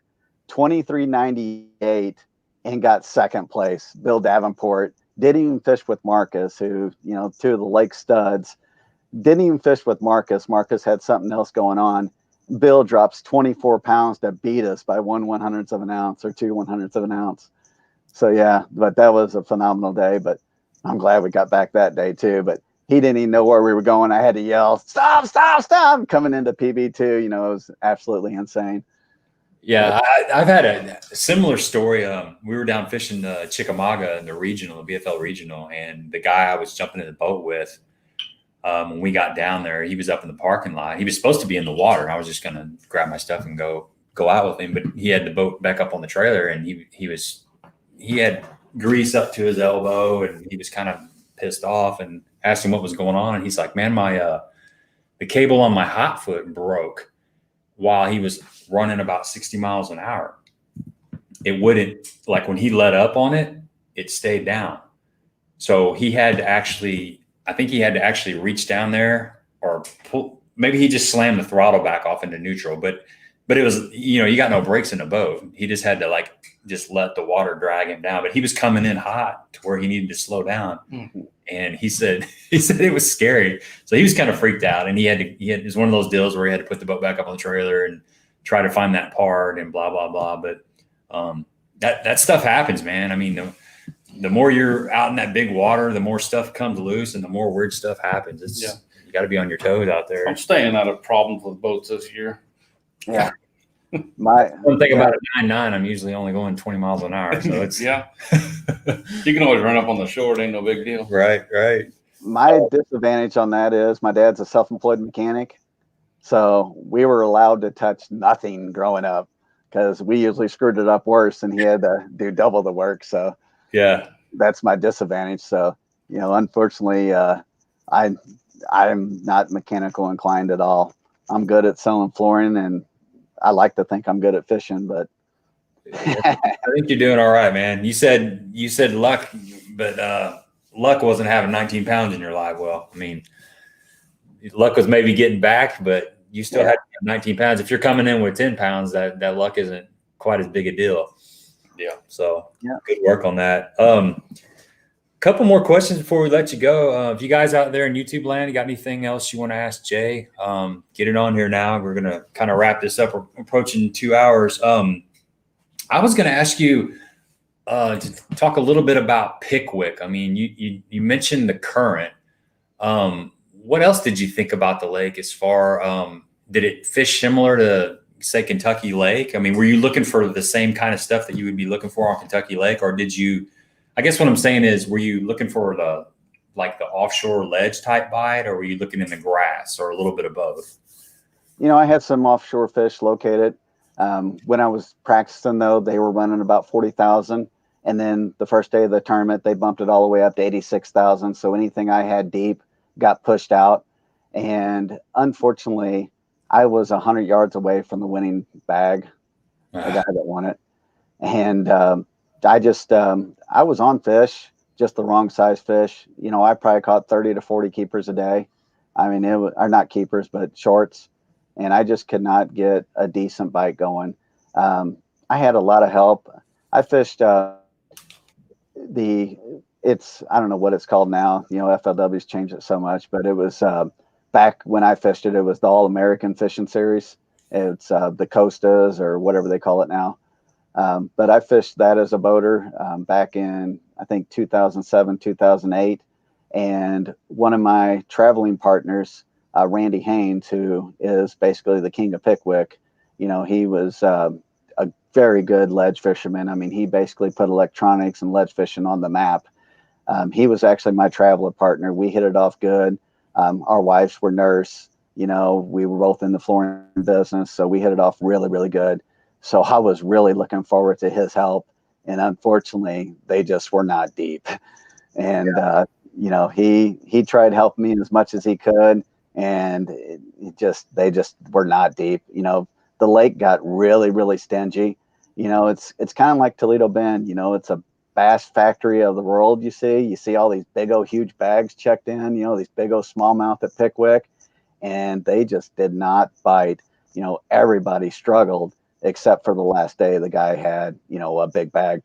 2398 and got second place. Bill Davenport didn't even fish with Marcus, who, you know, two of the lake studs. Didn't even fish with Marcus. Marcus had something else going on. Bill drops 24 pounds to beat us by 1/100th of an ounce or 2/100th of an ounce. So yeah, but that was a phenomenal day. But I'm glad we got back that day too. But he didn't even know where we were going. I had to yell, "Stop, stop, stop!" Coming into PB2, you know, it was absolutely insane. Yeah, I've had a similar story. We were down fishing Chickamauga in the regional, the BFL regional, and the guy I was jumping in the boat with, when we got down there, he was up in the parking lot. He was supposed to be in the water. I was just going to grab my stuff and go out with him, but he had the boat back up on the trailer, and he had grease up to his elbow, and he was kind of pissed off, and asked him what was going on, and he's like, "Man, my the cable on my hot foot broke while he was running about 60 miles an hour. It wouldn't, like when he let up on it, it stayed down. So he had to actually, I think he had to actually reach down there or pull, maybe he just slammed the throttle back off into neutral, but it was, you know, you got no brakes in the boat. He just had to like, just let the water drag him down, but he was coming in hot to where he needed to slow down. Mm-hmm. And he said it was scary. So he was kind of freaked out, and it was one of those deals where he had to put the boat back up on the trailer and try to find that part and blah, blah, blah. But that stuff happens, man. I mean, the more you're out in that big water, the more stuff comes loose and the more weird stuff happens. You got to be on your toes out there. I'm staying out of problems with boats this year. Yeah. One thing about a 9.9, I'm usually only going 20 miles an hour. So it's yeah. You can always run up on the shore. It ain't no big deal. Right. My disadvantage on that is my dad's a self-employed mechanic. So we were allowed to touch nothing growing up because we usually screwed it up worse, and he had to do double the work. So yeah, that's my disadvantage. So, you know, unfortunately, I'm not mechanical inclined at all. I'm good at selling flooring, and I like to think I'm good at fishing, but I think you're doing all right, man. You said luck, but luck wasn't having 19 pounds in your live well. I mean, luck was maybe getting back, but you still had 19 pounds. If you're coming in with 10 pounds, that luck isn't quite as big a deal. Yeah. So good work on that. Couple more questions before we let you go. If you guys out there in YouTube land, you got anything else you want to ask Jay? Get it on here now. We're going to kind of wrap this up. We're approaching 2 hours. I was going to ask you to talk a little bit about Pickwick. I mean, you mentioned the current. What else did you think about the lake as far, did it fish similar to, say, Kentucky Lake? I mean, were you looking for the same kind of stuff that you would be looking for on Kentucky Lake, or did you, I guess what I'm saying is, were you looking for the offshore ledge type bite, or were you looking in the grass, or a little bit of both? You know, I had some offshore fish located. When I was practicing, though, they were running about 40,000. And then the first day of the tournament, they bumped it all the way up to 86,000. So anything I had deep got pushed out. And unfortunately, I was 100 yards away from the winning bag, the guy that won it. And I was on fish, just the wrong size fish. You know, I probably caught 30 to 40 keepers a day. I mean, or not keepers, but shorts. And I just could not get a decent bite going. I had a lot of help. I fished I don't know what it's called now. You know, FLW's changed it so much, but it was back when I fished it, it was the All-American Fishing Series. It's the Costas or whatever they call it now. But I fished that as a boater back in, I think, 2007, 2008. And one of my traveling partners, Randy Haynes, who is basically the king of Pickwick, you know, he was a very good ledge fisherman. I mean, he basically put electronics and ledge fishing on the map. He was actually my traveler partner. We hit it off good. Our wives were nurse. You know, we were both in the flooring business, so we hit it off really, really good. So I was really looking forward to his help. And unfortunately, they just were not deep. And, you know, he tried helping me as much as he could. And they just were not deep. You know, the lake got really, really stingy. You know, it's kind of like Toledo Bend. You know, it's a bass factory of the world. You see all these big old huge bags checked in, you know, these big old smallmouth at Pickwick, and they just did not bite. You know, everybody struggled. except for the last day, the guy had, a big bag,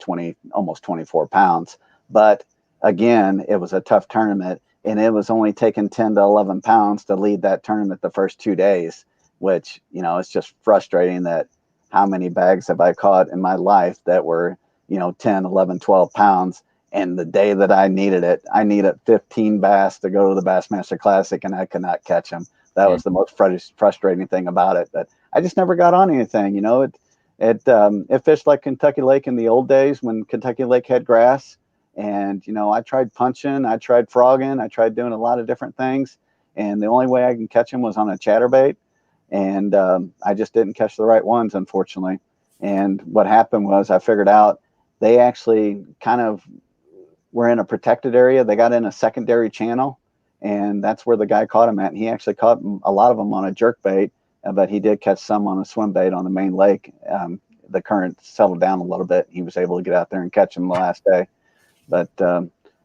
almost 24 pounds. But again, it was a tough tournament, and it was only taking 10 to 11 pounds to lead that tournament the first 2 days, which, it's just frustrating that how many bags have I caught in my life that were, 10, 11, 12 pounds. And the day that I needed 15 bass to go to the Bassmaster Classic, and I could not catch them. That was the most frustrating thing about it. But I just never got on anything. It fished like Kentucky Lake in the old days when Kentucky Lake had grass. And, I tried punching, I tried frogging, I tried doing a lot of different things. And the only way I can catch them was on a chatterbait. And I just didn't catch the right ones, unfortunately. And what happened was I figured out they actually kind of were in a protected area. They got in a secondary channel, and that's where the guy caught them at. And he actually caught a lot of them on a jerk bait, but he did catch some on a swim bait on the main lake. The current settled down a little bit. He was able to get out there and catch them the last day. But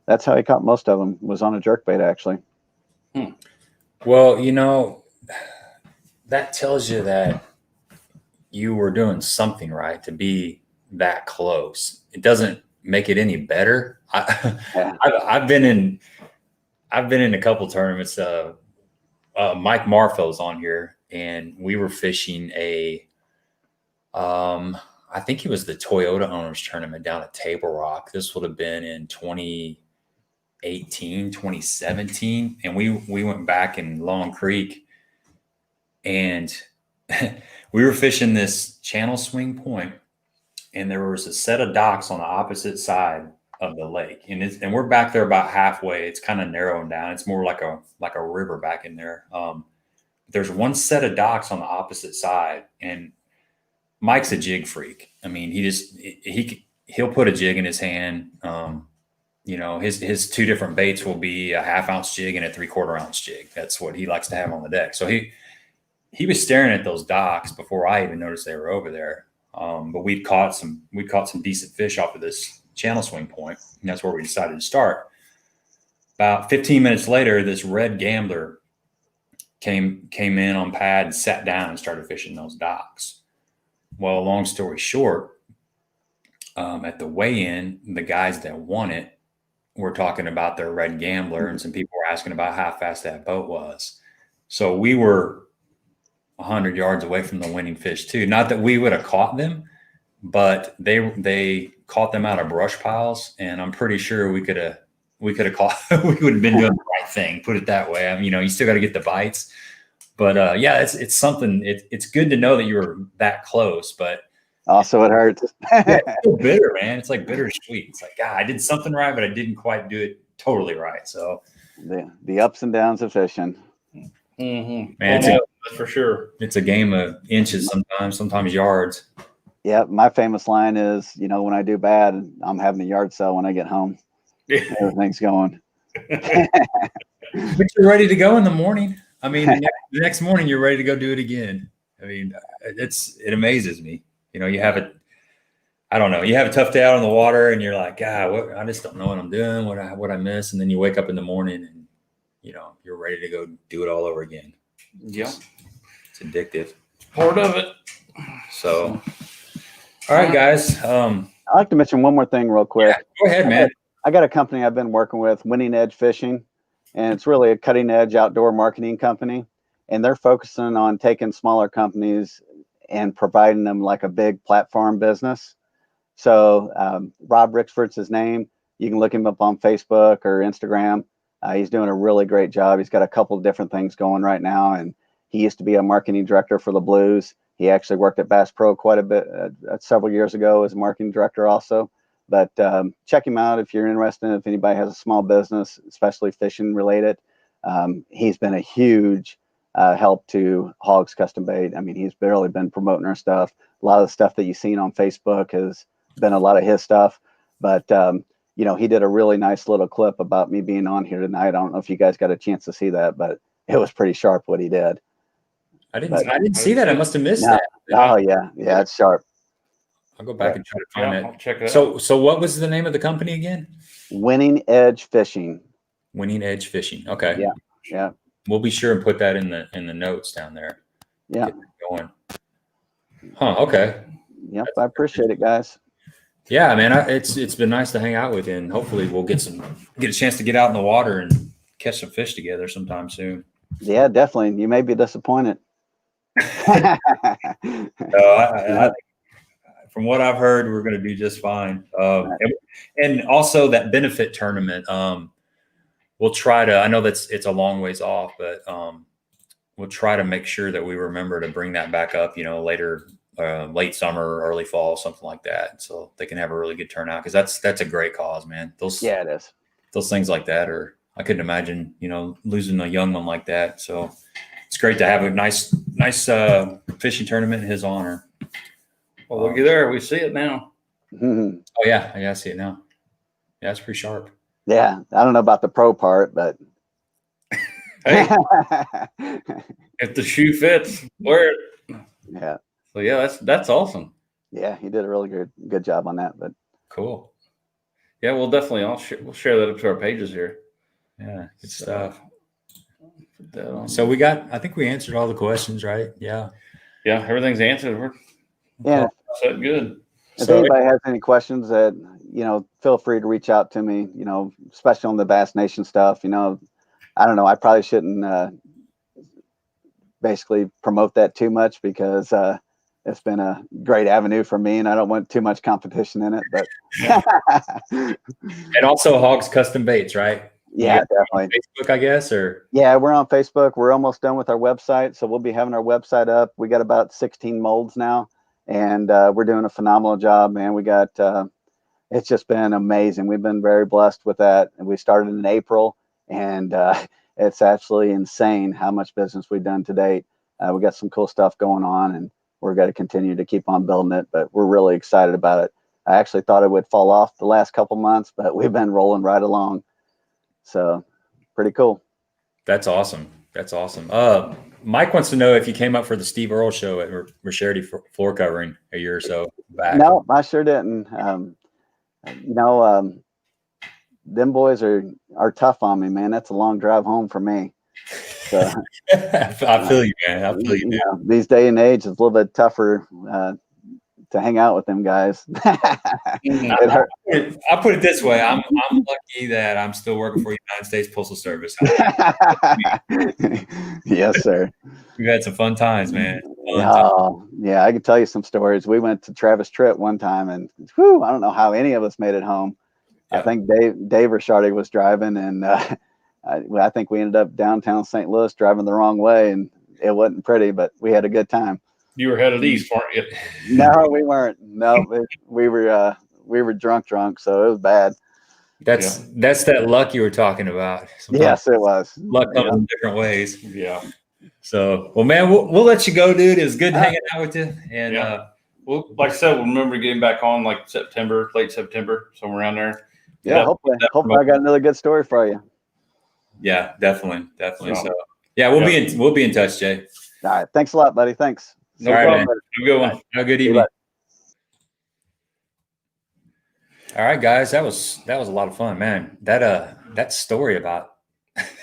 that's how he caught most of them, was on a jerk bait, actually. Well, that tells you that you were doing something right to be that close. It doesn't make it any better. I've been in a couple tournaments. Mike Marfell's on here, and we were fishing I think it was the Toyota Owners Tournament down at Table Rock. This would have been in 2018, 2017. And we went back in Long Creek, and we were fishing this channel swing point, and there was a set of docks on the opposite side of the lake. And we're back there about halfway. It's kind of narrowing down. It's more like a river back in there. There's one set of docks on the opposite side, and Mike's a jig freak. I mean, he'll put a jig in his hand. His two different baits will be a 1/2 ounce jig and a 3/4 ounce jig. That's what he likes to have on the deck. So he was staring at those docks before I even noticed they were over there. But we'd caught some decent fish off of this channel swing point, and that's where we decided to start. About 15 minutes later, this red gambler came in on pad and sat down and started fishing those docks. Well, long story short, at the weigh-in, the guys that won it were talking about their red gambler, and some people were asking about how fast that boat was. So we were 100 yards away from the winning fish too. Not that we would have caught them, but they caught them out of brush piles, and I'm pretty sure we could have caught. We would have been doing the right thing. Put it that way. I mean, you still got to get the bites. But it's something. It's good to know that you were that close, but also it hurts. It's so bitter, man. It's like bittersweet. It's like, God, I did something right, but I didn't quite do it totally right. So the ups and downs of fishing. Mm-hmm. Man, that's for sure. It's a game of inches sometimes yards. Yeah, my famous line is, when I do bad, I'm having a yard sale when I get home. Everything's going. But you're ready to go in the morning. I mean, the next morning you're ready to go do it again. I mean, it amazes me. You have a tough day out on the water, and you're like, God, I just don't know what I'm doing, what I miss, and then you wake up in the morning and you're ready to go do it all over again. Yeah, it's addictive. Part of it. So, all right, guys. I'd like to mention one more thing real quick. Yeah, go ahead, man. I got a company I've been working with, Winning Edge Fishing, and it's really a cutting edge outdoor marketing company. And they're focusing on taking smaller companies and providing them like a big platform business. So Rob Rixford's his name. You can look him up on Facebook or Instagram. He's doing a really great job. He's got a couple of different things going right now. And he used to be a marketing director for the Blues. He actually worked at Bass Pro quite a bit several years ago as a marketing director also. But check him out if you're interested. If anybody has a small business, especially fishing related, he's been a huge help to Hogs Custom Bait. I mean, he's barely been promoting our stuff. A lot of the stuff that you've seen on Facebook has been a lot of his stuff. But, he did a really nice little clip about me being on here tonight. I don't know if you guys got a chance to see that, but it was pretty sharp what he did. I didn't see that. I must have missed that. Oh, yeah. Yeah, it's sharp. I'll go back and try to find that. I'll check it out. So what was the name of the company again? Winning Edge Fishing. Winning Edge Fishing. Okay. Yeah. Yeah. We'll be sure and put that in the notes down there. Yeah. Get going. Huh. Okay. Yep, I appreciate it, guys. Yeah, man. It's been nice to hang out with you, and hopefully we'll get a chance to get out in the water and catch some fish together sometime soon. Yeah, definitely. You may be disappointed. From what I've heard, we're going to do just fine. And also that benefit tournament, we'll try to. I know it's a long ways off, but we'll try to make sure that we remember to bring that back up. Later, late summer, early fall, something like that, so they can have a really good turnout. Because that's a great cause, man. Yeah, it is. Those things like that are. I couldn't imagine, losing a young one like that. So it's great to have a nice fishing tournament in his honor. Well, looky there. We see it now. Mm-hmm. Oh, yeah. I see it now. Yeah, it's pretty sharp. Yeah. I don't know about the pro part, but. Hey, if the shoe fits, wear it. Yeah. So, yeah, that's awesome. Yeah, he did a really good job on that. But cool. Yeah, we'll definitely. We'll share that up to our pages here. Yeah, good stuff. So I think we answered all the questions, right? Yeah. Yeah, everything's answered. Yeah. Set good. If anybody has any questions that, feel free to reach out to me, especially on the Bass Nation stuff. I don't know. I probably shouldn't basically promote that too much because it's been a great avenue for me and I don't want too much competition in it. But and also Hogs Custom Baits, right? Yeah, definitely. Facebook, I guess, or yeah, we're on Facebook. We're almost done with our website, so we'll be having our website up. We got about 16 molds now, and we're doing a phenomenal job, man. We got it's just been amazing. We've been very blessed with that, and we started in April, and it's absolutely insane how much business we've done to date. We got some cool stuff going on, and we're going to continue to keep on building it. But we're really excited about it. I actually thought it would fall off the last couple months, but we've been rolling right along. So pretty cool. That's awesome. Mike wants to know if you came up for the Steve Earle show at Ricciardi floor covering a year or so back. No, I sure didn't. Them boys are tough on me, man. That's a long drive home for me. So I feel you, man. I feel you. These day and age, it's a little bit tougher to hang out with them guys. I'll put it this way. I'm lucky that I'm still working for the United States Postal Service. Yes, sir. We've had some fun times, man. Yeah, I can tell you some stories. We went to Travis Tritt one time and I don't know how any of us made it home. Yeah. I think Dave Ricciardi was driving and I think we ended up downtown St. Louis driving the wrong way and it wasn't pretty, but we had a good time. You were headed east, weren't you? No, we weren't. No, we were drunk, so it was bad. That's that luck you were talking about. Sometimes yes, it was. Luck comes in different ways. Yeah. So, well, man, we'll let you go, dude. It was good hanging out with you. And well, like I said, we'll remember getting back on like late September, somewhere around there. Yeah, hopefully I got another good story for you. Yeah, definitely. So, yeah, we'll be in touch, Jay. All right, thanks a lot, buddy. Thanks. No problem. Have a good one. Have a good evening. All right, guys, that was a lot of fun, man. That story about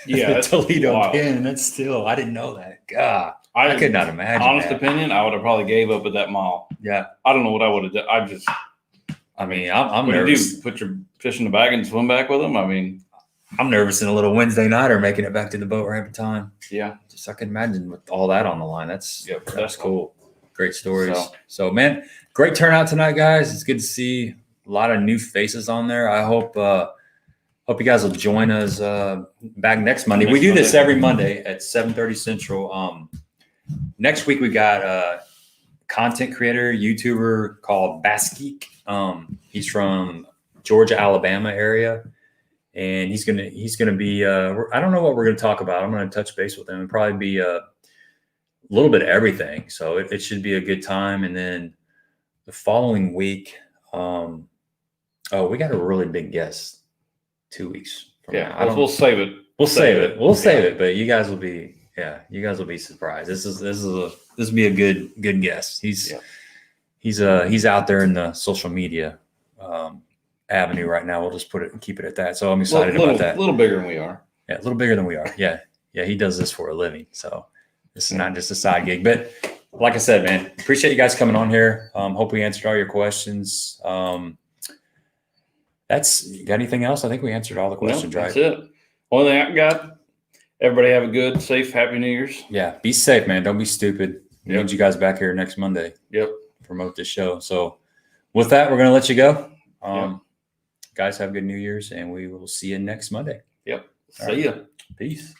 the Toledo pin, that's still, I didn't know that. God, I could not imagine. Honest opinion, I would have probably gave up at that mile. Yeah, I don't know what I would have done. I'm nervous. You put your fish in the bag and swim back with them. I mean, I'm nervous in a little Wednesday night or making it back to the boat ramp in time. Yeah, just I can imagine with all that on the line. That's cool. Great stories. So, man, great turnout tonight, guys. It's good to see a lot of new faces on there. I hope you guys will join us back next Monday. We do this every Monday at 7:30 Central. Next week we got a content creator, YouTuber called Bassgeek. He's from Georgia, Alabama area. And he's gonna be I don't know what we're gonna talk about. I'm gonna touch base with him and probably be a little bit of everything. So it should be a good time. And then the following week, we got a really big guest 2 weeks from now. We'll save it. We'll save it. But you guys will be surprised. This will be a good guest. He's out there in the social media avenue right now. We'll just keep it at that. So I'm excited about that. A little bigger than we are. Yeah, a little bigger than we are. Yeah. He does this for a living. So this is not just a side gig. But like I said, man, appreciate you guys coming on here. Hope we answered all your questions. You got anything else? I think we answered all the questions, No, right? that's it. Only thing I got. Everybody have a good, safe, happy New Year's. Yeah. Be safe, man. Don't be stupid. We Yep. need you guys back here next Monday. Yep. Promote this show. So with that, we're going to let you go. Yep. Guys, have a good New Year's, and we will see you next Monday. Yep. All See ya. Peace.